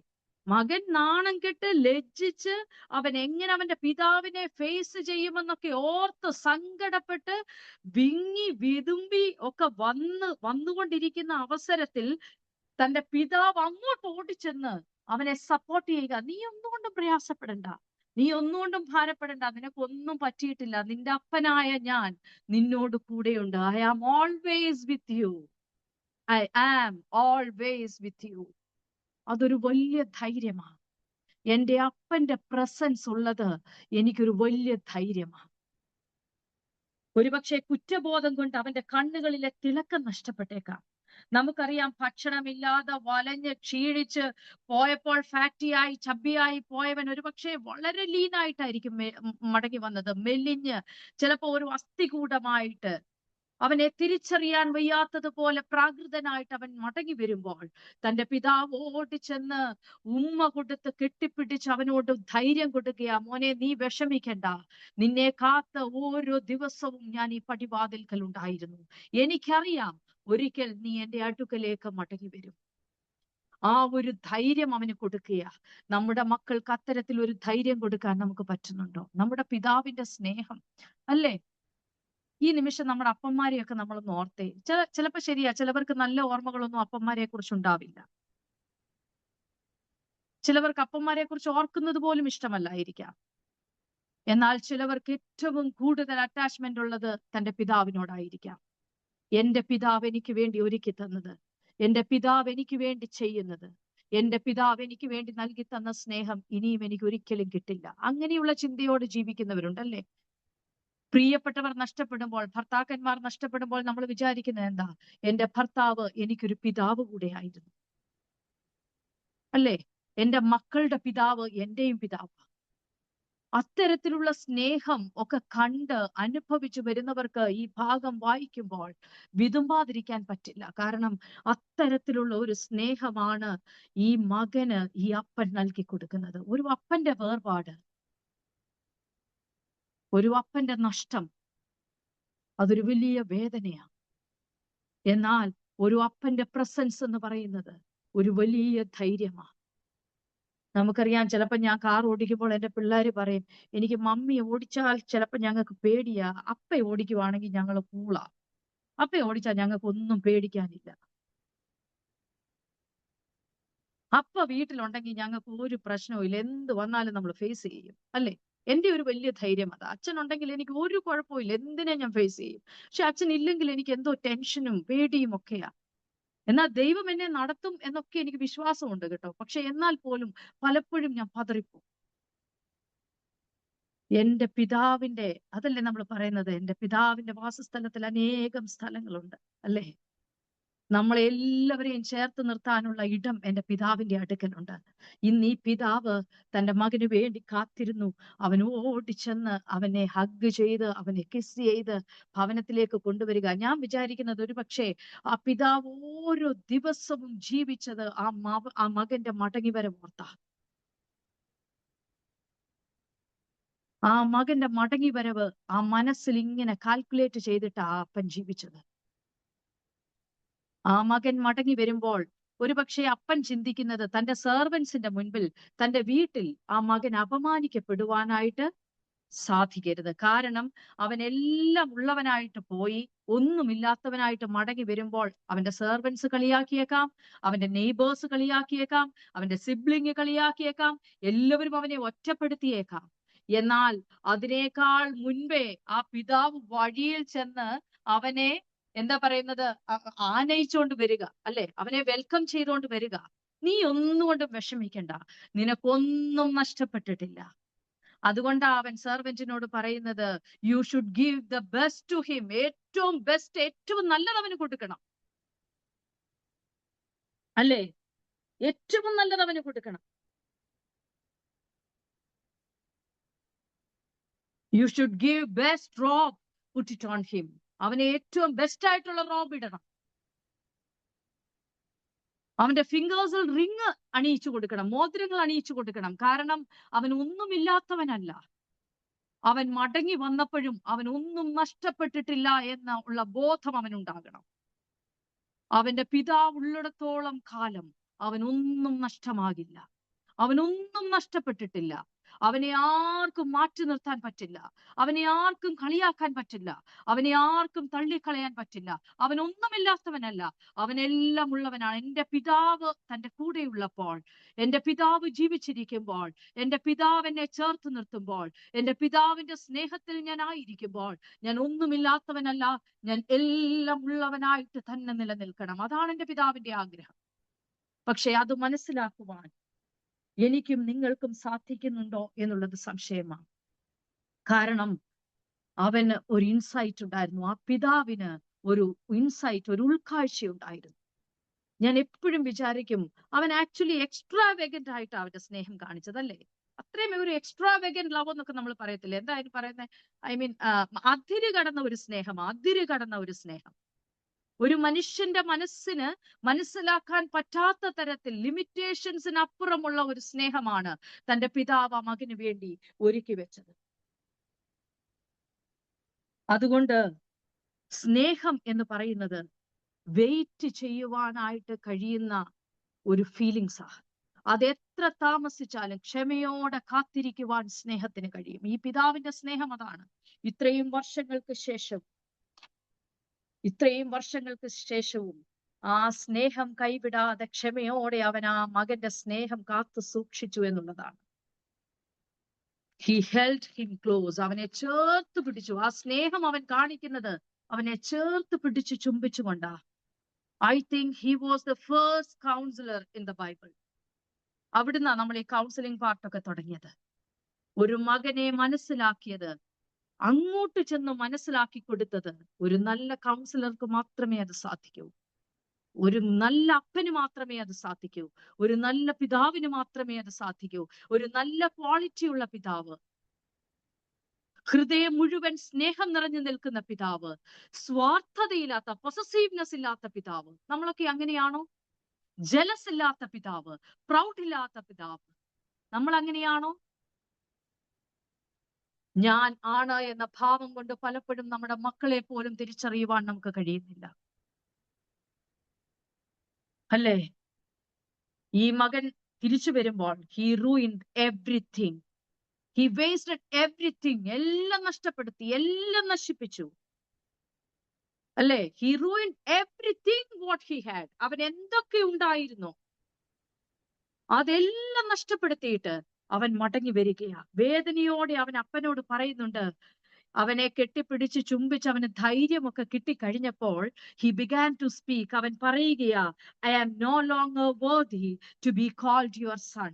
മകൻ നാണം കെട്ട് ലജ്ജിച്ച് അവൻ എങ്ങനെ അവന്റെ പിതാവിനെ ഫേസ് ചെയ്യുമെന്നൊക്കെ ഓർത്ത് സങ്കടപ്പെട്ട് വിങ്ങി വിതുമ്പി ഒക്കെ വന്നുകൊണ്ടിരിക്കുന്ന അവസരത്തിൽ തന്റെ പിതാവ് അങ്ങോട്ട് ഓടിച്ചെന്ന് അവനെ സപ്പോർട്ട് ചെയ്യുക. നീ ഒന്നുകൊണ്ടും പ്രയാസപ്പെടണ്ട, നീ ഒന്നുകൊണ്ടും ഭാരപ്പെടണ്ട, നിനക്കൊന്നും പറ്റിയിട്ടില്ല, നിന്റെ അപ്പനായ ഞാൻ നിന്നോട് കൂടെയുണ്ട്. I am always with you, I am always with you. അതൊരു വലിയ ധൈര്യമാണ്. എന്റെ അപ്പന്റെ പ്രസൻസ് ഉള്ളത് എനിക്കൊരു വലിയ ധൈര്യമാണ്. ഒരുപക്ഷെ കുറ്റബോധം കൊണ്ട് അവന്റെ കണ്ണുകളിലെ തിളക്കം നഷ്ടപ്പെട്ടേക്കാം. നമുക്കറിയാം, ഭക്ഷണമില്ലാതെ വലഞ്ഞ് ക്ഷീണിച്ച് പോയപ്പോൾ ഫാറ്റിയായി ചബ്ബിയായി പോയവൻ ഒരുപക്ഷെ വളരെ ലീനായിട്ടായിരിക്കും മടങ്ങി വന്നത്, മെലിഞ്ഞ്, ചിലപ്പോ ഒരു അസ്ഥികൂടമായിട്ട്. അവനെ തിരിച്ചറിയാൻ വയ്യാത്തതുപോലെ പ്രാകൃതനായിട്ട് അവൻ മടങ്ങി വരുമ്പോൾ തന്റെ പിതാവ് ഓടിച്ചെന്ന് ഉമ്മ കൊടുത്ത് കെട്ടിപ്പിടിച്ച് അവനോട് ധൈര്യം കൊടുക്കുക. മോനെ, നീ വിഷമിക്കണ്ട, നിന്നെ കാത്ത ഓരോ ദിവസവും ഞാൻ ഈ പടിവാതിൽക്കൽ ഉണ്ടായിരുന്നു. എനിക്കറിയാം ഒരിക്കൽ നീ എന്റെ അടുക്കലേക്ക് മടങ്ങി വരും. ആ ഒരു ധൈര്യം അവന് കൊടുക്കുക. നമ്മുടെ മക്കൾക്ക് അത്തരത്തിൽ ഒരു ധൈര്യം കൊടുക്കാൻ നമുക്ക് പറ്റുന്നുണ്ടോ? നമ്മുടെ പിതാവിന്റെ സ്നേഹം അല്ലേ? ഈ നിമിഷം നമ്മുടെ അപ്പന്മാരെയൊക്കെ നമ്മളൊന്ന് ഓർത്തേ. ചിലപ്പോ ശരിയാ, ചിലവർക്ക് നല്ല ഓർമ്മകളൊന്നും അപ്പന്മാരെ കുറിച്ച് ഉണ്ടാവില്ല. ചിലവർക്ക് അപ്പന്മാരെ കുറിച്ച് ഓർക്കുന്നത് പോലും ഇഷ്ടമല്ലായിരിക്കാം. എന്നാൽ ചിലവർക്ക് ഏറ്റവും കൂടുതൽ അറ്റാച്ച്മെന്റ് ഉള്ളത് തന്റെ പിതാവിനോടായിരിക്കാം. എന്റെ പിതാവ് എനിക്ക് വേണ്ടി ഒരുക്കി തന്നത്, എന്റെ പിതാവ് എനിക്ക് വേണ്ടി ചെയ്യുന്നത്, എന്റെ പിതാവ് എനിക്ക് വേണ്ടി നൽകി തന്ന സ്നേഹം ഇനിയും എനിക്ക് ഒരിക്കലും കിട്ടില്ല. അങ്ങനെയുള്ള ചിന്തയോട് ജീവിക്കുന്നവരുണ്ടല്ലേ? പ്രിയപ്പെട്ടവർ നഷ്ടപ്പെടുമ്പോൾ, ഭർത്താക്കന്മാർ നഷ്ടപ്പെടുമ്പോൾ നമ്മൾ വിചാരിക്കുന്നത് എന്താ? എന്റെ ഭർത്താവ് എനിക്കൊരു പിതാവ് കൂടെയായിരുന്നു അല്ലേ? എന്റെ മക്കളുടെ പിതാവ് എന്റെയും പിതാവ്. അത്തരത്തിലുള്ള സ്നേഹം ഒക്കെ കണ്ട് അനുഭവിച്ചു വരുന്നവർക്ക് ഈ ഭാഗം വായിക്കുമ്പോൾ വിതുമ്പാതിരിക്കാൻ പറ്റില്ല. കാരണം അത്തരത്തിലുള്ള ഒരു സ്നേഹമാണ് ഈ മകന് ഈ അപ്പൻ നൽകി കൊടുക്കുന്നത്. ഒരു അപ്പന്റെ വേർപാട്, ഒരു അപ്പന്റെ നഷ്ടം, അതൊരു വലിയ വേദനയാണ്. എന്നാൽ ഒരു അപ്പന്റെ പ്രസൻസ് എന്ന് പറയുന്നത് ഒരു വലിയ ധൈര്യമാണ്. നമുക്കറിയാം, ചിലപ്പോൾ ഞാൻ കാർ ഓടിക്കുമ്പോൾ എന്റെ പിള്ളേര് പറയും, എനിക്ക് മമ്മി ഓടിച്ചാൽ ചിലപ്പോൾ ഞങ്ങൾക്ക് പേടിയാ, അപ്പ ഓടിക്കുവാണെങ്കിൽ ഞങ്ങൾ കൂളാ, അപ്പ ഓടിച്ചാൽ ഞങ്ങൾക്ക് ഒന്നും പേടിക്കാനില്ല, അപ്പ വീട്ടിലുണ്ടെങ്കിൽ ഞങ്ങൾക്ക് ഒരു പ്രശ്നവും ഇല്ല, എന്ത് വന്നാലും നമ്മൾ ഫേസ് ചെയ്യും അല്ലേ? എന്റെ ഒരു വലിയ ധൈര്യം അതാ. അച്ഛൻ ഉണ്ടെങ്കിൽ എനിക്ക് ഒരു കുഴപ്പമില്ല, എന്തിനെ ഞാൻ ഫേസ് ചെയ്യും. പക്ഷെ അച്ഛൻ ഇല്ലെങ്കിൽ എനിക്ക് എന്തോ ടെൻഷനും പേടിയും ഒക്കെയാ. എന്നാൽ ദൈവം എന്നെ നടത്തും എന്നൊക്കെ എനിക്ക് വിശ്വാസമുണ്ട് കേട്ടോ. പക്ഷെ എന്നാൽ പോലും പലപ്പോഴും ഞാൻ പതറിപ്പോകും. എന്റെ പിതാവിന്റെ, അതല്ലേ നമ്മൾ പറയുന്നത്, എന്റെ പിതാവിന്റെ വാസസ്ഥലത്തിൽ അനേകം സ്ഥലങ്ങളുണ്ട് അല്ലേ. നമ്മളെല്ലാവരെയും ചേർത്ത് നിർത്താനുള്ള ഇടം എന്റെ പിതാവിന്റെ അടുക്കലുണ്ട്. ഇന്ന് ഈ പിതാവ് തന്റെ മകന് വേണ്ടി കാത്തിരുന്നു. അവൻ ഓടിച്ചെന്ന് അവനെ ഹഗ് ചെയ്ത് അവനെ കിസ് ചെയ്ത് ഭവനത്തിലേക്ക് കൊണ്ടുവരിക. ഞാൻ വിചാരിക്കുന്നത് ഒരു പക്ഷേ ആ പിതാവ് ഓരോ ദിവസവും ജീവിച്ചത് ആ മകന്റെ മടങ്ങി വരവ് ഓർത്താ. ആ മകന്റെ മടങ്ങി വരവ് ആ മനസ്സിൽ ഇങ്ങനെ കാൽക്കുലേറ്റ് ചെയ്തിട്ടാ ആ അപ്പൻ ജീവിച്ചത്. ആ മകൻ മടങ്ങി വരുമ്പോൾ ഒരുപക്ഷെ അപ്പൻ ചിന്തിക്കുന്നത് തന്റെ സെർവൻസിന്റെ മുൻപിൽ, തന്റെ വീട്ടിൽ ആ മകൻ അപമാനിക്കപ്പെടുവാനായിട്ട് സാധിക്കരുത്. കാരണം അവൻ എല്ലാം ഉള്ളവനായിട്ട് പോയി ഒന്നുമില്ലാത്തവനായിട്ട് മടങ്ങി വരുമ്പോൾ അവന്റെ സെർവൻസ് കളിയാക്കിയേക്കാം, അവന്റെ നെയ്ബേഴ്സ് കളിയാക്കിയേക്കാം, അവന്റെ സിബ്ലിങ് കളിയാക്കിയേക്കാം, എല്ലാവരും അവനെ ഒറ്റപ്പെടുത്തിയേക്കാം. എന്നാൽ അതിനേക്കാൾ മുൻപേ ആ പിതാവ് വഴിയിൽ ചെന്ന് അവനെ എന്താ പറയുന്നത്, ആനയിച്ചുകൊണ്ട് വരിക അല്ലെ, അവനെ വെൽക്കം ചെയ്തുകൊണ്ട് വരിക. നീ ഒന്നുകൊണ്ടും വിഷമിക്കണ്ട, നിനക്കൊന്നും നഷ്ടപ്പെട്ടിട്ടില്ല. അതുകൊണ്ടാ അവൻ സെർവന്റിനോട് പറയുന്നത്, you should give the best to him. ഏറ്റവും ബെസ്റ്റ്, ഏറ്റവും നല്ലത് അവന് കൊടുക്കണം അല്ലേ, ഏറ്റവും നല്ലത് അവന് കൊടുക്കണം. You should give best robe, put it on him. അവന് ഏറ്റവും ബെസ്റ്റ് ആയിട്ടുള്ള റോബ് ഇടണം. അവന്റെ ഫിംഗേഴ്സിൽ റിങ് അണിയിച്ചു കൊടുക്കണം, മോതിരങ്ങൾ അണിയിച്ചു കൊടുക്കണം. കാരണം അവൻ ഒന്നുമില്ലാത്തവനല്ല. അവൻ മടങ്ങി വന്നപ്പോഴും അവൻ ഒന്നും നഷ്ടപ്പെട്ടിട്ടില്ല എന്നുള്ള ബോധം അവനുണ്ടാകണം. അവന്റെ പിതാവ് ഉള്ളിടത്തോളം കാലം അവനൊന്നും നഷ്ടമാകില്ല, അവനൊന്നും നഷ്ടപ്പെട്ടിട്ടില്ല. അവനെ ആർക്കും മാറ്റി നിർത്താൻ പറ്റില്ല, അവനെ ആർക്കും കളിയാക്കാൻ പറ്റില്ല, അവനെ ആർക്കും തള്ളിക്കളയാൻ പറ്റില്ല. അവനൊന്നുമില്ലാത്തവനല്ല, അവനെല്ലാം ഉള്ളവനാണ്. എന്റെ പിതാവ് തന്റെ കൂടെയുള്ളപ്പോൾ, എന്റെ പിതാവ് ജീവിച്ചിരിക്കുമ്പോൾ, എന്റെ പിതാവ് എന്നെ ചേർത്ത് നിർത്തുമ്പോൾ, എന്റെ പിതാവിന്റെ സ്നേഹത്തിൽ ഞാൻ ആയിരിക്കുമ്പോൾ ഞാൻ ഒന്നുമില്ലാത്തവനല്ല, ഞാൻ എല്ലാം ഉള്ളവനായിട്ട് തന്നെ നിലനിൽക്കണം. അതാണ് എന്റെ പിതാവിന്റെ ആഗ്രഹം. പക്ഷെ അത് മനസ്സിലാക്കുവാൻ എനിക്കും നിങ്ങൾക്കും സാധിക്കുന്നുണ്ടോ എന്നുള്ളത് സംശയമാണ്. കാരണം അവന് ഒരു ഇൻസൈറ്റ് ഉണ്ടായിരുന്നു, ആ പിതാവിന് ഒരു ഇൻസൈറ്റ്, ഒരു ഉൾക്കാഴ്ച ഉണ്ടായിരുന്നു. ഞാൻ എപ്പോഴും വിചാരിക്കും, അവൻ ആക്ച്വലി എക്സ്ട്രാവെഗന്റ് ആയിട്ട് അവന്റെ സ്നേഹം കാണിച്ചതല്ലേ. അത്രയും ഒരു എക്സ്ട്രാവെഗന്റ് ലവ് എന്നൊക്കെ നമ്മൾ പറയത്തില്ലേ, എന്തായാലും പറയുന്നത്, ഐ മീൻ അതിര് കടന്ന ഒരു സ്നേഹം, അതിര് കടന്ന ഒരു സ്നേഹം. ഒരു മനുഷ്യന്റെ മനസ്സിന് മനസ്സിലാക്കാൻ പറ്റാത്ത തരത്തിൽ ലിമിറ്റേഷൻസിന് അപ്പുറമുള്ള ഒരു സ്നേഹമാണ് തന്റെ പിതാവ് ആ മകന് വേണ്ടി ഒരുക്കി വെച്ചത്. അതുകൊണ്ട് സ്നേഹം എന്ന് പറയുന്നത് വെയിറ്റ് ചെയ്യുവാനായിട്ട് കഴിയുന്ന ഒരു ഫീലിങ്സാ. അതെത്ര താമസിച്ചാലും ക്ഷമയോടെ കാത്തിരിക്കുവാൻ സ്നേഹത്തിന് കഴിയും. ഈ പിതാവിന്റെ സ്നേഹം അതാണ്. ഇത്രയും വർഷങ്ങൾക്ക് ശേഷവും ആ സ്നേഹം കൈവിടാതെ ക്ഷമയോടെ അവൻ ആ മകന്റെ സ്നേഹം കാത്തു സൂക്ഷിച്ചു എന്നുള്ളതാണ്. He held him close. അവനെ ചേർത്ത് പിടിച്ചു. ആ സ്നേഹം അവൻ കാണിക്കുന്നത് അവനെ ചേർത്ത് പിടിച്ചു ചുംബിച്ചുകൊണ്ടാ. I think he was the first counsellor in the Bible. അവിടുന്ന് നമ്മൾ ഈ കൗൺസിലിംഗ് പാർട്ടൊക്കെ തുടങ്ങിയത്. ഒരു മകനെ മനസ്സിലാക്കിയത്, അങ്ങോട്ട് ചെന്ന് മനസ്സിലാക്കി കൊടുത്തത് ഒരു നല്ല കൗൺസിലർക്ക് മാത്രമേ അത് സാധിക്കൂ. ഒരു നല്ല അപ്പന് മാത്രമേ അത് സാധിക്കൂ. ഒരു നല്ല പിതാവിന് മാത്രമേ അത് സാധിക്കൂ. ഒരു നല്ല ക്വാളിറ്റിയുള്ള പിതാവ്, ഹൃദയം മുഴുവൻ സ്നേഹം നിറഞ്ഞു നിൽക്കുന്ന പിതാവ്, സ്വാർത്ഥതയില്ലാത്ത, പൊസസീവ്നെസ് ഇല്ലാത്ത പിതാവ്. നമ്മളൊക്കെ അങ്ങനെയാണോ? ജലസ് ഇല്ലാത്ത പിതാവ്, പ്രൗഡ് ഇല്ലാത്ത പിതാവ്, നമ്മൾ അങ്ങനെയാണോ? ഞാൻ ആണ് എന്ന ഭാവം കൊണ്ട് പലപ്പോഴും നമ്മുടെ മക്കളെ പോലും തിരിച്ചറിയുവാൻ നമുക്ക് കഴിയുന്നില്ല അല്ലേ. ഈ മകൻ തിരിച്ചു വരുമ്പോൾ he ruined everything, he wasted everything. എല്ലാം നഷ്ടപ്പെടുത്തി, എല്ലാം നശിപ്പിച്ചു അല്ലേ. he ruined everything what he had. അവൻ എന്തൊക്കെ ഉണ്ടായിരുന്നോ അതെല്ലാം നഷ്ടപ്പെടുത്തിയിട്ട് അവൻ മടങ്ങി വരികയാ. വേദനയോടെ അവൻ അപ്പനോട് പറയുന്നുണ്ട്. അവനെ കെട്ടിപ്പിടിച്ച് ചുംബിച്ച് അവന് ധൈര്യമൊക്കെ കിട്ടിക്കഴിഞ്ഞപ്പോൾ he began to speak. അവൻ പറയുകയാ, I am no longer worthy to be called your son.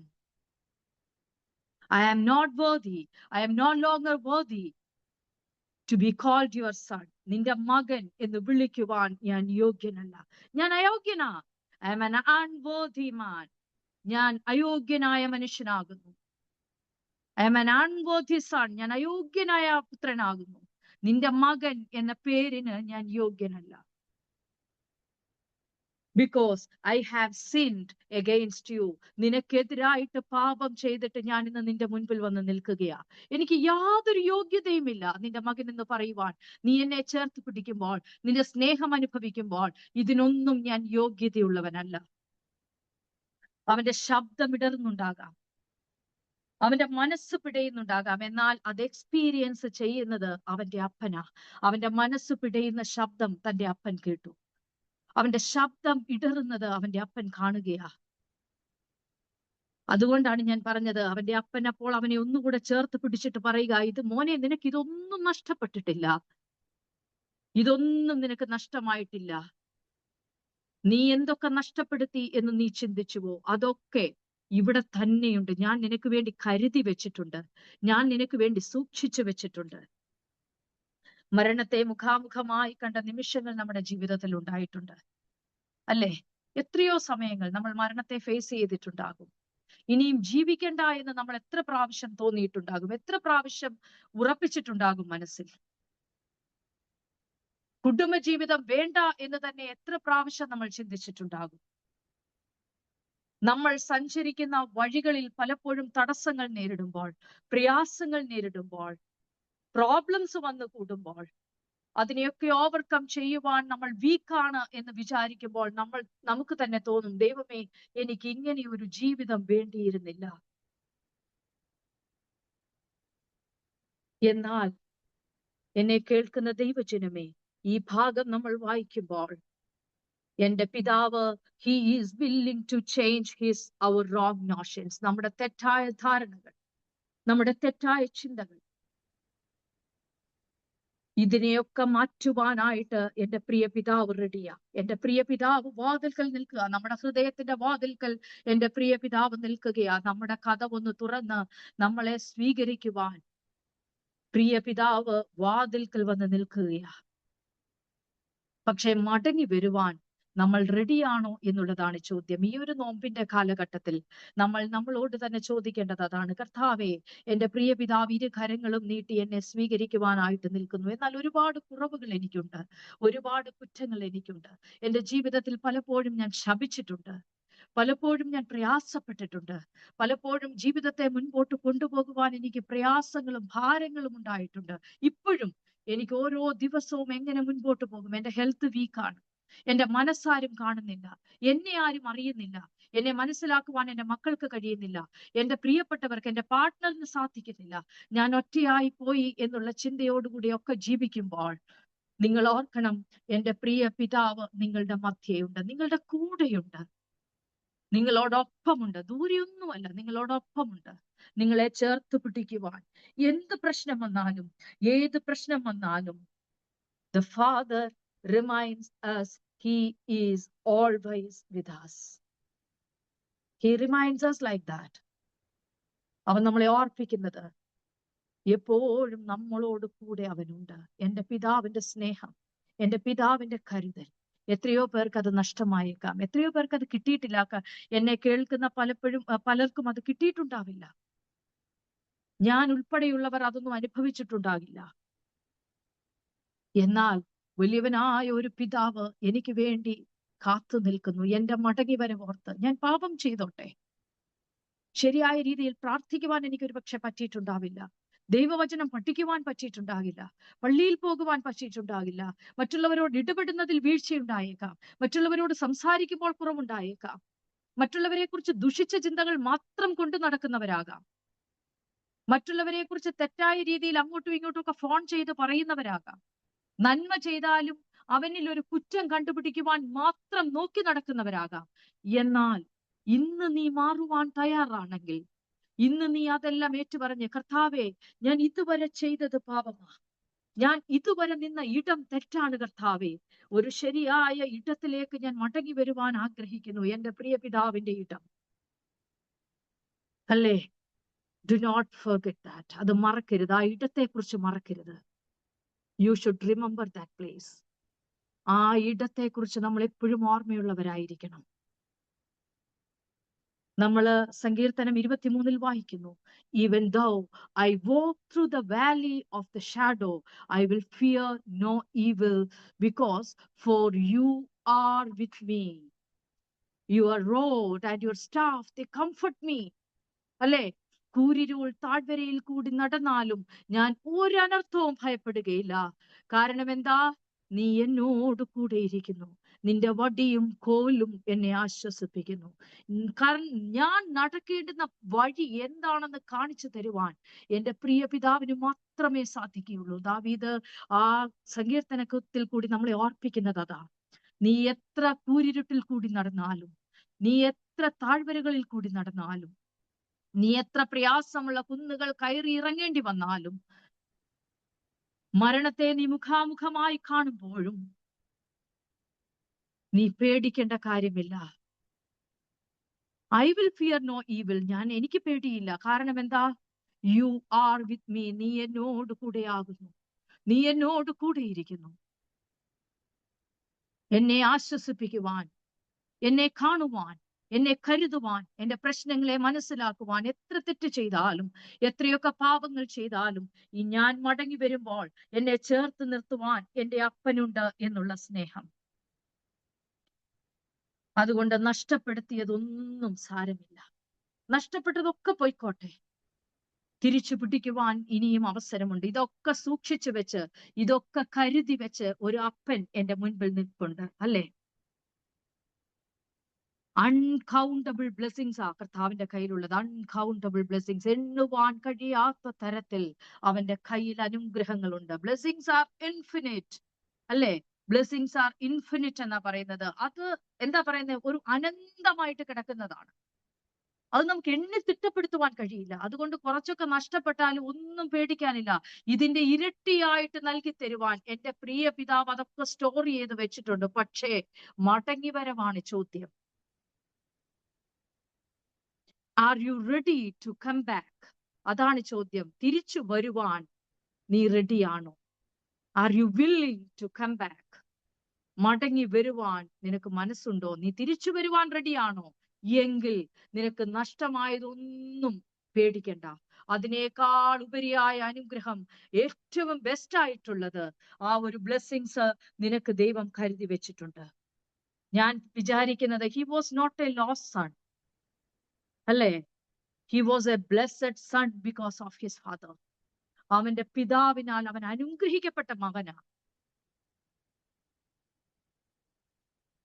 I am not worthy. I am no longer worthy to be called your son. നിന്റെ മകൻ എന്ന് വിളിക്കുവാൻ ഞാൻ യോഗ്യനല്ല. ഞാൻ അയോഗ്യനാ. I am an unworthy man. ഞാൻ അയോഗ്യനായ മനുഷ്യനാകുന്നു. I am an unworthy son. ഞാൻ അയോഗ്യനായ പുത്രനാകുന്നു. നിന്റെ മകൻ എന്ന പേരിന് ഞാൻ യോഗ്യനല്ല. Because I have sinned against you. നിനക്കെതിരായിട്ട് പാപം ചെയ്തിട്ട് ഞാൻ ഇന്ന് നിന്റെ മുൻപിൽ വന്ന് നിൽക്കുകയാ. എനിക്ക് യാതൊരു യോഗ്യതയുമില്ല നിന്റെ മകൻ എന്ന് പറയുവാൻ. നീ എന്നെ ചേർത്ത് പിടിക്കുമ്പോൾ, നിന്റെ സ്നേഹം അനുഭവിക്കുമ്പോൾ ഇതിനൊന്നും ഞാൻ യോഗ്യതയുള്ളവനല്ല. അവന്റെ ശബ്ദം ഇടറുന്നുണ്ടാകാം, അവന്റെ മനസ്സ് പിടയുന്നുണ്ടാകാം, എന്നാൽ അത് എക്സ്പീരിയൻസ് ചെയ്യുന്നത് അവന്റെ അപ്പനാ. അവന്റെ മനസ്സ് പിടയുന്ന ശബ്ദം തന്റെ അപ്പൻ കേട്ടു. അവന്റെ ശബ്ദം ഇടറുന്നത് അവന്റെ അപ്പൻ കാണുകയാ. അതുകൊണ്ടാണ് ഞാൻ പറഞ്ഞത്, അവന്റെ അപ്പൻ അപ്പോൾ അവനെ ഒന്നുകൂടെ ചേർത്ത് പിടിച്ചിട്ട് പറയുക, ഇത് മോനെ, നിനക്ക് ഇതൊന്നും നഷ്ടപ്പെട്ടിട്ടില്ല, ഇതൊന്നും നിനക്ക് നഷ്ടമായിട്ടില്ല. നീ എന്തൊക്കെ നഷ്ടപ്പെടുത്തി എന്ന് നീ ചിന്തിച്ചുവോ, അതൊക്കെ ഇവിടെ തന്നെയുണ്ട്. ഞാൻ നിനക്ക് വേണ്ടി കരുതി വെച്ചിട്ടുണ്ട്, ഞാൻ നിനക്ക് വേണ്ടി സൂക്ഷിച്ചു വെച്ചിട്ടുണ്ട്. മരണത്തെ മുഖാമുഖമായി കണ്ട നിമിഷങ്ങൾ നമ്മുടെ ജീവിതത്തിൽ ഉണ്ടായിട്ടുണ്ട്, അല്ലേ? എത്രയോ സമയങ്ങൾ നമ്മൾ മരണത്തെ ഫേസ് ചെയ്തിട്ടുണ്ടാകും. ഇനിയും ജീവിക്കണ്ട എന്ന് നമ്മൾ എത്ര പ്രാവശ്യം തോന്നിയിട്ടുണ്ടാകും, എത്ര പ്രാവശ്യം ഉറപ്പിച്ചിട്ടുണ്ടാകും മനസ്സിൽ. കുടുംബജീവിതം വേണ്ട എന്ന് തന്നെ എത്ര പ്രാവശ്യം നമ്മൾ ചിന്തിച്ചിട്ടുണ്ടാകും. നമ്മൾ സഞ്ചരിക്കുന്ന വഴികളിൽ പലപ്പോഴും തടസ്സങ്ങൾ നേരിടുമ്പോൾ, പ്രയാസങ്ങൾ നേരിടുമ്പോൾ, പ്രോബ്ലംസ് വന്നു കൂടുമ്പോൾ, അതിനെയൊക്കെ ഓവർകം ചെയ്യുവാൻ നമ്മൾ വീക്കാണ് എന്ന് വിചാരിക്കുമ്പോൾ നമുക്ക് തന്നെ തോന്നും, ദൈവമേ, എനിക്ക് ഇങ്ങനെ ഒരു ജീവിതം വേണ്ടിയിരുന്നില്ല. എന്നാൽ എന്നെ കേൾക്കുന്ന ദൈവജനമേ, ഈ ഭാഗം നമ്മൾ വായിക്കുമ്പോൾ, എന്റെ പിതാവ് he is willing to change our wrong notions, നമ്മുടെ തെറ്റായ ധാരണകൾ, നമ്മുടെ തെറ്റായ ചിന്തകൾ, ഇതിനെയൊക്കെ മാറ്റുവാനായിട്ട് എന്റെ പ്രിയ പിതാവ് റെഡിയാ. എന്റെ പ്രിയ പിതാവ് വാതിൽക്കൽ നിൽക്കുക, നമ്മുടെ ഹൃദയത്തിന്റെ വാതിൽക്കൽ എന്റെ പ്രിയ പിതാവ് നിൽക്കുകയാ. നമ്മുടെ കതവൊന്ന് തുറന്ന് നമ്മളെ സ്വീകരിക്കുവാൻ പ്രിയ പിതാവ് വാതിൽക്കൽ വന്ന് നിൽക്കുകയാ. പക്ഷെ മടങ്ങി വരുവാൻ നമ്മൾ റെഡിയാണോ എന്നുള്ളതാണ് ചോദ്യം. ഈ ഒരു നോമ്പിന്റെ കാലഘട്ടത്തിൽ നമ്മളോട് തന്നെ ചോദിക്കേണ്ടത് അതാണ്. കർത്താവേ, എന്റെ പ്രിയ പിതാവ് ഇരു കരങ്ങളും നീട്ടി എന്നെ സ്വീകരിക്കുവാനായിട്ട് നിൽക്കുന്നു. എന്നാൽ ഒരുപാട് കുറവുകൾ എനിക്കുണ്ട്, ഒരുപാട് കുറ്റങ്ങൾ എനിക്കുണ്ട്. എന്റെ ജീവിതത്തിൽ പലപ്പോഴും ഞാൻ ശപിച്ചിട്ടുണ്ട്, പലപ്പോഴും ഞാൻ പ്രയാസപ്പെട്ടിട്ടുണ്ട്, പലപ്പോഴും ജീവിതത്തെ മുൻപോട്ട് കൊണ്ടുപോകുവാൻ എനിക്ക് പ്രയാസങ്ങളും ഭാരങ്ങളും ഉണ്ടായിട്ടുണ്ട്. ഇപ്പോഴും എനിക്ക് ഓരോ ദിവസവും എങ്ങനെ മുൻപോട്ട് പോകും? എന്റെ ഹെൽത്ത് വീക്കാണ്, എന്റെ മനസ്സാരും കാണുന്നില്ല, എന്നെ ആരും അറിയുന്നില്ല, എന്നെ മനസ്സിലാക്കുവാൻ എന്റെ മക്കൾക്ക് കഴിയുന്നില്ല, എന്റെ പ്രിയപ്പെട്ടവർക്ക്, എന്റെ പാർട്ട്ണറിന് സാധിക്കുന്നില്ല. ഞാൻ ഒറ്റയായി പോയി എന്നുള്ള ചിന്തയോടുകൂടിയൊക്കെ ജീവിക്കുമ്പോൾ നിങ്ങൾ ഓർക്കണം, എന്റെ പ്രിയ പിതാവ് നിങ്ങളുടെ മധ്യയുണ്ട്, നിങ്ങളുടെ കൂടെയുണ്ട്, നിങ്ങളോടൊപ്പമുണ്ട്. ദൂരെയൊന്നുമല്ല, നിങ്ങളോടൊപ്പമുണ്ട്. നിങ്ങളെ ചേർത്ത് പിടിക്കുവാൻ എന്ത് പ്രശ്നം വന്നാലും, ഏത് പ്രശ്നം വന്നാലും, the Father reminds us he is always with us. He reminds us like that. അവൻ നമ്മളെ ഓർപ്പിക്കുന്നത് എപ്പോഴും നമ്മളോട് കൂടെ അവനുണ്ട്. എന്റെ പിതാവിന്റെ സ്നേഹം, എന്റെ പിതാവിന്റെ കരുതൽ, എത്രയോ പേർക്ക് അത് നഷ്ടമായേക്കാം, എത്രയോ പേർക്ക് അത് കിട്ടിയിട്ടില്ല. എന്നെ കേൾക്കുന്ന പലർക്കും അത് കിട്ടിയിട്ടുണ്ടാവില്ല. ഞാൻ ഉൾപ്പെടെയുള്ളവർ അതൊന്നും അനുഭവിച്ചിട്ടുണ്ടാകില്ല. എന്നാൽ വലിയവനായ ഒരു പിതാവ് എനിക്ക് വേണ്ടി കാത്തു നിൽക്കുന്നു. എന്റെ മടങ്ങി വരവോർത്ത് ഞാൻ പാപം ചെയ്തോട്ടെ, ശരിയായ രീതിയിൽ പ്രാർത്ഥിക്കുവാൻ എനിക്കൊരു പക്ഷെ പറ്റിയിട്ടുണ്ടാവില്ല, ദൈവവചനം പഠിക്കുവാൻ പറ്റിയിട്ടുണ്ടാകില്ല, പള്ളിയിൽ പോകുവാൻ പറ്റിയിട്ടുണ്ടാകില്ല, മറ്റുള്ളവരോട് ഇടപെടുന്നതിൽ വീഴ്ചയുണ്ടായേക്കാം, മറ്റുള്ളവരോട് സംസാരിക്കുമ്പോൾ കുറവുണ്ടായേക്കാം, മറ്റുള്ളവരെ കുറിച്ച് ദുഷിച്ച ചിന്തകൾ മാത്രം കൊണ്ടു നടക്കുന്നവരാകാം, മറ്റുള്ളവരെ കുറിച്ച് തെറ്റായ രീതിയിൽ അങ്ങോട്ടും ഇങ്ങോട്ടും ഒക്കെ ഫോൺ ചെയ്ത് പറയുന്നവരാകാം, നന്മ ചെയ്താലും അവനിൽ ഒരു കുറ്റം കണ്ടുപിടിക്കുവാൻ മാത്രം നോക്കി നടക്കുന്നവരാകാം. എന്നാൽ ഇന്ന് നീ മാറുവാൻ തയ്യാറാണെങ്കിൽ, ഇന്ന് നീ അതെല്ലാം ഏറ്റുപറഞ്ഞ്, കർത്താവേ, ഞാൻ ഇതുവരെ ചെയ്തത് പാപമാ, ഞാൻ ഇതുവരെ നിന്ന ഇടം തെറ്റാണ് കർത്താവേ, ഒരു ശരിയായ ഇടത്തിലേക്ക് ഞാൻ മടങ്ങി വരുവാൻ ആഗ്രഹിക്കുന്നു, എന്റെ പ്രിയ പിതാവിന്റെ ഇടം. അല്ലേ? Do not forget that. അത് മറക്കരുത്, ആ ഇടത്തെ കുറിച്ച് മറക്കരുത്. You should remember that place. ആ ഇടത്തെ കുറിച്ച് നമ്മൾ എപ്പോഴും ഓർമ്മയുള്ളവരായിരിക്കണം. നമ്മള് സങ്കീർത്തനം 23 വായിക്കുന്നു, even though I walk through the valley of the shadow I will fear no evil because for you are with me, your rod and your staff they comfort me. അല്ലെ? കൂരിരുൾ താഴ്വരയിൽ കൂടി നടന്നാലും ഞാൻ ഒരനർത്ഥവും ഭയപ്പെടുകയില്ല. കാരണം എന്താ? നീ എന്നോട് കൂടെ ഇരിക്കുന്നു, നിന്റെ വടിയും കോലും എന്നെ ആശ്വസിപ്പിക്കുന്നു. കാരണം ഞാൻ നടക്കേണ്ടുന്ന വഴി എന്താണെന്ന് കാണിച്ചു തരുവാൻ എന്റെ പ്രിയ പിതാവിന് മാത്രമേ സാധിക്കുകയുള്ളൂ. ദാവീദ് ആ സങ്കീർത്തനത്തിൽ കൂടി നമ്മളെ ഓർപ്പിക്കുന്നത് അതാ. നീ എത്ര കൂരിരുട്ടിൽ കൂടി നടന്നാലും, നീ എത്ര താഴ്വരകളിൽ കൂടി നടന്നാലും, നീ എത്ര പ്രയാസമുള്ള കുന്നുകൾ കയറി ഇറങ്ങേണ്ടി വന്നാലും, മരണത്തെ നീ മുഖാമുഖമായി കാണുമ്പോഴും നീ പേടിക്കേണ്ട കാര്യമില്ല. I will fear no evil. എനിക്ക് പേടിയില്ല. കാരണം എന്താ? You are with me. നീ എന്നോട് കൂടെ ആകുന്നു, നീ എന്നോട് കൂടെ ഇരിക്കുന്നു. എന്നെ ആശ്വസിപ്പിക്കുവാൻ, എന്നെ കാണുവാൻ, എന്നെ കരുതുവാൻ, എന്റെ പ്രശ്നങ്ങളെ മനസ്സിലാക്കുവാൻ. എത്ര തെറ്റ് ചെയ്താലും, എത്രയൊക്കെ പാപങ്ങൾ ചെയ്താലും, ഈ ഞാൻ മടങ്ങി വരുമ്പോൾ എന്നെ ചേർത്ത് നിർത്തുവാൻ എന്റെ അപ്പനുണ്ട് എന്നുള്ള സ്നേഹം. അതുകൊണ്ട് നഷ്ടപ്പെടുത്തിയതൊന്നും സാരമില്ല. നഷ്ടപ്പെട്ടതൊക്കെ പോയിക്കോട്ടെ, തിരിച്ചു പിടിക്കുവാൻ ഇനിയും അവസരമുണ്ട്. ഇതൊക്കെ സൂക്ഷിച്ചു വെച്ച്, ഇതൊക്കെ കരുതി വെച്ച് ഒരു അപ്പൻ എന്റെ മുൻപിൽ നിൽപ്പുണ്ട്. അല്ലേ? അൺകൗണ്ടബിൾ ബ്ലെസ്സിങ്സ് ആ കർത്താവിന്റെ കയ്യിലുള്ളത്. Uncountable blessings. എണ്ണുവാൻ കഴിയാത്ത തരത്തിൽ അവന്റെ കയ്യിൽ അനുഗ്രഹങ്ങളുണ്ട്. Blessings are infinite. അല്ലേ? ബ്ലെസ്സിങ്സ് ആർ ഇൻഫിനിറ്റ് എന്നാ പറയുന്നത്. അത് എന്താ പറയുന്നത്? ഒരു അനന്തമായിട്ട് കിടക്കുന്നതാണ്. അത് നമുക്ക് എണ്ണി തിട്ടപ്പെടുത്തുവാൻ കഴിയില്ല. അതുകൊണ്ട് കുറച്ചൊക്കെ നഷ്ടപ്പെട്ടാലും ഒന്നും പേടിക്കാനില്ല. ഇതിന്റെ ഇരട്ടിയായിട്ട് നൽകി തരുവാൻ എന്റെ പ്രിയ പിതാവ് അതൊക്കെ സ്റ്റോർ ചെയ്ത് വെച്ചിട്ടുണ്ട്. പക്ഷേ മടങ്ങി വരവാണ് ചോദ്യം. Are you ready to come back? അതാണ് ചോദ്യം. തിരിച്ചു വരുവാൻ നീ റെഡിയാണോ? Are you willing to come back? മടങ്ങി വരുവാൻ നിനക്ക് മനസ്സുണ്ടോ? നീ തിരിച്ചു വരുവാൻ റെഡിയാണോ? എങ്കിൽ നിനക്ക് നഷ്ടമായതൊന്നും പേടിക്കണ്ട. അതിനേക്കാൾ ഉപരിയായ അനുഗ്രഹം, ഏറ്റവും ബെസ്റ്റ് ആയിട്ടുള്ളത്, ആ ഒരു ബ്ലെസ്സിങ്സ് നിനക്ക് ദൈവം കരുതി വെച്ചിട്ടുണ്ട്. ഞാൻ വിചാരിക്കുന്നത്, he was not a lost son. അല്ലേ? He was a blessed son because of his father. അവന്റെ പിതാവിനാൽ അവൻ അനുഗ്രഹിക്കപ്പെട്ട മകനാ.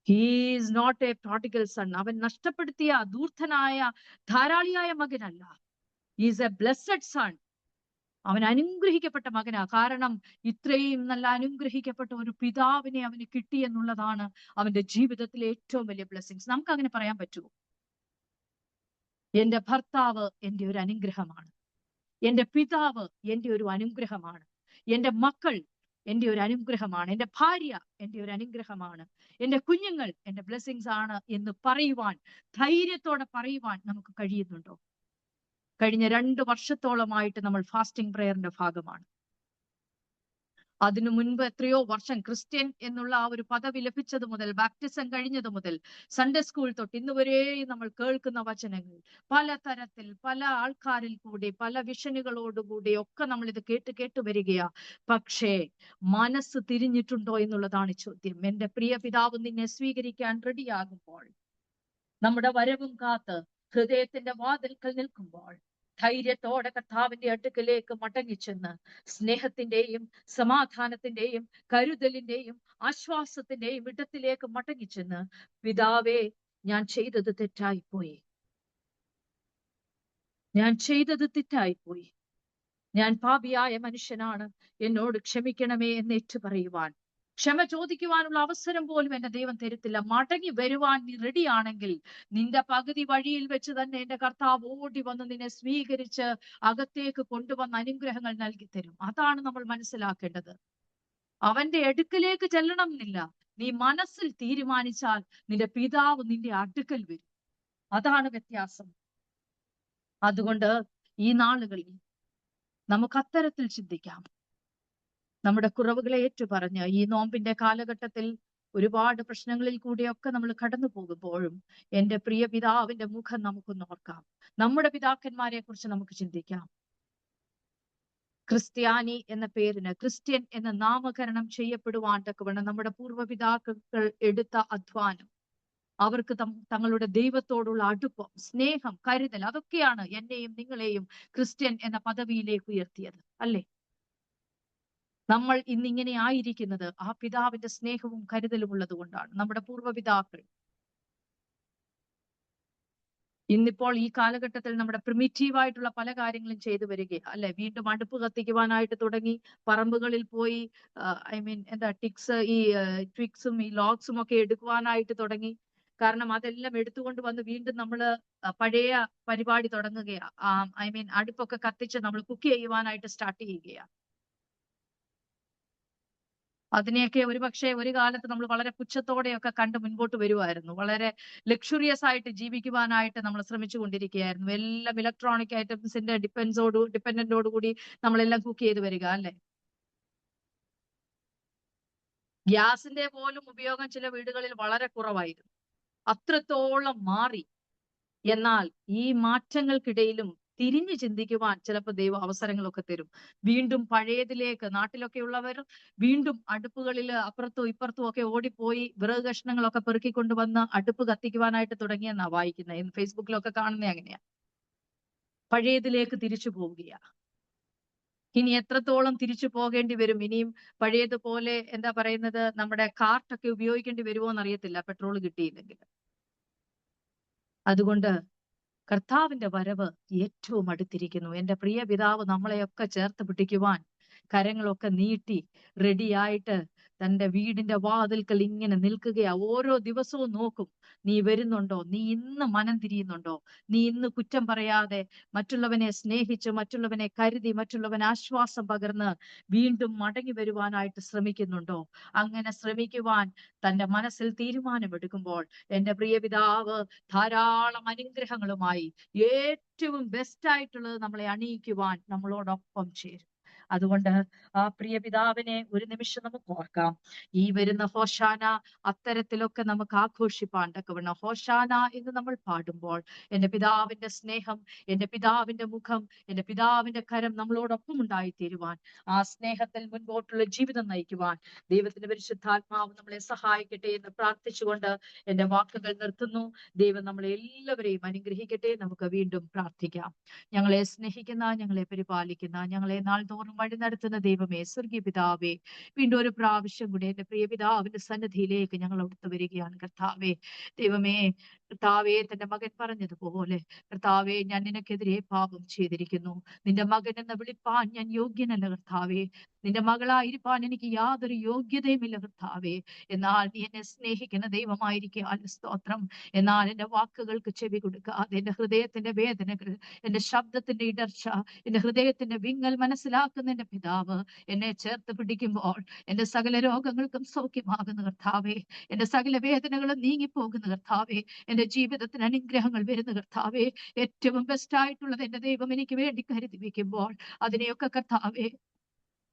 He is not a prodigal son. അവൻ നഷ്ടപ്പെടുത്തിയ ധൂർത്തനായ ധാരാളിയായ മകനല്ല. He is a blessed son. അവൻ അനുഗ്രഹിക്കപ്പെട്ട മകനാ. കാരണം ഇത്രയും നല്ല അനുഗ്രഹിക്കപ്പെട്ട ഒരു പിതാവിനെ അവന് കിട്ടി എന്നുള്ളതാണ് അവന്റെ ജീവിതത്തിലെ ഏറ്റവും വലിയ ബ്ലെസ്സിങ്സ്. നമുക്ക് അങ്ങനെ പറയാൻ പറ്റുമോ? എന്റെ ഭർത്താവ് എന്റെ ഒരു അനുഗ്രഹമാണ്, എന്റെ പിതാവ് എന്റെ ഒരു അനുഗ്രഹമാണ്, എന്റെ മക്കൾ എന്റെ ഒരു അനുഗ്രഹമാണ്, എന്റെ ഭാര്യ എന്റെ ഒരു അനുഗ്രഹമാണ്, എന്റെ കുഞ്ഞുങ്ങൾ എന്റെ ബ്ലെസ്സിങ്സ് ആണ് എന്ന് പറയുവാൻ, ധൈര്യത്തോടെ പറയുവാൻ നമുക്ക് കഴിയുന്നുണ്ടോ? കഴിഞ്ഞ 2 വർഷത്തോളമായിട്ട് നമ്മൾ ഫാസ്റ്റിംഗ് പ്രയറിന്റെ ഭാഗമാണ്. അതിനു മുൻപ് എത്രയോ വർഷം ക്രിസ്ത്യൻ എന്നുള്ള ആ ഒരു പദവി ലഭിച്ചത് മുതൽ, ബാപ്റ്റിസം കഴിഞ്ഞത് മുതൽ, സൺഡേ സ്കൂൾ തൊട്ട് ഇന്ന് വരെയും നമ്മൾ കേൾക്കുന്ന വചനങ്ങൾ പലതരത്തിൽ, പല ആൾക്കാരിൽ കൂടി, പല വിഷനുകളോടുകൂടി ഒക്കെ നമ്മൾ ഇത് കേട്ട് വരികയാ. പക്ഷേ മനസ്സ് തിരിഞ്ഞിട്ടുണ്ടോ എന്നുള്ളതാണ് ചോദ്യം. എന്റെ പ്രിയ പിതാവ് നിന്നെ സ്വീകരിക്കാൻ റെഡിയാകുമ്പോൾ, നമ്മുടെ വരവും കാത്ത് ഹൃദയത്തിന്റെ വാതിൽക്കൽ നിൽക്കുമ്പോൾ, ധൈര്യത്തോടെ കർത്താവിന്റെ അടുക്കലേക്ക് മടങ്ങിച്ചെന്ന് സ്നേഹത്തിന്റെയും സമാധാനത്തിന്റെയും കരുതലിന്റെയും ആശ്വാസത്തിന്റെയും ഇടത്തിലേക്ക് മടങ്ങിച്ചെന്ന്, പിതാവേ, ഞാൻ ചെയ്തത് തെറ്റായിപ്പോയി, ഞാൻ ചെയ്തത് തെറ്റായിപ്പോയി, ഞാൻ പാപിയായ മനുഷ്യനാണ്, എന്നോട് ക്ഷമിക്കണമേ എന്ന് ഏറ്റുപറയുവാൻ ക്ഷമ ചോദിക്കുവാനുള്ള അവസരം പോലും എന്റെ ദൈവം തരത്തില്ല. മടങ്ങി വരുവാൻ നീ റെഡിയാണെങ്കിൽ നിന്റെ പകുതി വഴിയിൽ വെച്ച് തന്നെ എന്റെ കർത്താവ് ഓടി വന്ന് നിന്നെ സ്വീകരിച്ച് അകത്തേക്ക് കൊണ്ടുവന്ന അനുഗ്രഹങ്ങൾ നൽകി തരും. അതാണ് നമ്മൾ മനസ്സിലാക്കേണ്ടത്. അവന്റെ അടുക്കലേക്ക് ചെല്ലണം എന്നില്ല. നീ മനസ്സിൽ തീരുമാനിച്ചാൽ നിന്റെ പിതാവ് നിന്റെ അടുക്കൽ വരും. അതാണ് വ്യത്യാസം. അതുകൊണ്ട് ഈ നാളുകളിൽ നമുക്ക് അത്തരത്തിൽ ചിന്തിക്കാം. നമ്മുടെ കുറവുകളെ ഏറ്റുപറഞ്ഞ് ഈ നോമ്പിന്റെ കാലഘട്ടത്തിൽ ഒരുപാട് പ്രശ്നങ്ങളിൽ കൂടിയൊക്കെ നമ്മൾ കടന്നു പോകുമ്പോഴും എന്റെ പ്രിയ പിതാവിന്റെ മുഖം നമുക്കൊന്ന് ഓർക്കാം. നമ്മുടെ പിതാക്കന്മാരെ കുറിച്ച് നമുക്ക് ചിന്തിക്കാം. ക്രിസ്ത്യാനി എന്ന പേരിന്, ക്രിസ്ത്യൻ എന്ന നാമകരണം ചെയ്യപ്പെടുവാൻ തക്കവണ്ണം നമ്മുടെ പൂർവ്വപിതാക്കൾ എടുത്ത അധ്വാനം, അവർക്ക് തങ്ങളുടെ ദൈവത്തോടുള്ള അടുപ്പം, സ്നേഹം, കരുതൽ, അതൊക്കെയാണ് എന്നെയും നിങ്ങളെയും ക്രിസ്ത്യൻ എന്ന പദവിയിലേക്ക് ഉയർത്തിയത്, അല്ലേ? നമ്മൾ ഇന്നിങ്ങനെ ആയിരിക്കുന്നത് ആ പിതാവിന്റെ സ്നേഹവും കരുതലും ഉള്ളത് കൊണ്ടാണ്. നമ്മുടെ പൂർവ്വപിതാക്കൾ ഇന്നിപ്പോൾ ഈ കാലഘട്ടത്തിൽ നമ്മുടെ പ്രിമിറ്റീവായിട്ടുള്ള പല കാര്യങ്ങളും ചെയ്തു വരികയാണ്, അല്ലെ? വീണ്ടും അടുപ്പ് കത്തിക്കുവാനായിട്ട് തുടങ്ങി, പറമ്പുകളിൽ പോയി ട്വിക്സും ഈ ലോഗ്സും ഒക്കെ എടുക്കുവാനായിട്ട് തുടങ്ങി. കാരണം അതെല്ലാം എടുത്തുകൊണ്ട് വന്ന് വീണ്ടും നമ്മൾ പഴയ പരിപാടി തുടങ്ങുകയാ. അടുപ്പൊക്കെ കത്തിച്ച് നമ്മൾ കുക്ക് ചെയ്യുവാനായിട്ട് സ്റ്റാർട്ട് ചെയ്യുകയാണ്. അതിനെയൊക്കെ ഒരുപക്ഷെ ഒരു കാലത്ത് നമ്മൾ വളരെ പുച്ഛത്തോടെയൊക്കെ കണ്ട് മുൻപോട്ട് വരുമായിരുന്നു. വളരെ ലക്ഷറിയസ് ആയിട്ട് ജീവിക്കുവാനായിട്ട് നമ്മൾ ശ്രമിച്ചു കൊണ്ടിരിക്കുകയായിരുന്നു. എല്ലാം ഇലക്ട്രോണിക് ഐറ്റംസിന്റെ ഡിപ്പെൻഡന്റോട് കൂടി നമ്മളെല്ലാം കുക്ക് ചെയ്ത് വരിക, അല്ലെ? ഗ്യാസിന്റെ പോലും ഉപയോഗം ചില വീടുകളിൽ വളരെ കുറവായിരുന്നു. അത്രത്തോളം മാറി. എന്നാൽ ഈ മാറ്റങ്ങൾക്കിടയിലും തിരിഞ്ഞു ചിന്തിക്കുവാൻ ചിലപ്പോൾ ദൈവം അവസരങ്ങളൊക്കെ തരും. വീണ്ടും പഴയതിലേക്ക്, നാട്ടിലൊക്കെ ഉള്ളവർ വീണ്ടും അടുപ്പുകളിൽ അപ്പുറത്തും ഇപ്പുറത്തും ഒക്കെ ഓടിപ്പോയി വിറക് കഷ്ണങ്ങളൊക്കെ പെറുക്കിക്കൊണ്ടുവന്ന് അടുപ്പ് കത്തിക്കുവാനായിട്ട് തുടങ്ങിയെന്നാ വായിക്കുന്നത്. ഫേസ്ബുക്കിലൊക്കെ കാണുന്നത് അങ്ങനെയാ. പഴയതിലേക്ക് തിരിച്ചു പോവുകയാ. ഇനി എത്രത്തോളം തിരിച്ചു പോകേണ്ടി വരും? ഇനിയും പഴയതുപോലെ എന്താ പറയുന്നത്, നമ്മുടെ കാർട്ടൊക്കെ ഉപയോഗിക്കേണ്ടി വരുമോ എന്നറിയത്തില്ല, പെട്രോൾ കിട്ടിയില്ലെങ്കിൽ. അതുകൊണ്ട് കർത്താവിന്റെ വരവ് ഏറ്റവും അടുത്തിരിക്കുന്നു. എന്റെ പ്രിയ പിതാവ് നമ്മളെയൊക്കെ ചേർത്ത് പിടിക്കുവാൻ കരങ്ങളൊക്കെ നീട്ടി റെഡിയായിട്ട് തന്റെ വീടിന്റെ വാതിൽക്കൽ ഇങ്ങനെ നിൽക്കുകയാ. ഓരോ ദിവസവും നോക്കും, നീ വരുന്നുണ്ടോ? നീ ഇന്ന് മനം തിരിയുന്നുണ്ടോ? നീ ഇന്ന് കുറ്റം പറയാതെ മറ്റുള്ളവനെ സ്നേഹിച്ച്, മറ്റുള്ളവനെ കരുതി, മറ്റുള്ളവന് ആശ്വാസം പകർന്ന് വീണ്ടും മടങ്ങി വരുവാനായിട്ട് ശ്രമിക്കുന്നുണ്ടോ? അങ്ങനെ ശ്രമിക്കുവാൻ തന്റെ മനസ്സിൽ തീരുമാനമെടുക്കുമ്പോൾ എന്റെ പ്രിയ പിതാവ് ധാരാളം അനുഗ്രഹങ്ങളുമായി ഏറ്റവും ബെസ്റ്റ് ആയിട്ടുള്ളത് നമ്മളെ അണിയിക്കുവാൻ നമ്മളോടൊപ്പം ചേരും. അതുകൊണ്ട് ആ പ്രിയ പിതാവിനെ ഒരു നിമിഷം നമുക്ക് ഓർക്കാം. ഈ വരുന്ന ഹോശാന അത്തരത്തിലൊക്കെ നമുക്ക് ആഘോഷിപ്പാൻ തക്കവണ്ണം ഹോശാന എന്ന് നമ്മൾ പാടുമ്പോൾ എന്റെ പിതാവിന്റെ സ്നേഹം, എന്റെ പിതാവിന്റെ മുഖം, എന്റെ പിതാവിന്റെ കരം നമ്മളോടൊപ്പം ഉണ്ടായിത്തീരുവാൻ, ആ സ്നേഹത്തിൽ മുൻപോട്ടുള്ള ജീവിതം നയിക്കുവാൻ ദൈവത്തിന്റെ പരിശുദ്ധാത്മാവ് നമ്മളെ സഹായിക്കട്ടെ എന്ന് പ്രാർത്ഥിച്ചുകൊണ്ട് എന്റെ വാക്കുകൾ നിർത്തുന്നു. ദൈവം നമ്മളെ എല്ലാവരെയും അനുഗ്രഹിക്കട്ടെ. നമുക്ക് വീണ്ടും പ്രാർത്ഥിക്കാം. ഞങ്ങളെ സ്നേഹിക്കുന്ന, ഞങ്ങളെ പരിപാലിക്കുന്ന, ഞങ്ങളെ നാൾതോറും വഴി നടത്തുന്ന ദൈവമേ, സ്വർഗീയ പിതാവേ, വീണ്ടും ഒരു പ്രാവശ്യം കൂടി എന്റെ പ്രിയ പിതാവിന്റെ സന്നിധിയിലേക്ക് ഞങ്ങൾ അടുത്ത് വരികയാണ്. കർത്താവേ, ദൈവമേ, കർത്താവേ, തന്റെ മകൻ പറഞ്ഞതുപോലെ കർത്താവേ, ഞാൻ നിനക്കെതിരെ പാപം ചെയ്തിരിക്കുന്നു, നിന്റെ മകൻ എന്ന് വിളിപ്പാൻ ഞാൻ യോഗ്യനല്ല കർത്താവേ, നിന്റെ മകളായിരിക്കാൻ എനിക്ക് യാതൊരു യോഗ്യതയുമില്ല കർത്താവേ. എന്നാൽ നീ എന്നെ സ്നേഹിക്കുന്ന ദൈവമായിരിക്കാൻ സ്തോത്രം. എന്നാൽ എന്റെ വാക്കുകൾക്ക് ചെവി കൊടുക്കാതെ എന്റെ ഹൃദയത്തിന്റെ വേദനകൾ, എന്റെ ശബ്ദത്തിന്റെ ഇടർച്ച, എന്റെ ഹൃദയത്തിന്റെ വിങ്ങൽ മനസ്സിലാക്കുന്ന എന്റെ പിതാവ് എന്നെ ചേർത്ത് പിടിക്കുമ്പോൾ എന്റെ സകല രോഗങ്ങൾക്കും സൗഖ്യമാകുന്ന കർത്താവേ, എന്റെ സകല വേദനകളും നീങ്ങിപ്പോകുന്ന കർത്താവേ, എന്റെ ജീവിതത്തിന് അനുഗ്രഹങ്ങൾ വരുന്ന കർത്താവേ, ഏറ്റവും ബെസ്റ്റ് ആയിട്ടുള്ളത് എന്റെ ദൈവം എനിക്ക് വേണ്ടി കരുതി വെക്കുമ്പോൾ അതിനെയൊക്കെ കർത്താവേ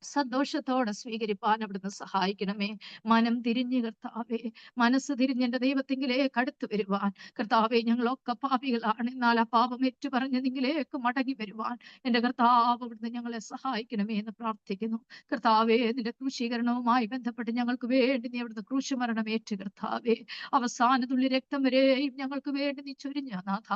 സന്തോഷത്തോടെ സ്വീകരിപ്പാൻ അവിടുന്ന് സഹായിക്കണമേ. മനം തിരിഞ്ഞ് കർത്താവേ, മനസ്സ് തിരിഞ്ഞ് എന്റെ ദൈവത്തിങ്കിലേക്ക് അടുത്ത് വരുവാൻ കർത്താവേ, ഞങ്ങളൊക്കെ പാപികളാണ്, എന്നാൽ ആ പാപം ഏറ്റുപറഞ്ഞ് നിങ്ങളിലേക്ക് മടങ്ങി വരുവാൻ എന്റെ കർത്താവ് അവിടുന്ന് ഞങ്ങളെ സഹായിക്കണമേ എന്ന് പ്രാർത്ഥിക്കുന്നു. കർത്താവേ, നിന്റെ ക്രൂശീകരണവുമായി ബന്ധപ്പെട്ട് ഞങ്ങൾക്ക് വേണ്ടി നീ അവിടുന്ന് ക്രൂശുമരണം ഏറ്റ് കർത്താവേ, അവസാന തുള്ളി രക്തം വരെയും ഞങ്ങൾക്ക് വേണ്ടി നീ ചൊരിഞ്ഞ നാഥ,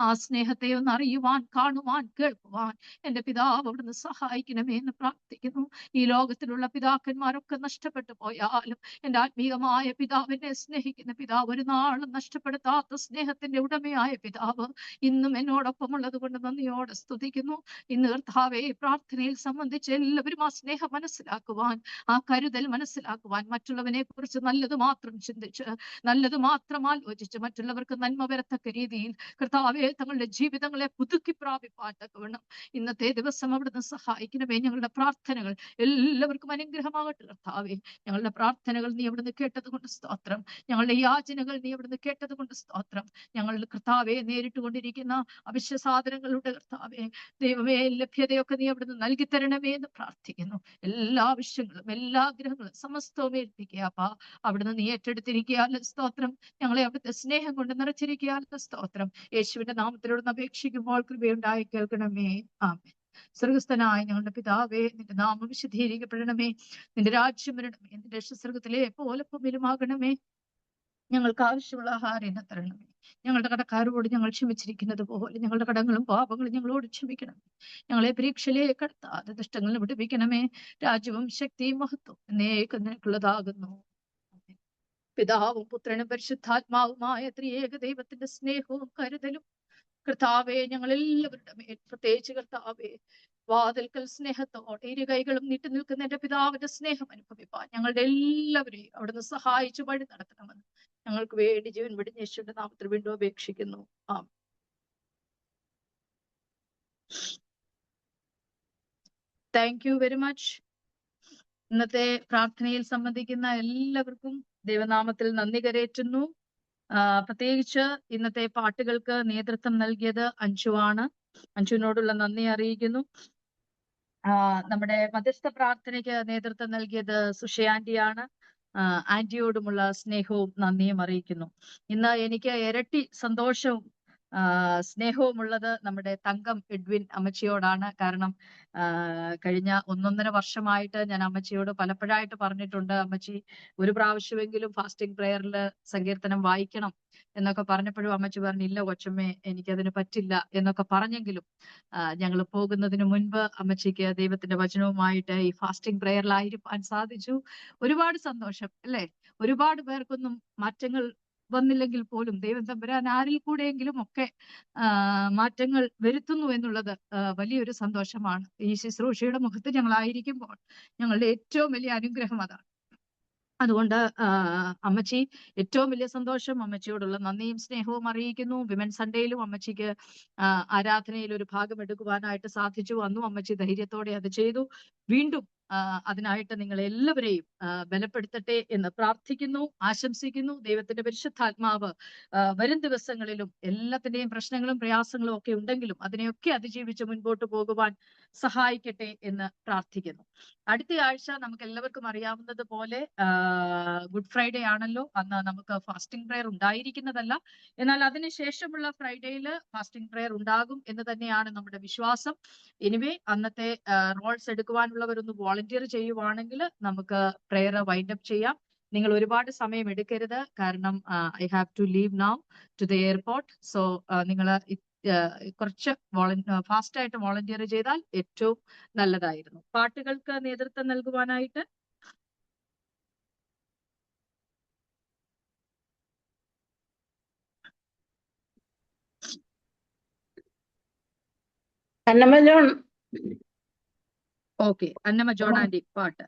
ആ സ്നേഹത്തെ ഒന്ന് അറിയുവാൻ, കാണുവാൻ, കേൾക്കുവാൻ എന്റെ പിതാവ് അവിടുന്ന് സഹായിക്കണമേ എന്ന് പ്രാർത്ഥിക്കുന്നു. ഈ ലോകത്തിലുള്ള പിതാക്കന്മാരൊക്കെ നഷ്ടപ്പെട്ടു പോയാലും എൻ്റെ ആത്മീയമായ പിതാവ്, എന്നെ സ്നേഹിക്കുന്ന പിതാവ്, ഒരു നാളും നഷ്ടപ്പെടുത്താത്ത സ്നേഹത്തിന്റെ ഉടമയായ പിതാവ് ഇന്നും എന്നോടൊപ്പം ഉള്ളത് കൊണ്ട് നന്ദിയോടെ സ്തുതിക്കുന്നു. ഇന്ന് കർത്താവെ, പ്രാർത്ഥനയിൽ സംബന്ധിച്ച് എല്ലാവരും ആ സ്നേഹം മനസ്സിലാക്കുവാൻ, ആ കരുതൽ മനസ്സിലാക്കുവാൻ, മറ്റുള്ളവനെ കുറിച്ച് നല്ലത് മാത്രം ചിന്തിച്ച്, നല്ലത് മാത്രം ആലോചിച്ച്, മറ്റുള്ളവർക്ക് നന്മ വരത്തക്ക രീതിയിൽ കർത്താവെ തങ്ങളുടെ ജീവിതങ്ങളെ പുതുക്കി പ്രാപിപ്പാൻ തക്കവണ്ണം ഇന്നത്തെ ദിവസം അവിടുന്ന് സഹായിക്കണമേ. ഞങ്ങളുടെ പ്രാർത്ഥനകൾ എല്ലാവർക്കും അനുഗ്രഹമാകട്ടെ കർത്താവെ. ഞങ്ങളുടെ പ്രാർത്ഥനകൾ നീ അവിടുന്ന് കേട്ടത് കൊണ്ട് സ്തോത്രം. ഞങ്ങളുടെ യാചനകൾ നീ അവിടുന്ന് കേട്ടത് കൊണ്ട് സ്തോത്രം. ഞങ്ങളുടെ കർത്താവെ നേരിട്ടുകൊണ്ടിരിക്കുന്ന അവശ്യ സാധനങ്ങളുടെ കർത്താവെ ദൈവമേ, ലഭ്യതയൊക്കെ നീ അവിടുന്ന് നൽകി തരണമേ എന്ന് പ്രാർത്ഥിക്കുന്നു. എല്ലാ ആവശ്യങ്ങളും എല്ലാ ആഗ്രഹങ്ങളും സമസ്തവും ഏൽപ്പിക്കുക. അവിടുന്ന് നീ ഏറ്റെടുത്തിരിക്കുക. സ്തോത്രം. ഞങ്ങളെ അവിടുത്തെ സ്നേഹം കൊണ്ട് നിറച്ചിരിക്കുക. സ്തോത്രം. യേശുവിന്റെ നാമത്തിലൂടെ അപേക്ഷിക്കുമ്പോൾ കൃപയുണ്ടായി കേൾക്കണമേ. ആമേൻ. സ്വർഗസ്ഥനായ ഞങ്ങളുടെ പിതാവേ, നിന്റെ നാമം വിശുദ്ധീകരിക്കപ്പെടണമേ. നിന്റെ രാജ്യം വരണമേ. നിന്റെ സ്വർഗത്തിലെ പോലെ ഭൂമിയിലുമാകണമേ. ഞങ്ങൾക്ക് ആവശ്യമുള്ള ആഹാരം ഇന്ന് തരണമേ. ഞങ്ങളുടെ കടക്കാരോട് ഞങ്ങൾ ക്ഷമിച്ചിരിക്കുന്നത് പോലെ ഞങ്ങളുടെ കടങ്ങളും പാപങ്ങളും ഞങ്ങളോട് ക്ഷമിക്കണമേ. ഞങ്ങളെ പരീക്ഷയിലേക്ക് കടത്താതെ ദുഷ്ടങ്ങളിൽ വിടുവിക്കണമേ. രാജ്യവും ശക്തിയും മഹത്വം എന്നേക്കും നിനക്കുള്ളതാകുന്നു. പിതാവും പുത്രനും പരിശുദ്ധാത്മാവുമായ ത്രിയേക ദൈവത്തിന്റെ സ്നേഹവും കരുതലും കർത്താവെ ഞങ്ങൾ എല്ലാവരുടെ മേൽ, പ്രത്യേകിച്ച് കർത്താവെ വാതിൽക്കൽ സ്നേഹത്തോടെ ഇരു കൈകളും നീട്ടി നിൽക്കുന്ന എന്റെ പിതാവിന്റെ സ്നേഹം അനുഭവിപ്പാൻ ഞങ്ങളുടെ എല്ലാവരെയും അവിടുന്ന് സഹായിച്ചു വഴി നടത്തണമെന്ന് ഞങ്ങൾക്ക് വേണ്ടി ജീവൻ വെടിഞ്ഞ യേശുവിന്റെ നാമത്തിൽ വീണ്ടും അപേക്ഷിക്കുന്നു. Thank you very much. ഇന്നത്തെ പ്രാർത്ഥനയിൽ സംബന്ധിക്കുന്ന എല്ലാവർക്കും ദൈവനാമത്തിൽ നന്ദി കരേറ്റുന്നു. പ്രത്യേകിച്ച് ഇന്നത്തെ പാട്ടുകൾക്ക് നേതൃത്വം നൽകിയത് അഞ്ജുവാണ്. അഞ്ജുവിനോടുള്ള നന്ദി അറിയിക്കുന്നു. നമ്മുടെ മധ്യസ്ഥ പ്രാർത്ഥനയ്ക്ക് നേതൃത്വം നൽകിയത് സുഷയാന്റിയാണ്. ആന്റിയോടുമുള്ള സ്നേഹവും നന്ദിയും അറിയിക്കുന്നു. ഇന്ന് എനിക്ക് ഇരട്ടി സന്തോഷവും സ്നേഹവും ഉള്ളത് നമ്മുടെ തങ്കം എഡ്വിൻ അമ്മച്ചിയോടാണ്. കാരണം കഴിഞ്ഞ 1.5 വർഷമായിട്ട് ഞാൻ അമ്മച്ചിയോട് പലപ്പോഴായിട്ട് പറഞ്ഞിട്ടുണ്ട്, അമ്മച്ചി ഒരു പ്രാവശ്യമെങ്കിലും ഫാസ്റ്റിംഗ് പ്രേയറിൽ സങ്കീർത്തനം വായിക്കണം എന്നൊക്കെ പറഞ്ഞപ്പോഴും അമ്മച്ചി പറഞ്ഞില്ല കൊച്ചമ്മേ, എനിക്കതിന് പറ്റില്ല എന്നൊക്കെ പറഞ്ഞെങ്കിലും ഞങ്ങൾ പോകുന്നതിന് മുൻപ് അമ്മച്ചിക്ക് ദൈവത്തിന്റെ വചനവുമായിട്ട് ഈ ഫാസ്റ്റിംഗ് പ്രേയറിലായിരിക്കാൻ സാധിച്ചു. ഒരുപാട് സന്തോഷം അല്ലേ. ഒരുപാട് പേർക്കൊന്നും മാറ്റങ്ങൾ വന്നില്ലെങ്കിൽ പോലും ദൈവം തമ്പുരാൻ ആരിൽ കൂടെയെങ്കിലും ഒക്കെ മാറ്റങ്ങൾ വരുത്തുന്നു എന്നുള്ളത് വലിയൊരു സന്തോഷമാണ്. ഈ ശുശ്രൂഷയുടെ മുഖത്ത് ഞങ്ങളായിരിക്കുമ്പോൾ ഞങ്ങളുടെ ഏറ്റവും വലിയ അനുഗ്രഹം അതാണ്. അതുകൊണ്ട് അമ്മച്ചി ഏറ്റവും വലിയ സന്തോഷം. അമ്മച്ചിയോടുള്ള നന്ദിയും സ്നേഹവും അറിയിക്കുന്നു. വിമൻ സൺഡേയിലും അമ്മച്ചിക്ക് ആരാധനയിൽ ഒരു ഭാഗം എടുക്കുവാനായിട്ട് സാധിച്ചു. അന്നും അമ്മച്ചി ധൈര്യത്തോടെ അത് ചെയ്തു. വീണ്ടും അതിനായിട്ട് നിങ്ങൾ എല്ലാവരെയും ബലപ്പെടുത്തട്ടെ എന്ന് പ്രാർത്ഥിക്കുന്നു, ആശംസിക്കുന്നു. ദൈവത്തിന്റെ പരിശുദ്ധാത്മാവ് വരും ദിവസങ്ങളിലും എല്ലാത്തിന്റെയും പ്രശ്നങ്ങളും പ്രയാസങ്ങളും ഒക്കെ ഉണ്ടെങ്കിലും അതിനെയൊക്കെ അതിജീവിച്ച് മുൻപോട്ട് പോകുവാൻ സഹായിക്കട്ടെ എന്ന് പ്രാർത്ഥിക്കുന്നു. അടുത്ത ആഴ്ച നമുക്ക് എല്ലാവർക്കും അറിയാവുന്നത് പോലെ ഗുഡ് ഫ്രൈഡേ ആണല്ലോ. അന്ന് നമുക്ക് ഫാസ്റ്റിംഗ് പ്രയർ ഉണ്ടായിരിക്കുന്നതല്ല. എന്നാൽ അതിനുശേഷമുള്ള ഫ്രൈഡേയിൽ ഫാസ്റ്റിംഗ് പ്രയർ ഉണ്ടാകും എന്ന് തന്നെയാണ് നമ്മുടെ വിശ്വാസം. എനിവേ അന്നത്തെ റോൾസ് എടുക്കുവാനുള്ളവരൊന്ന് വോളണ്ടിയർ ചെയ്യുവാണെങ്കിൽ നമുക്ക് പ്രയർ വൈൻഡ് അപ്പ് ചെയ്യാം. നിങ്ങൾ ഒരുപാട് സമയം എടുക്കരുത്. കാരണം I have to leave now to the airport. So നിങ്ങൾ കുറച്ച് ഫാസ്റ്റ് ആയിട്ട് വോളണ്ടിയർ ചെയ്താൽ ഏറ്റവും നല്ലതായിരുന്നു. പാട്ടുകൾക്ക് നേതൃത്വം നൽകുവാനായിട്ട് ഓക്കെ, അന്നമ്മ ജോൺ ആന്റി പാട്ട്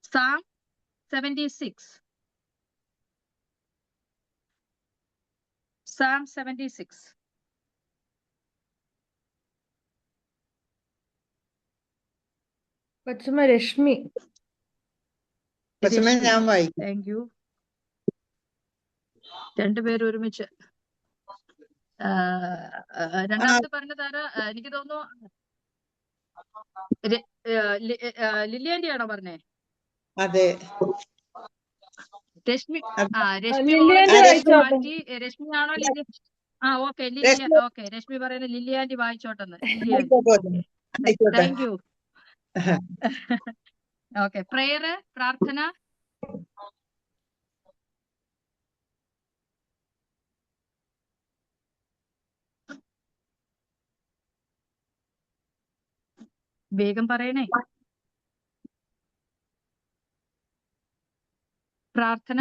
Psalm 76. Psalm 76. രശ്മി. ഞാൻ വായിക്കും. Thank you. രണ്ടുപേരും ഒരുമിച്ച്. രണ്ടാമത് പറഞ്ഞതാര? എനിക്ക് തോന്നുന്നു ലില്ലിയാന്റി ആണോ പറഞ്ഞേ? അതെ, രശ്മി. രശ്മി ആണോ Lilly? Okay Lilly. Okay, Rashmi പറയുന്നത് ലില്ലിയാന്റി വായിച്ചോട്ടെന്ന്. Lilly aunty, thank you. Okay, prayer, പ്രാർത്ഥന. വേഗം പറയണേ. പ്രാർത്ഥന.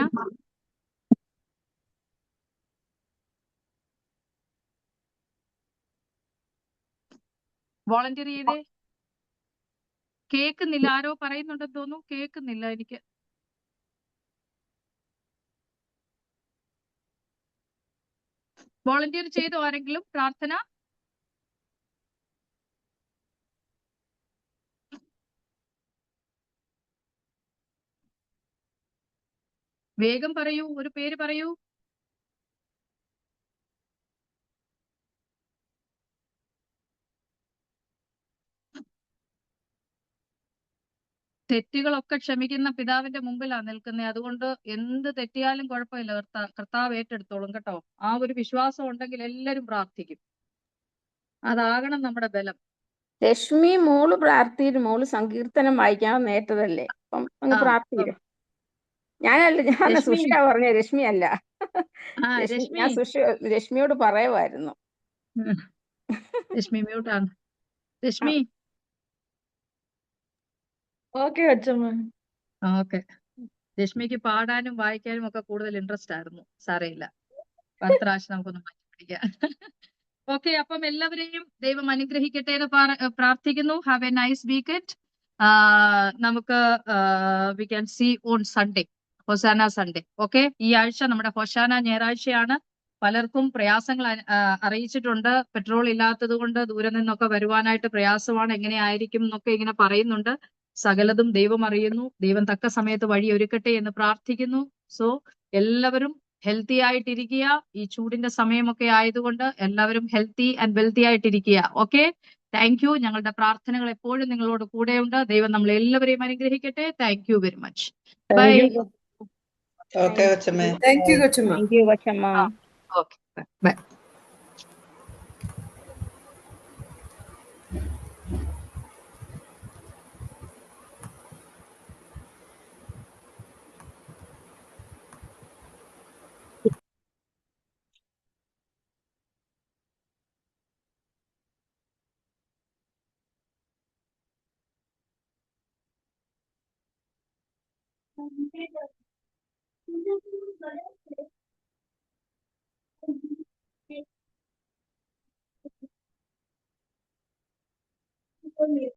വോളണ്ടിയർ ചെയ്തേ. കേൾക്കുന്നില്ല. ആരോ പറയുന്നുണ്ടെന്ന് തോന്നുന്നു. കേൾക്കുന്നില്ല എനിക്ക്. വോളണ്ടിയർ ചെയ്തോ ആരെങ്കിലും പ്രാർത്ഥന? വേഗം പറയൂ. ഒരു പേര് പറയൂ. തെറ്റുകളൊക്കെ ക്ഷമിക്കുന്ന പിതാവിന്റെ മുമ്പിലാണ് നിൽക്കുന്നത്. അതുകൊണ്ട് എന്ത് തെറ്റിയാലും കുഴപ്പമില്ല. കർത്താവ് ഏറ്റെടുത്തോളും കേട്ടോ. ആ ഒരു വിശ്വാസം ഉണ്ടെങ്കിൽ എല്ലാരും പ്രാർത്ഥിക്കും. അതാകണം നമ്മുടെ ബലം. രശ്മി മോള് മോള് സങ്കീർത്തനം വായിക്കാൻ നേട്ടതല്ലേ, അപ്പം അങ്ങ് പ്രാർത്ഥിക്കും. ഞാൻ രശ്മി. സുഷിയാ പറഞ്ഞ, രശ്മി അല്ല. രശ്മി. ഞാൻ രശ്മിയോട് പറയുമായിരുന്നു. രശ്മി മ്യൂട്ടാണ്. രശ്മി. ഓക്കെ കൊച്ചമ്മ. ഓക്കെ. രശ്മിക്ക് പാടാനും വായിക്കാനും ഒക്കെ കൂടുതൽ ഇൻട്രസ്റ്റ് ആയിരുന്നു. സാരയില്ല, അടുത്ത പ്രാവശ്യം നമുക്കൊന്ന് മാറ്റി പിടിക്കാം. ഓക്കെ, അപ്പം എല്ലാവരെയും ദൈവം അനുഗ്രഹിക്കട്ടെ എന്ന് പ്രാർത്ഥിക്കുന്നു. Have a nice weekend. നമുക്ക് we can see on Sunday, hosanna Sunday. Okay, ഈ ആഴ്ച നമ്മുടെ ഹൊസാന ഞായറാഴ്ചയാണ്. പലർക്കും പ്രയാസങ്ങൾ അറിയിച്ചിട്ടുണ്ട്. പെട്രോൾ ഇല്ലാത്തത് കൊണ്ട് ദൂരെ നിന്നൊക്കെ വരുവാനായിട്ട് പ്രയാസമാണ്. എങ്ങനെയായിരിക്കും എന്നൊക്കെ ഇങ്ങനെ പറയുന്നുണ്ട്. സകലതും ദൈവം അറിയുന്നു. ദൈവം തക്ക സമയത്ത് വഴി ഒരുക്കട്ടെ എന്ന് പ്രാർത്ഥിക്കുന്നു. സോ എല്ലാവരും ഹെൽത്തി ആയിട്ടിരിക്കുക. ഈ ചൂടിന്റെ സമയമൊക്കെ ആയതുകൊണ്ട് എല്ലാവരും ഹെൽത്തി ആൻഡ് വെൽത്തി ആയിട്ടിരിക്കുക. Okay, thank you. ഞങ്ങളുടെ പ്രാർത്ഥനകൾ എപ്പോഴും നിങ്ങളോട് കൂടെയുണ്ട്. ദൈവം നമ്മളെ എല്ലാവരെയും അനുഗ്രഹിക്കട്ടെ. Thank you very much. Bye. Okay കൊച്ചമ്മേ. താങ്ക് യു കൊച്ചമ്മ. താങ്ക് യു കൊച്ചമ്മ. Okay, by.